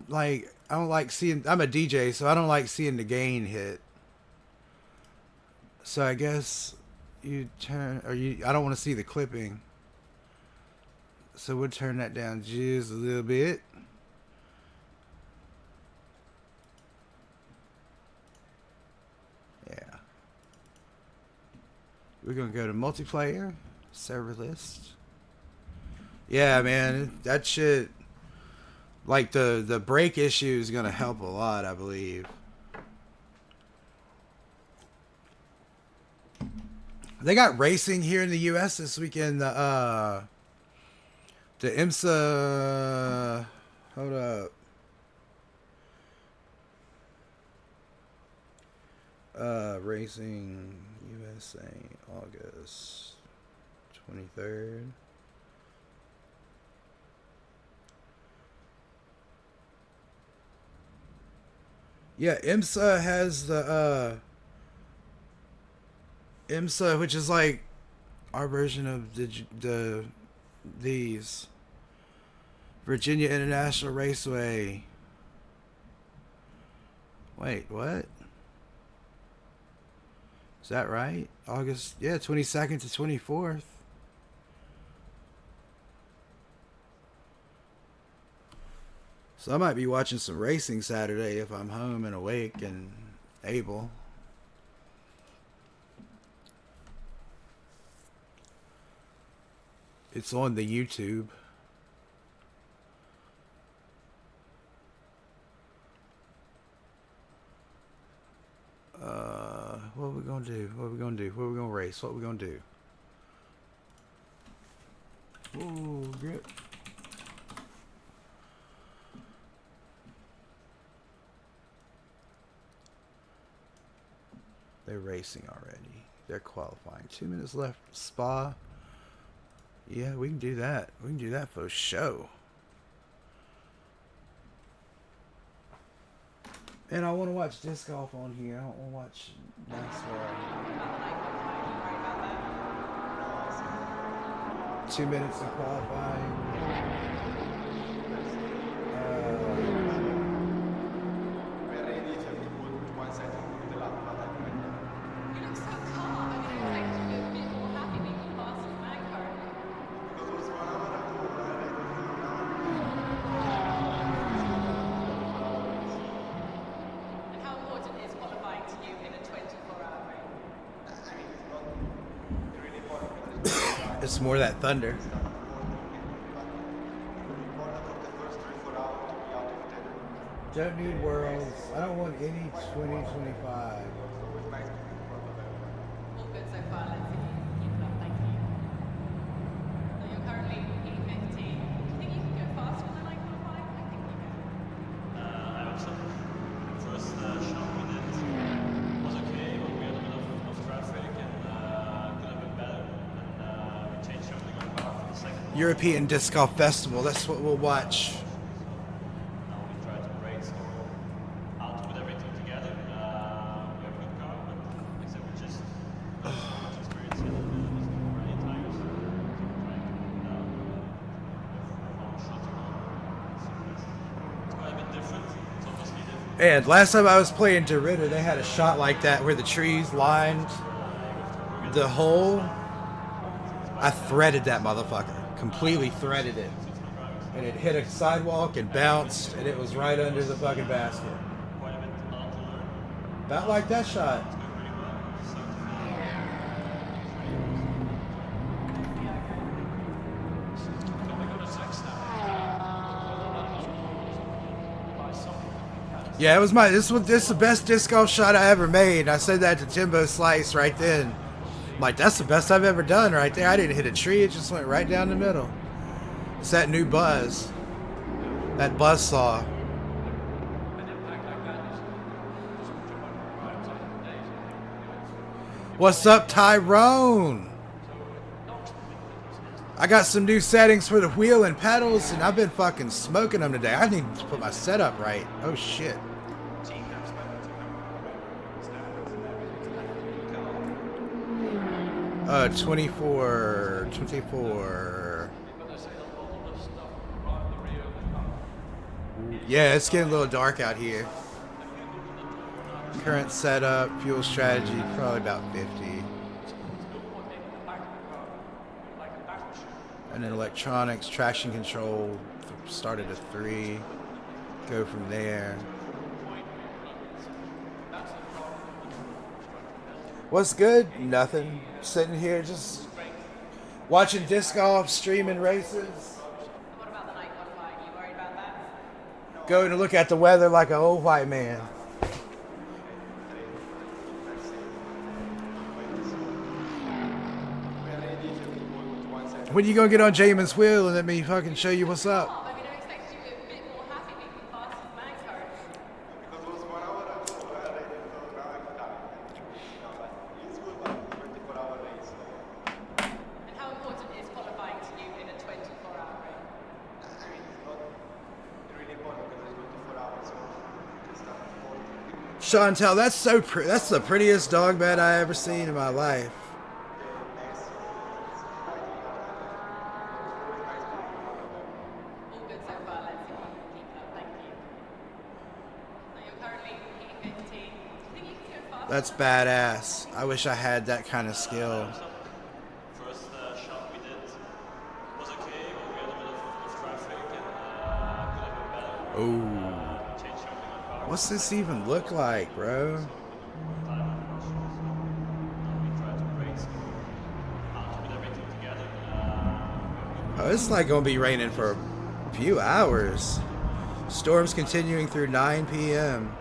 like, I don't like seeing, I'm a DJ, so I don't like seeing the gain hit. So I guess you turn, or you, I don't want to see the clipping. So we'll turn that down just a little bit. Yeah. We're going to go to multiplayer, server list. Yeah, man, that shit, like the brake issue is going to help a lot, I believe. They got racing here in the U.S. this weekend. The IMSA, hold up. Racing USA, August 23rd. Yeah, IMSA has the IMSA, which is like our version of these Virginia International Raceway. Wait, what? Is that right? August, yeah, 22nd to 24th. So I might be watching some racing Saturday if I'm home and awake and able. It's on the YouTube. What are we gonna do? What are we gonna do? What are we gonna race? What are we gonna do? Ooh, grip. They're racing already. They're qualifying. 2 minutes left. Spa. Yeah, we can do that. We can do that for show. And I want to watch disc golf on here. I don't want to watch NASCAR. 2 minutes of qualifying. It's more that thunder. Don't need worlds. I don't want any 2025. All good so far. Let's keep it up. Thank you. So you're currently P15. Do you think you can go faster than 9.5? I think you can. I hope so. First shot we did was okay, but we had a bit of traffic and could have been better. And we changed something on the car for the second one. European Disc Golf Festival. That's what we'll watch. Now we try to race out with everything together. We have a good car, but like I said, we just experienced it. There's no more any tires. So we're trying to put down our shots on. It's quite a bit different. It's obviously different. And last time I was playing DeRitter, they had a shot like that where the trees lined the hole. I threaded that motherfucker. Completely threaded it. And it hit a sidewalk and bounced, and it was right under the fucking basket. About like that shot. Yeah, it was my this is the best disc golf shot I ever made. I said that to Timbo Slice right then. I'm like, that's the best I've ever done right there. I didn't hit a tree, it just went right down the middle. It's that new buzz. That buzz saw. What's up, Tyrone? I got some new settings for the wheel and pedals, and I've been fucking smoking them today. I need to put my setup right. Oh shit. 24. Yeah, it's getting a little dark out here. Current setup, fuel strategy, probably about 50. And then electronics, traction control, started at 3. Go from there. What's good? Nothing. Sitting here just watching disc golf, streaming races. What about the night qualifying? You worried about that? Going to look at the weather like an old white man. When you gonna get on Jamin's wheel and let me fucking show you what's up? I mean, I expected you to be a bit more happy being the fastest man car. And how important is qualifying to you in a 24-hour race? Chantel, that's so that's the prettiest dog bed I ever seen in my life. All good so far, let's see if you can keep it up. Thank you. Now you're currently P15. Do you think you can go faster? That's badass. I wish I had that kind of skill. First shot we did was okay, but we had a bit of traffic and could have been better. Oh. Change something on car. What's this even look like, bro? Time unfortunately. Now we try to race out with everything together. Oh, it's like gonna be raining for a few hours. Storms continuing through 9 p.m.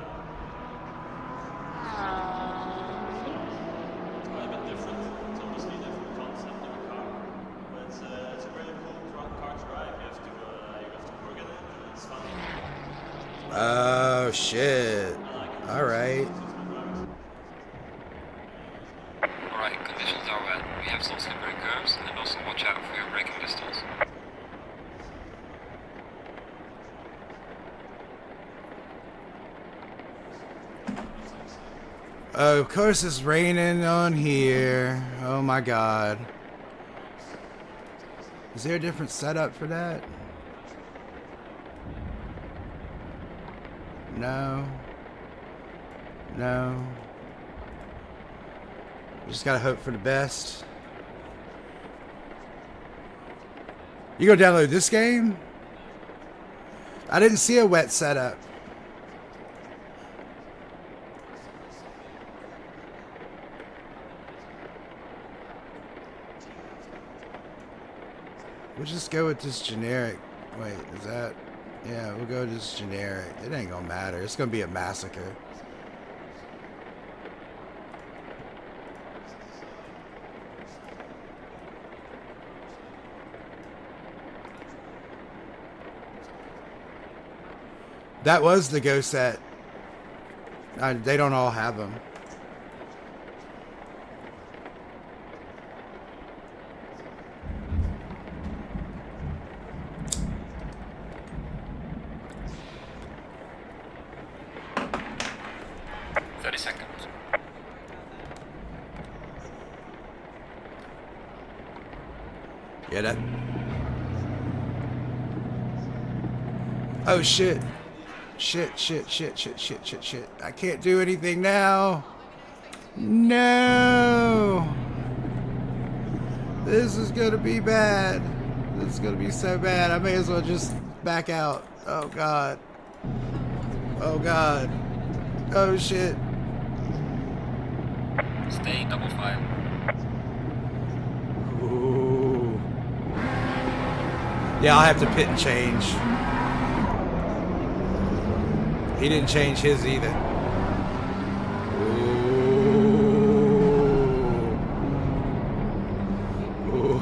It's quite a bit different. It's obviously a different concept of a car, but it's a really cool car to drive. You have to work at it, and it's fun. Oh shit. Alright. Alright, conditions are wet. We have some slippery curves, and also watch out for your braking distance. Oh, of course it's raining on here. Oh my god. Is there a different setup for that? No. No. You just gotta hope for the best. You go download this game? I didn't see a wet setup. We'll just go with this generic. Wait, is that? Yeah, we'll go with this generic. It ain't gonna matter. It's gonna be a massacre. That was the Go set. They don't all have them. Yeah, that. Oh shit. Shit. I can't do anything now. No. This is gonna be bad. This is gonna be so bad. I may as well just back out. Oh god. Oh god. Oh shit. Stay double file. Ooh. Yeah, I'll have to pit and change. He didn't change his either. Ooh.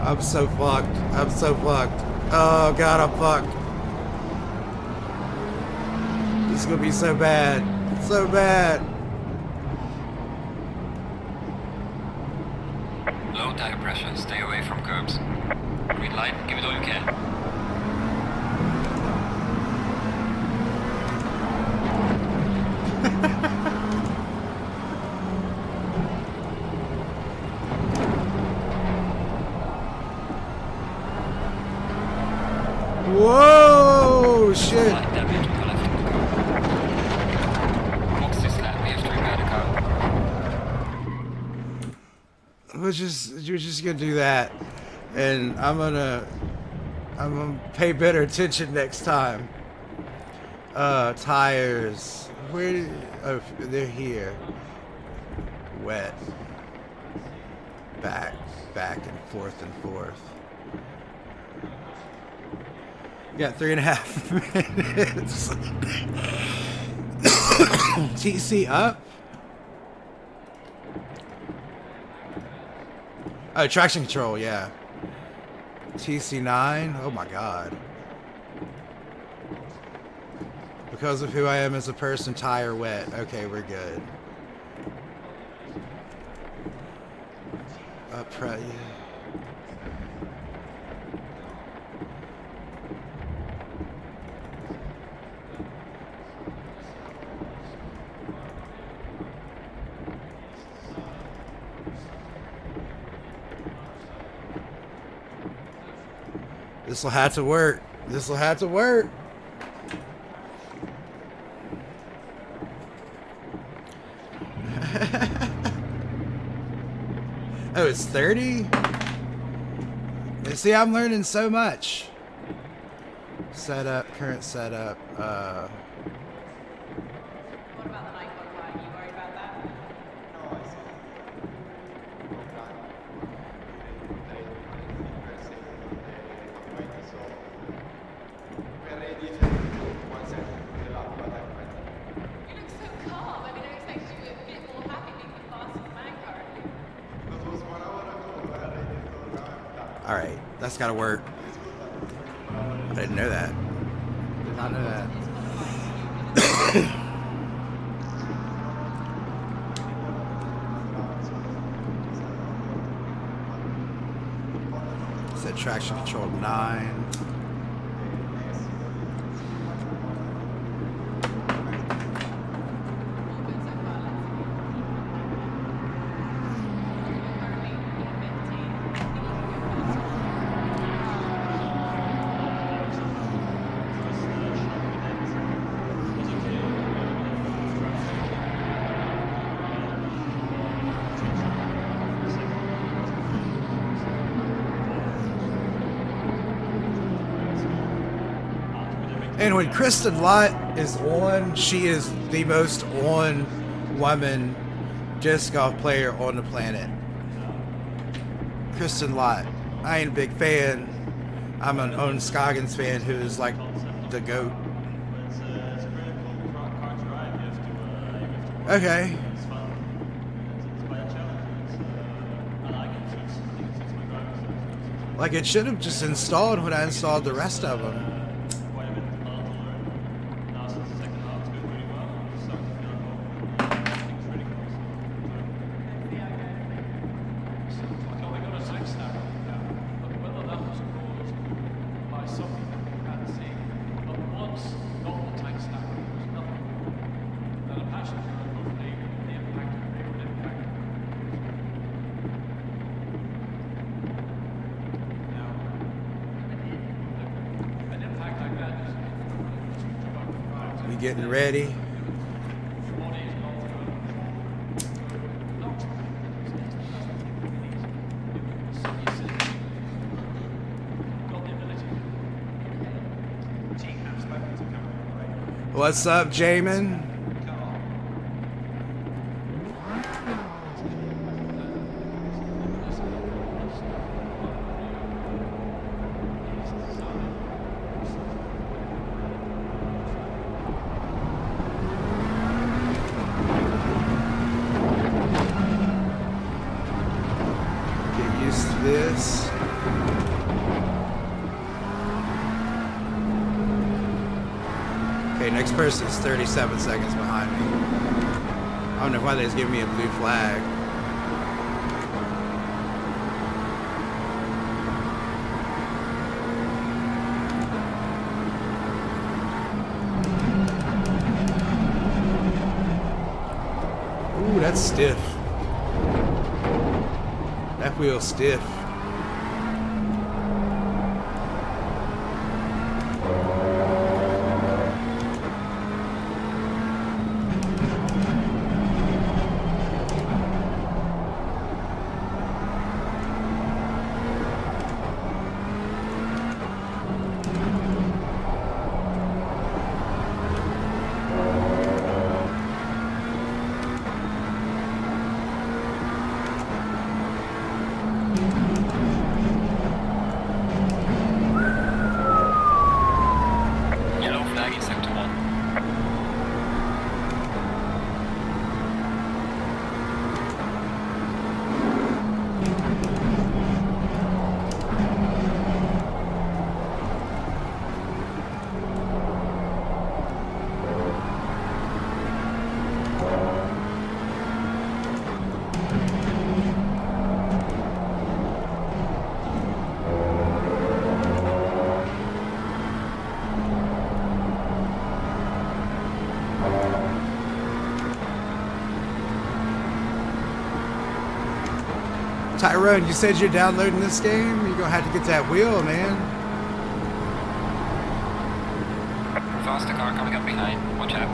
I'm so fucked. I'm so fucked. Oh god, I'm fucked. This is gonna be so bad. So bad. Low tire pressure, stay away from curbs. Green light, give it all you can. Whoa, shit. Light damage on the left of the car. Box is flat, we have to repair the car. We're just gonna do that, and I'm gonna pay better attention next time. Tires. Where? Oh, they're here. Wet. Back and forth and forth. Got 3.5 minutes. TC up. Oh, traction control, yeah. TC9. Oh my god. Because of who I am as a person, tire wet. Okay, we're good. Yeah. This will have to work. This will have to work. Oh, it's 30? See, I'm learning so much. Setup, current setup. What about the night modifier? Are you worried about that? You look so calm. I mean, I expected you a bit more happy being the fastest man currently. Alright, that's gotta work. I didn't know that. Did not know that. Set traction control 9. And when Kristen Lott is on, she is the most on woman disc golf player on the planet. Kristen Lott. I ain't a big fan. I'm an Owen Scoggins fan who is like the GOAT. Okay. Like it should have just installed when I installed the rest of them. Getting ready. What's up, Jamin? Okay, next person's 37 seconds behind me. I don't know why they was giving me a blue flag. Ooh, that's stiff. That wheel's stiff. Yellow flag in sector 1. Tyrone, you said you're downloading this game? You're gonna have to get that wheel, man. Faster car coming up behind. Watch out.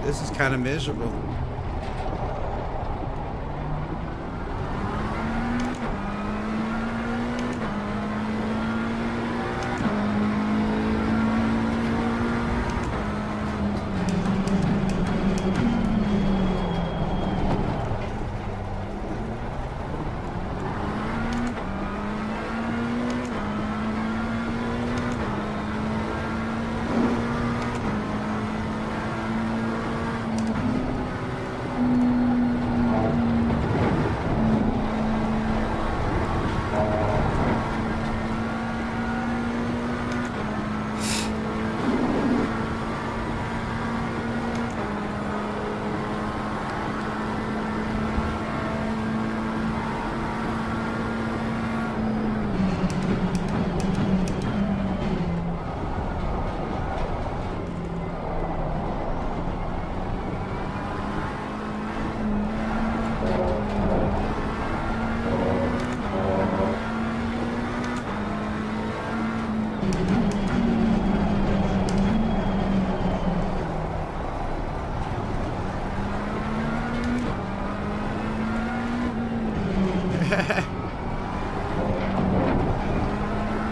This is kind of miserable.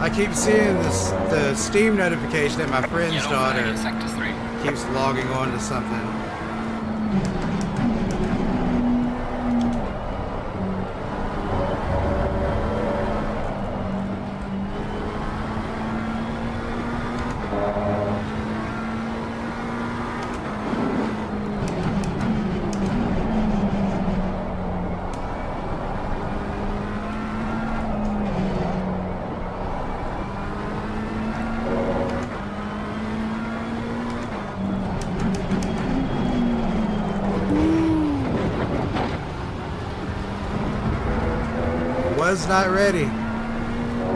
I keep seeing this, the Steam notification that my friend's Yellow daughter flag in sector 3. keeps logging on to something. Was not ready.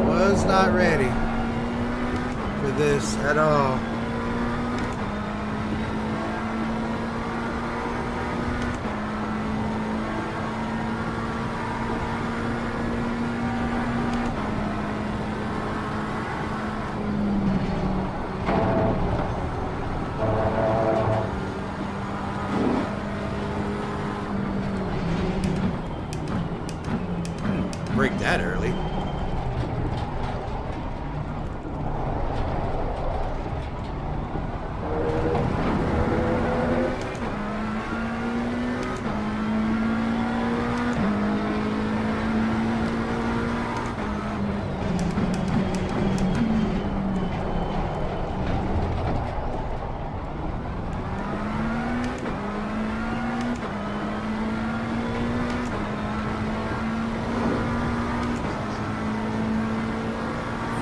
Was not ready for this at all. Break that early.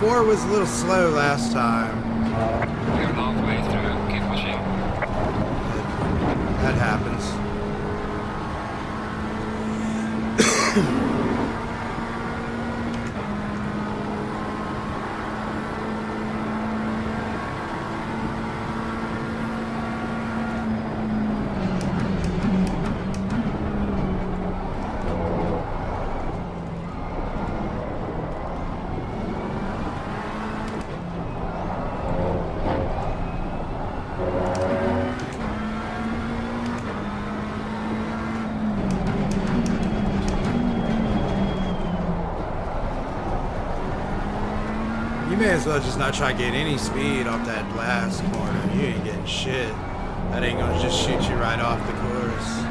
4 was a little slow last time. You're halfway through. Keep pushing. That happens. You may as well just not try to get any speed off that last corner. You ain't getting shit. That ain't gonna just shoot you right off the course.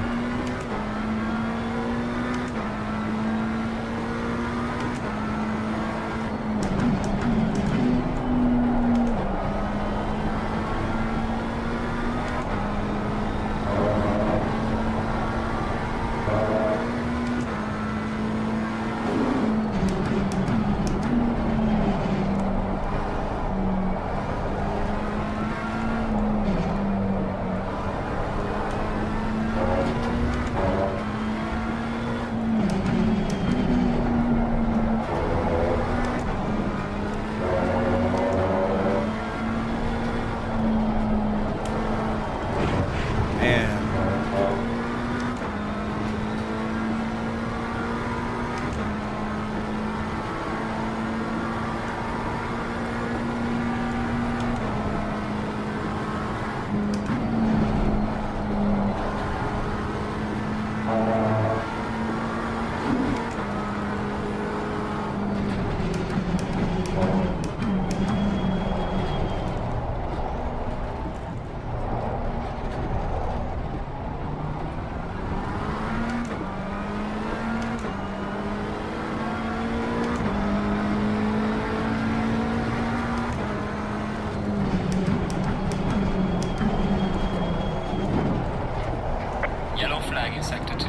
Yellow flag in sector 2.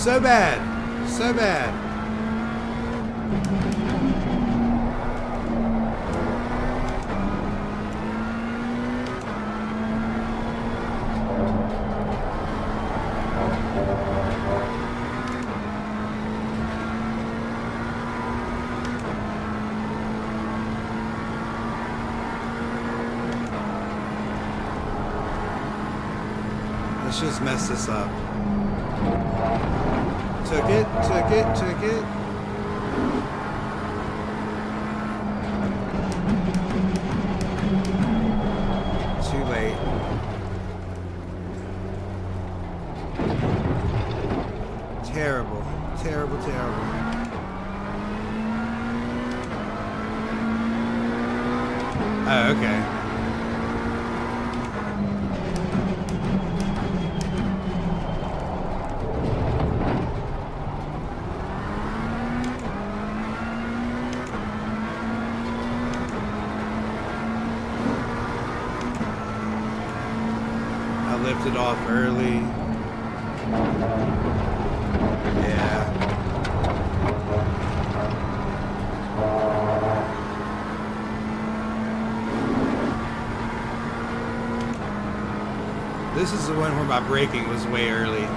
So bad. So bad. Let's just mess this up. Took it, took it, took it. Too late. Terrible, terrible, terrible. Oh, okay. lifted off early. Yeah. This is the one where my braking was way early.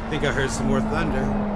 I think I heard some more thunder.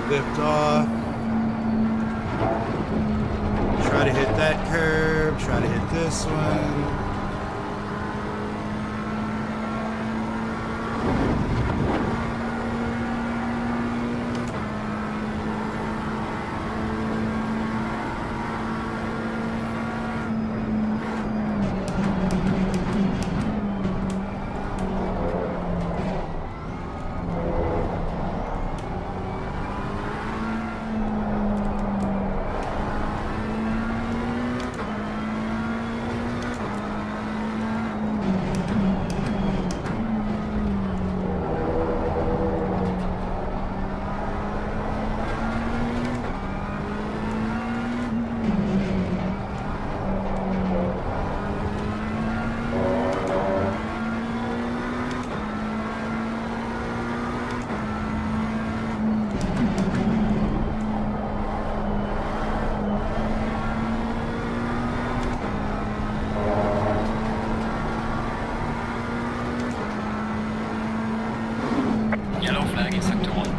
Lift off. Try to hit that curb. Try to hit this one. Yellow flag in sector 1.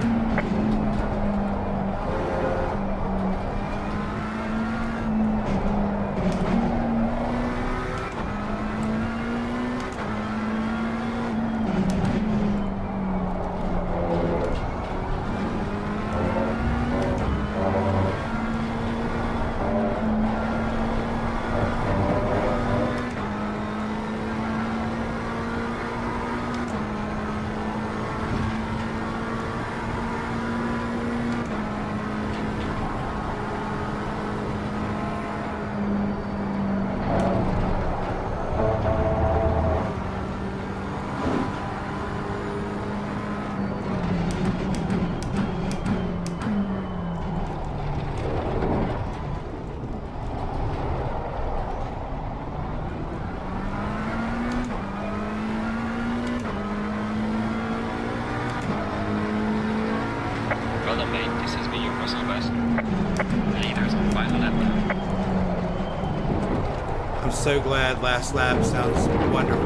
Well done, mate. This has been your personal best. Leaders on final lap now. I'm so glad last lap sounds wonderful.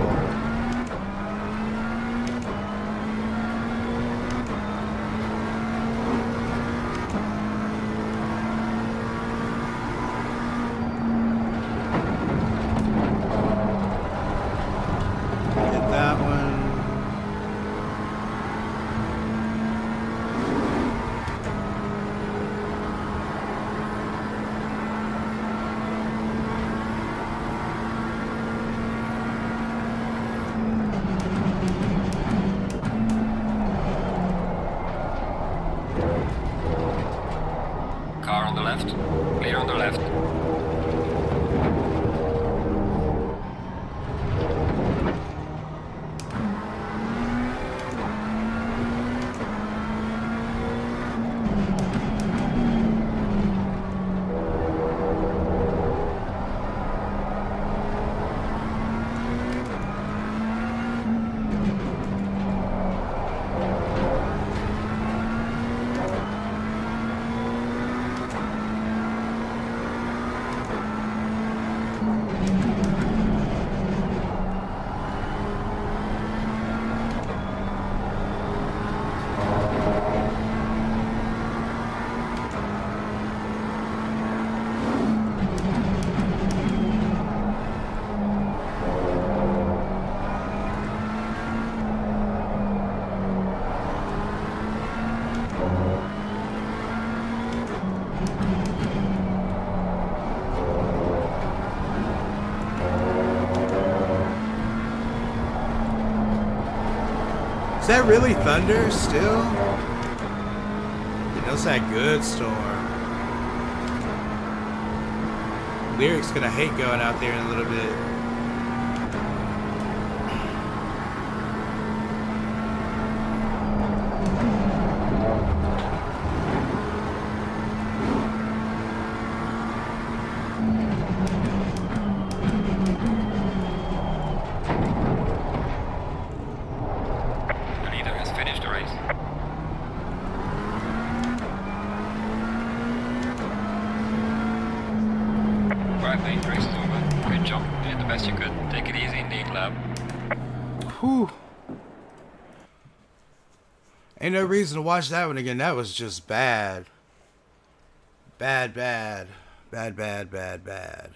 Is that really thunder still? That's that good storm. Lyric's gonna hate going out there in a little bit. The leader has finished the race. Right lane, race is over. Good job. You did the best you could. Take it easy in the lap. Whew. Ain't no reason to watch that one again. That was just bad. Bad, bad. Bad, bad, bad, bad.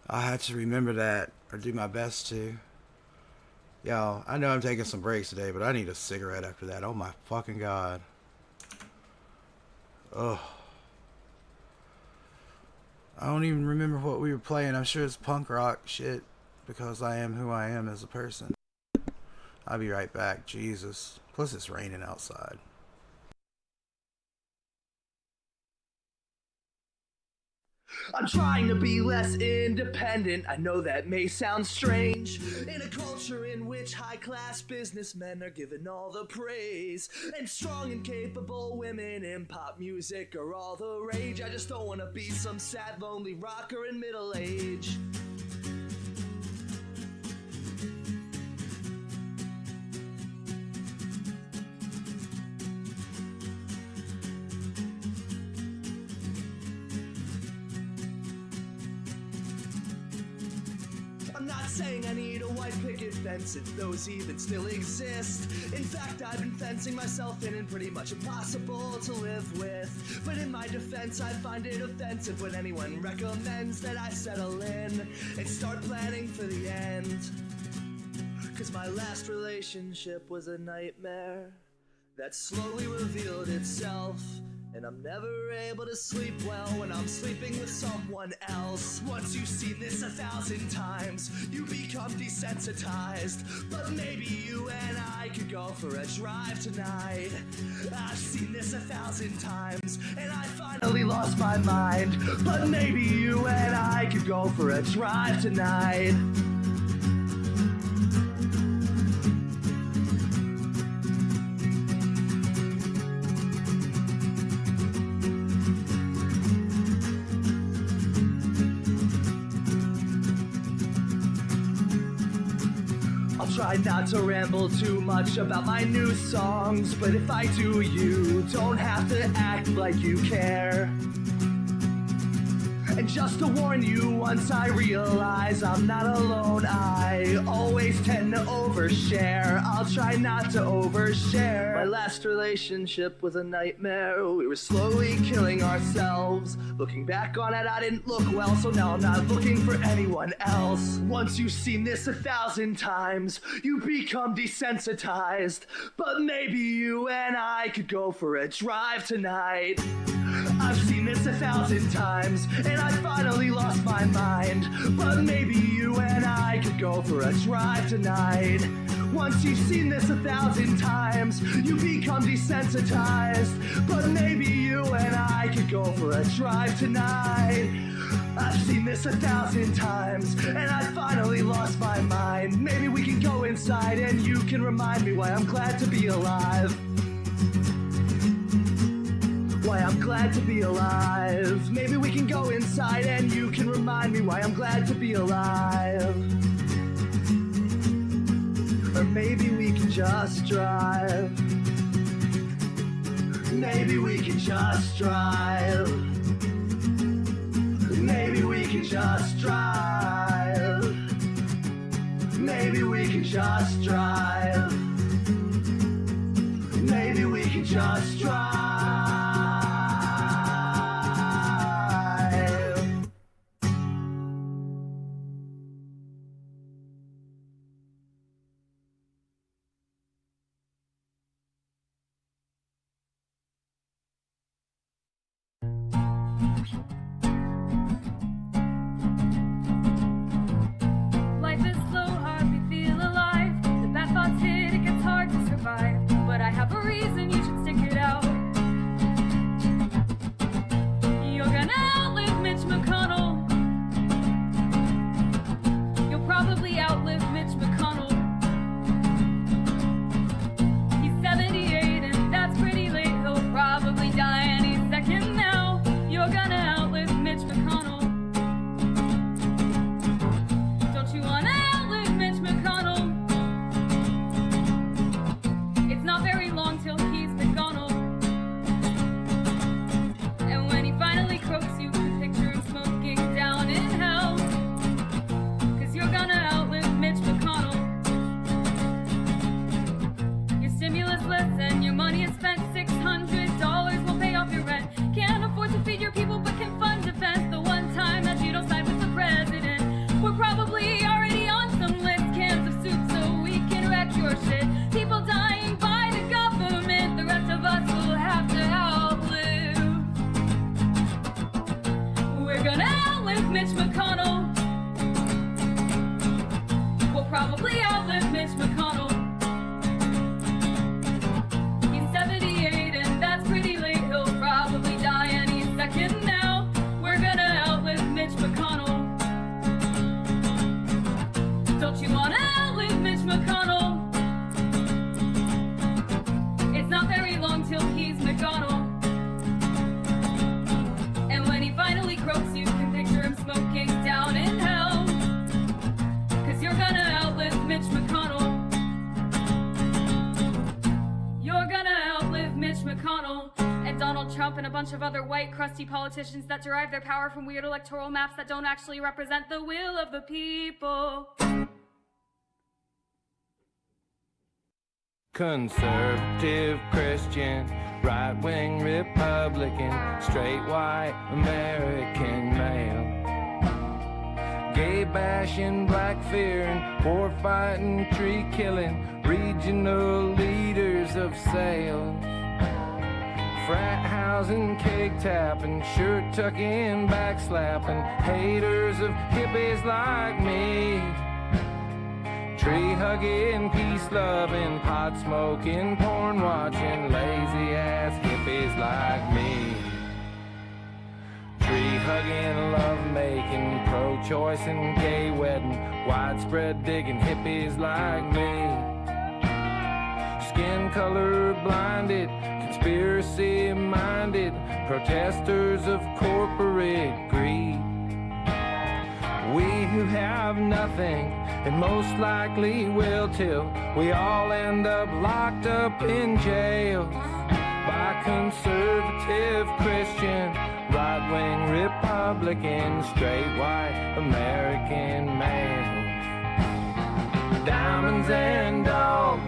I'll have to remember that, or do my best to. Y'all, I know I'm taking some breaks today, but I need a cigarette after that. Oh my fucking god. Ugh. I don't even remember what we were playing. I'm sure it's punk rock shit, because I am who I am as a person. I'll be right back. Jesus. Plus it's raining outside. I'm trying to be less independent. I know that may sound strange. In a culture in which high-class businessmen are given all the praise, and strong and capable women in pop music are all the rage. I just don't want to be some sad, lonely rocker in middle age. I'm not saying I need a white picket fence if those even still exist. In fact, I've been fencing myself in and pretty much impossible to live with. But in my defense, I find it offensive when anyone recommends that I settle in and start planning for the end. 'Cause my last relationship was a nightmare that slowly revealed itself. And I'm never able to sleep well when I'm sleeping with someone else. Once you've seen this 1,000 times, you become desensitized. But maybe you and I could go for a drive tonight. I've seen this 1,000 times, and I finally lost my mind. But maybe you and I could go for a drive tonight. Try not to ramble too much about my new songs, but if I do, you don't have to act like you care. And just to warn you, once I realize I'm not alone, I always tend to overshare. I'll try not to overshare. My last relationship was a nightmare. We were slowly killing ourselves. Looking back on it, I didn't look well, so now I'm not looking for anyone else. Once you've seen this 1,000 times, you become desensitized. But maybe you and I could go for a drive tonight. I've seen this 1,000 times, and I finally lost my mind. But maybe you and I could go for a drive tonight. Once you've seen this 1,000 times, you become desensitized. But maybe you and I could go for a drive tonight. I've seen this 1,000 times, and I finally lost my mind. Maybe we can go inside and you can remind me why I'm glad to be alive. Why I'm glad to be alive. Maybe we can go inside and you can remind me why I'm glad to be alive. Or maybe we can just drive. Maybe we can just drive. Maybe we can just drive. Maybe we can just drive. Maybe we can just drive. Mitch McConnell. We'll probably outlive Mitch McConnell. He's 78 and that's pretty late. He'll probably die any second now. We're gonna outlive Mitch McConnell. Don't you wanna outlive Mitch McConnell? It's not very long till he's McDonald. And when he finally croaks, you can picture him smoking down in hell. 'Cause you're gonna outlive Mitch McConnell. You're gonna outlive Mitch McConnell. And Donald Trump and a bunch of other white, crusty politicians that derive their power from weird electoral maps that don't actually represent the will of the people. Conservative Christian, right-wing Republican, straight white American male. Gay bashing, black fearing, war fighting, tree killing, regional leaders of sales. Frat housing, cake tapping, shirt tucking, back slapping, haters of hippies like me. Tree hugging, peace loving, pot smoking, porn watching, lazy ass hippies like me. Tree hugging, love making, pro choice and gay wedding, widespread digging hippies like me. Skin color blinded, conspiracy minded, protesters of corporate greed. We who have nothing, and most likely will till we all end up locked up in jails by conservative Christian, right-wing Republican, straight white American males. Diamonds and dogs,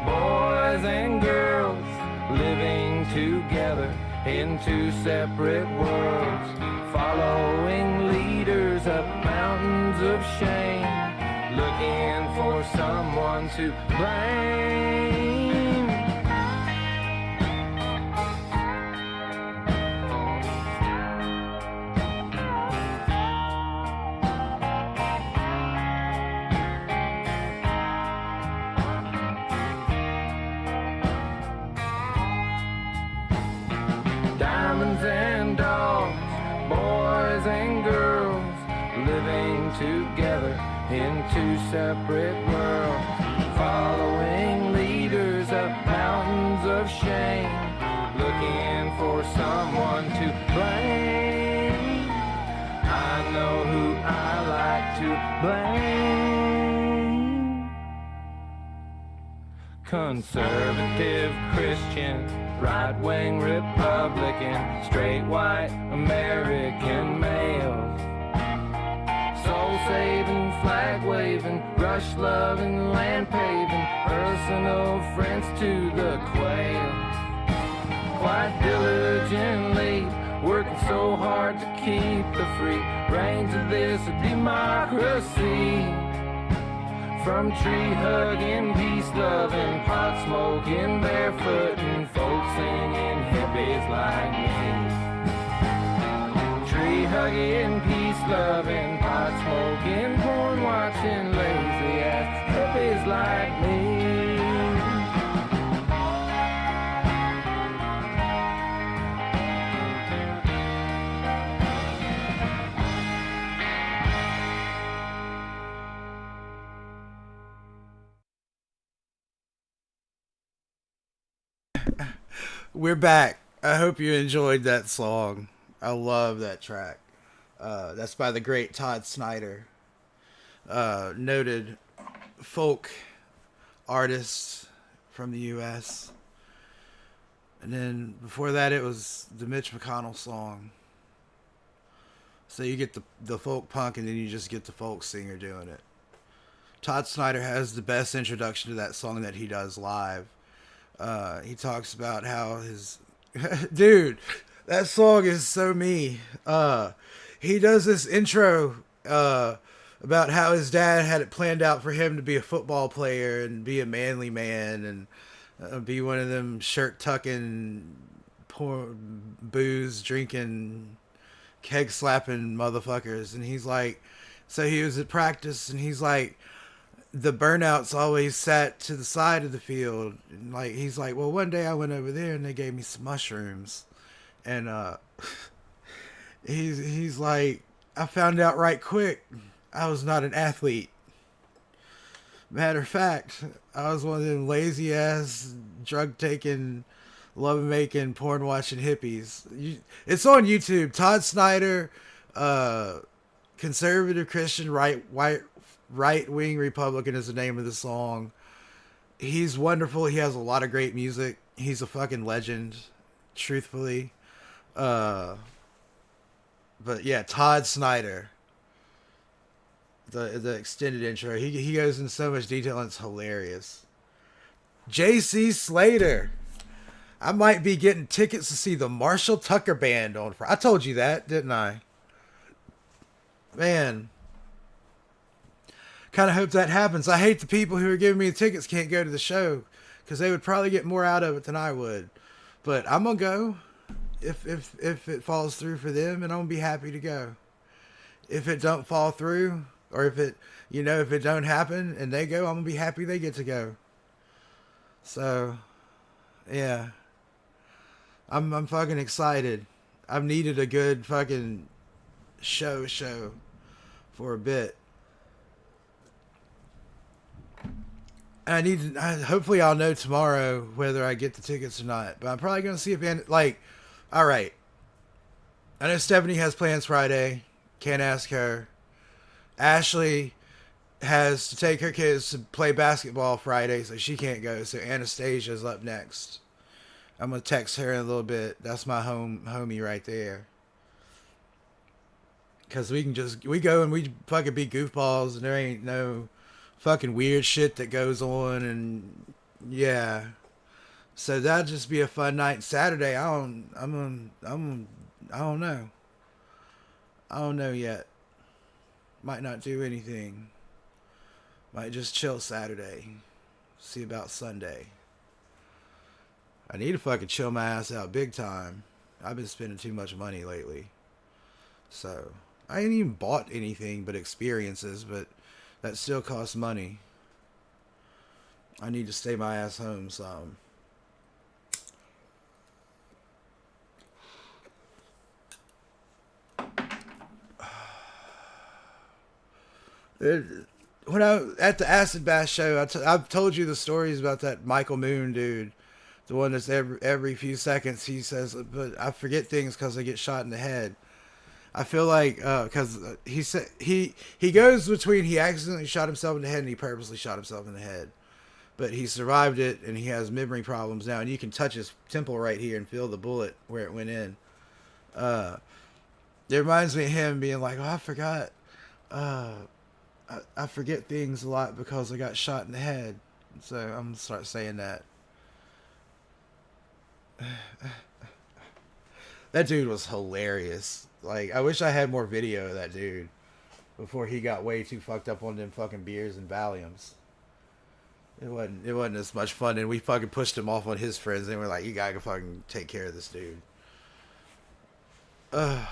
boys and girls, living together in two separate worlds, following leaders up mountains of shame, looking for someone to blame. Diamonds and dogs, boys and girls, living together in two separate worlds, following leaders up mountains of shame, looking for someone to blame. I know who I like to blame. Conservative Christian, right-wing Republican, straight white American males. Soul-saving, flag-waving, rush-loving, land paving, personal friends to the quail. Quite diligently, working so hard to keep the free reins of this democracy. From tree-hugging, peace-loving, pot-smoking, barefooting, folks singing hippies like me. Tree-hugging, peace-loving, pot-smoking, porn-watching, lazy-ass hippies like me. We're back. I hope you enjoyed that song. I love that track. That's by the great Todd Snyder, noted folk artist from the U.S. And then before that, it was the Mitch McConnell song. So you get the folk punk, and then you just get the folk singer doing it. Todd Snyder has the best introduction to that song that he does live. He talks about how his dude, that song is so me. He does this intro about how his dad had it planned out for him to be a football player and be a manly man and be one of them shirt tucking, booze drinking keg slapping motherfuckers, and he's like, so he was at practice, and he's like, the burnouts always sat to the side of the field, and like he's like, well, one day I went over there and they gave me some mushrooms, and he's like, I found out right quick I was not an athlete. Matter of fact, I was one of them lazy ass, drug taking, love making, porn watching hippies. It's on YouTube. Todd Snyder, conservative Christian right wing Republican is the name of the song. He's wonderful. He has a lot of great music. He's a fucking legend, truthfully. But yeah, Todd Snyder. The extended intro. He goes into so much detail and it's hilarious. JC Slater. I might be getting tickets to see the Marshall Tucker Band on Friday. I told you that, didn't I? Man. Kind of hope that happens. I hate the people who are giving me the tickets can't go to the show, because they would probably get more out of it than I would. But I'm going to go if it falls through for them, and I'm going to be happy to go. If it don't fall through, or if it don't happen and they go, I'm going to be happy they get to go. So, yeah. I'm fucking excited. I've needed a good fucking show for a bit. Hopefully I'll know tomorrow whether I get the tickets or not. But I'm probably going to see if, all right. I know Stephanie has plans Friday. Can't ask her. Ashley has to take her kids to play basketball Friday, so she can't go. So Anastasia's up next. I'm going to text her in a little bit. That's my homie right there. Because we go and we fucking be goofballs, and there ain't no fucking weird shit that goes on, and yeah. So that'd just be a fun night. Saturday, I don't know. I don't know yet. Might not do anything. Might just chill Saturday. See about Sunday. I need to fucking chill my ass out big time. I've been spending too much money lately. So, I ain't even bought anything but experiences, but that still costs money. I need to stay my ass home some. When at the Acid Bath show, I've told you the stories about that Michael Moon dude. The one that's every few seconds he says, but I forget things because I get shot in the head. I feel like, because he said he goes between he accidentally shot himself in the head and he purposely shot himself in the head. But he survived it, and he has memory problems now, and you can touch his temple right here and feel the bullet where it went in. It reminds me of him being like, oh, I forgot. I forget things a lot because I got shot in the head. So I'm going to start saying that. That dude was hilarious. Like, I wish I had more video of that dude before he got way too fucked up on them fucking beers and Valiums. It wasn't as much fun, and we fucking pushed him off on his friends, and we're like, you gotta go fucking take care of this dude. But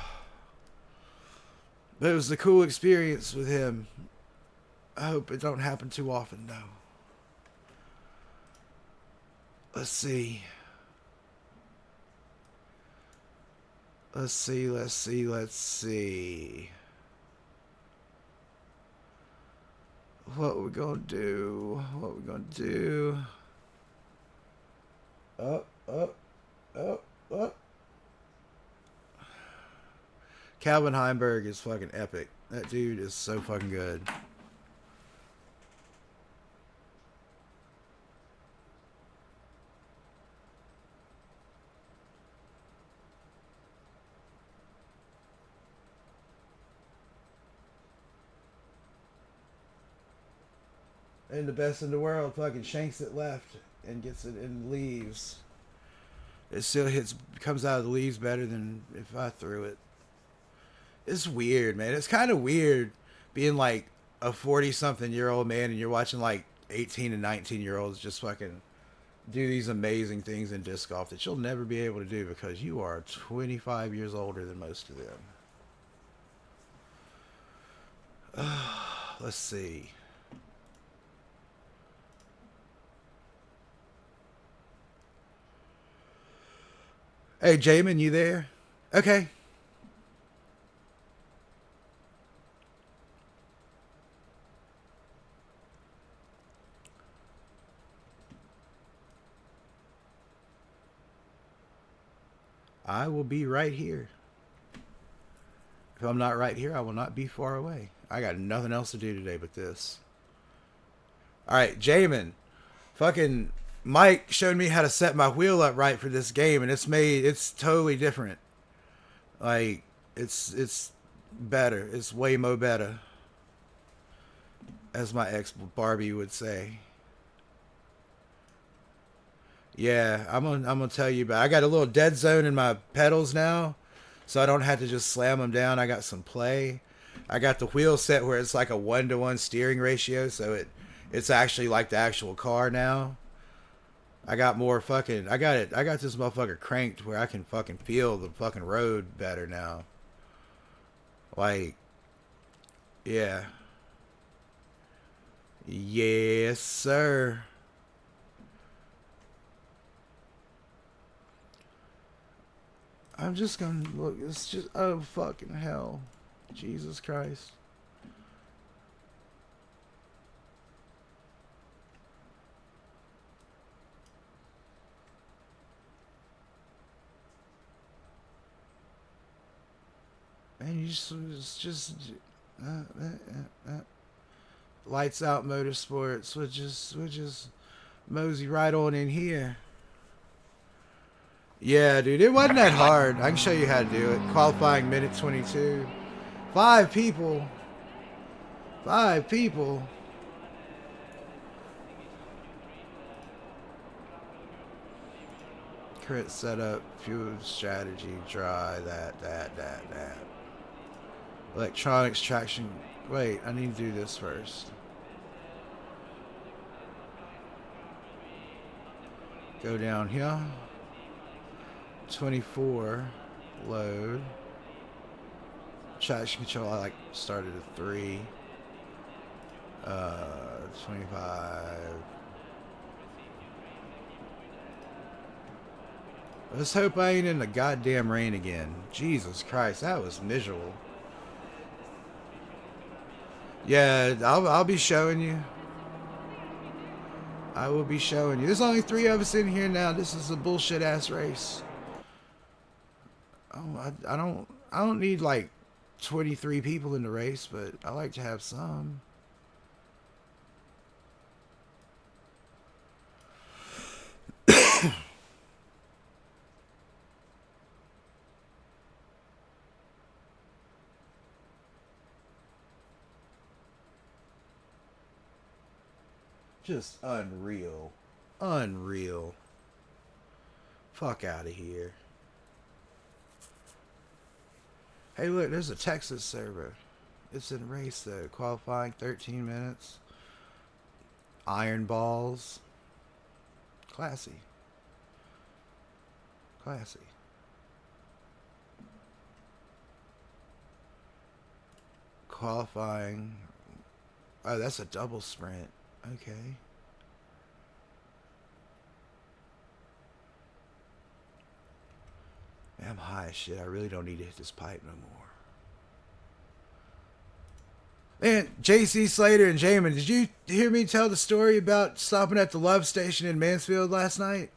it was a cool experience with him. I hope it don't happen too often, though. Let's see. Let's see. What we gonna do? Up. Calvin Heimberg is fucking epic. That dude is so fucking good. And the best in the world fucking shanks it left and gets it and leaves. It still comes out of the leaves better than if I threw it. It's weird, man. It's kind of weird being like a 40-something-year-old man and you're watching like 18 and 19-year-olds just fucking do these amazing things in disc golf that you'll never be able to do because you are 25 years older than most of them. Let's see. Hey, Jamin, you there? Okay. I will be right here. If I'm not right here, I will not be far away. I got nothing else to do today but this. Alright, Jamin. Fucking Mike showed me how to set my wheel up right for this game, and it's totally different. Like, it's better. It's way more better. As my ex Barbie would say. Yeah, I'm gonna tell you about. I got a little dead zone in my pedals now, so I don't have to just slam them down. I got some play. I got the wheel set where it's like a 1-to-1 steering ratio, so it's actually like the actual car now. I got more fucking. I got this motherfucker cranked where I can fucking feel the fucking road better now. Like, yeah. Yes, sir. I'm just gonna look. It's just, oh fucking hell, Jesus Christ. Man, you just lights out motorsports. We'll just mosey right on in here. Yeah, dude, it wasn't that hard. I can show you how to do it. Qualifying minute 22. 5 people. 5 people. Current setup, fuel strategy, dry, that. Electronics, traction. Wait, I need to do this first. Go down here. 24 load. Traction control, I like started at 3. 25. Let's hope I ain't in the goddamn rain again. Jesus Christ, that was miserable. Yeah, I'll be showing you. I will be showing you. There's only 3 of us in here now. This is a bullshit ass race. Oh, I don't need like 23 people in the race, but I like to have some. Just unreal. Unreal. Fuck out of here. Hey, look, there's a Texas server. It's in race, though. Qualifying 13 minutes. Iron balls. Classy. Classy. Qualifying. Oh, that's a double sprint. Okay. Man, I'm high as shit. I really don't need to hit this pipe no more. Man, JC Slater and Jamin, did you hear me tell the story about stopping at the Love Station in Mansfield last night?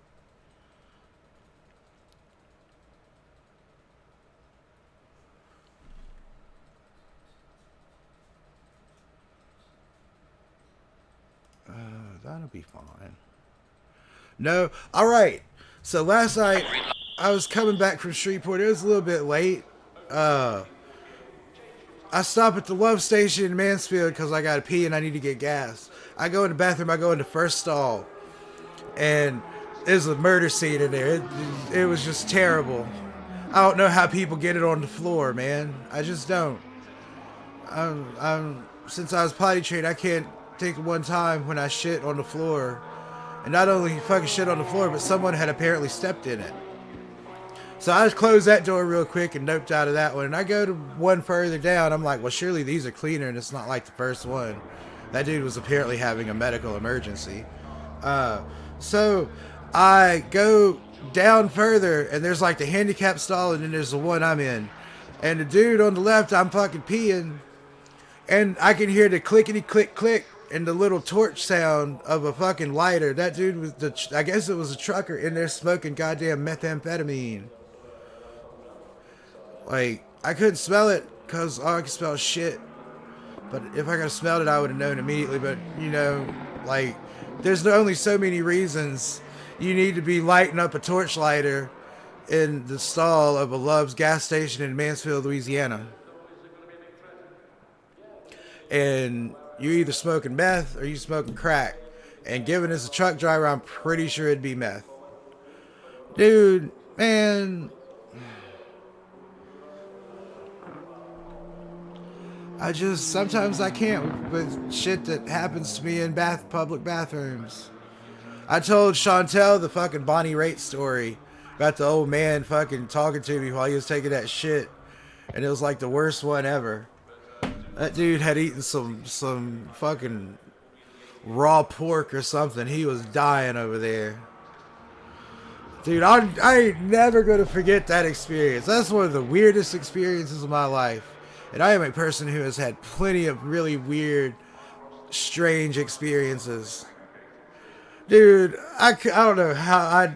That'll be fine. No? Alright. So last night, I was coming back from Shreveport. It was a little bit late. I stop at the Love Station in Mansfield because I got to pee and I need to get gas. I go in the bathroom. I go in the first stall. And there's a murder scene in there. It was just terrible. I don't know how people get it on the floor, man. I just don't. Since I was potty trained, I can't think of one time when I shit on the floor. And not only fucking shit on the floor, but someone had apparently stepped in it. So I just closed that door real quick and noped out of that one. And I go to one further down. I'm like, well, surely these are cleaner and it's not like the first one. That dude was apparently having a medical emergency. So I go down further and there's like the handicap stall and then there's the one I'm in. And the dude on the left, I'm fucking peeing. And I can hear the clickety click click and the little torch sound of a fucking lighter. That dude was I guess it was a trucker in there smoking goddamn methamphetamine. Like, I couldn't smell it because all I could smell is shit. But if I could have smelled it, I would have known immediately. But, you know, like, there's only so many reasons you need to be lighting up a torch lighter in the stall of a Love's gas station in Mansfield, Louisiana. And you either smoking meth or you smoking crack. And given as a truck driver, I'm pretty sure it'd be meth. Dude, man, sometimes I can't with shit that happens to me in public bathrooms. I told Chantel the fucking Bonnie Raitt story about the old man fucking talking to me while he was taking that shit. And it was like the worst one ever. That dude had eaten some fucking raw pork or something. He was dying over there. Dude, I ain't never going to forget that experience. That's one of the weirdest experiences of my life. And I am a person who has had plenty of really weird, strange experiences. Dude, I don't know how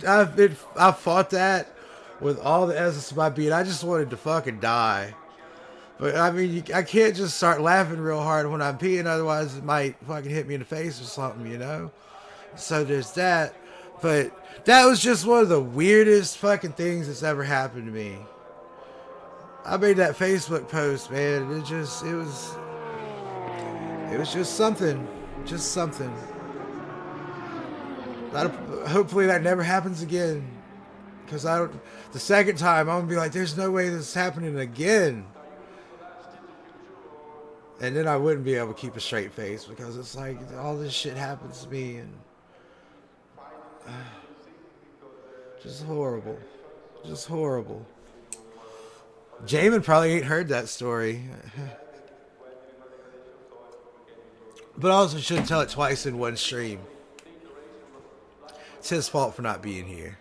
I fought that with all the essence of my being. I just wanted to fucking die. But I mean, I can't just start laughing real hard when I'm peeing, otherwise it might fucking hit me in the face or something, you know? So there's that. But that was just one of the weirdest fucking things that's ever happened to me. I made that Facebook post, man. It was just something. Just something. Hopefully that never happens again. Because the second time, I'm going to be like, there's no way this is happening again. And then I wouldn't be able to keep a straight face because it's like all this shit happens to me and just horrible. Just horrible. Jamin probably ain't heard that story. But I also shouldn't tell it twice in one stream. It's his fault for not being here.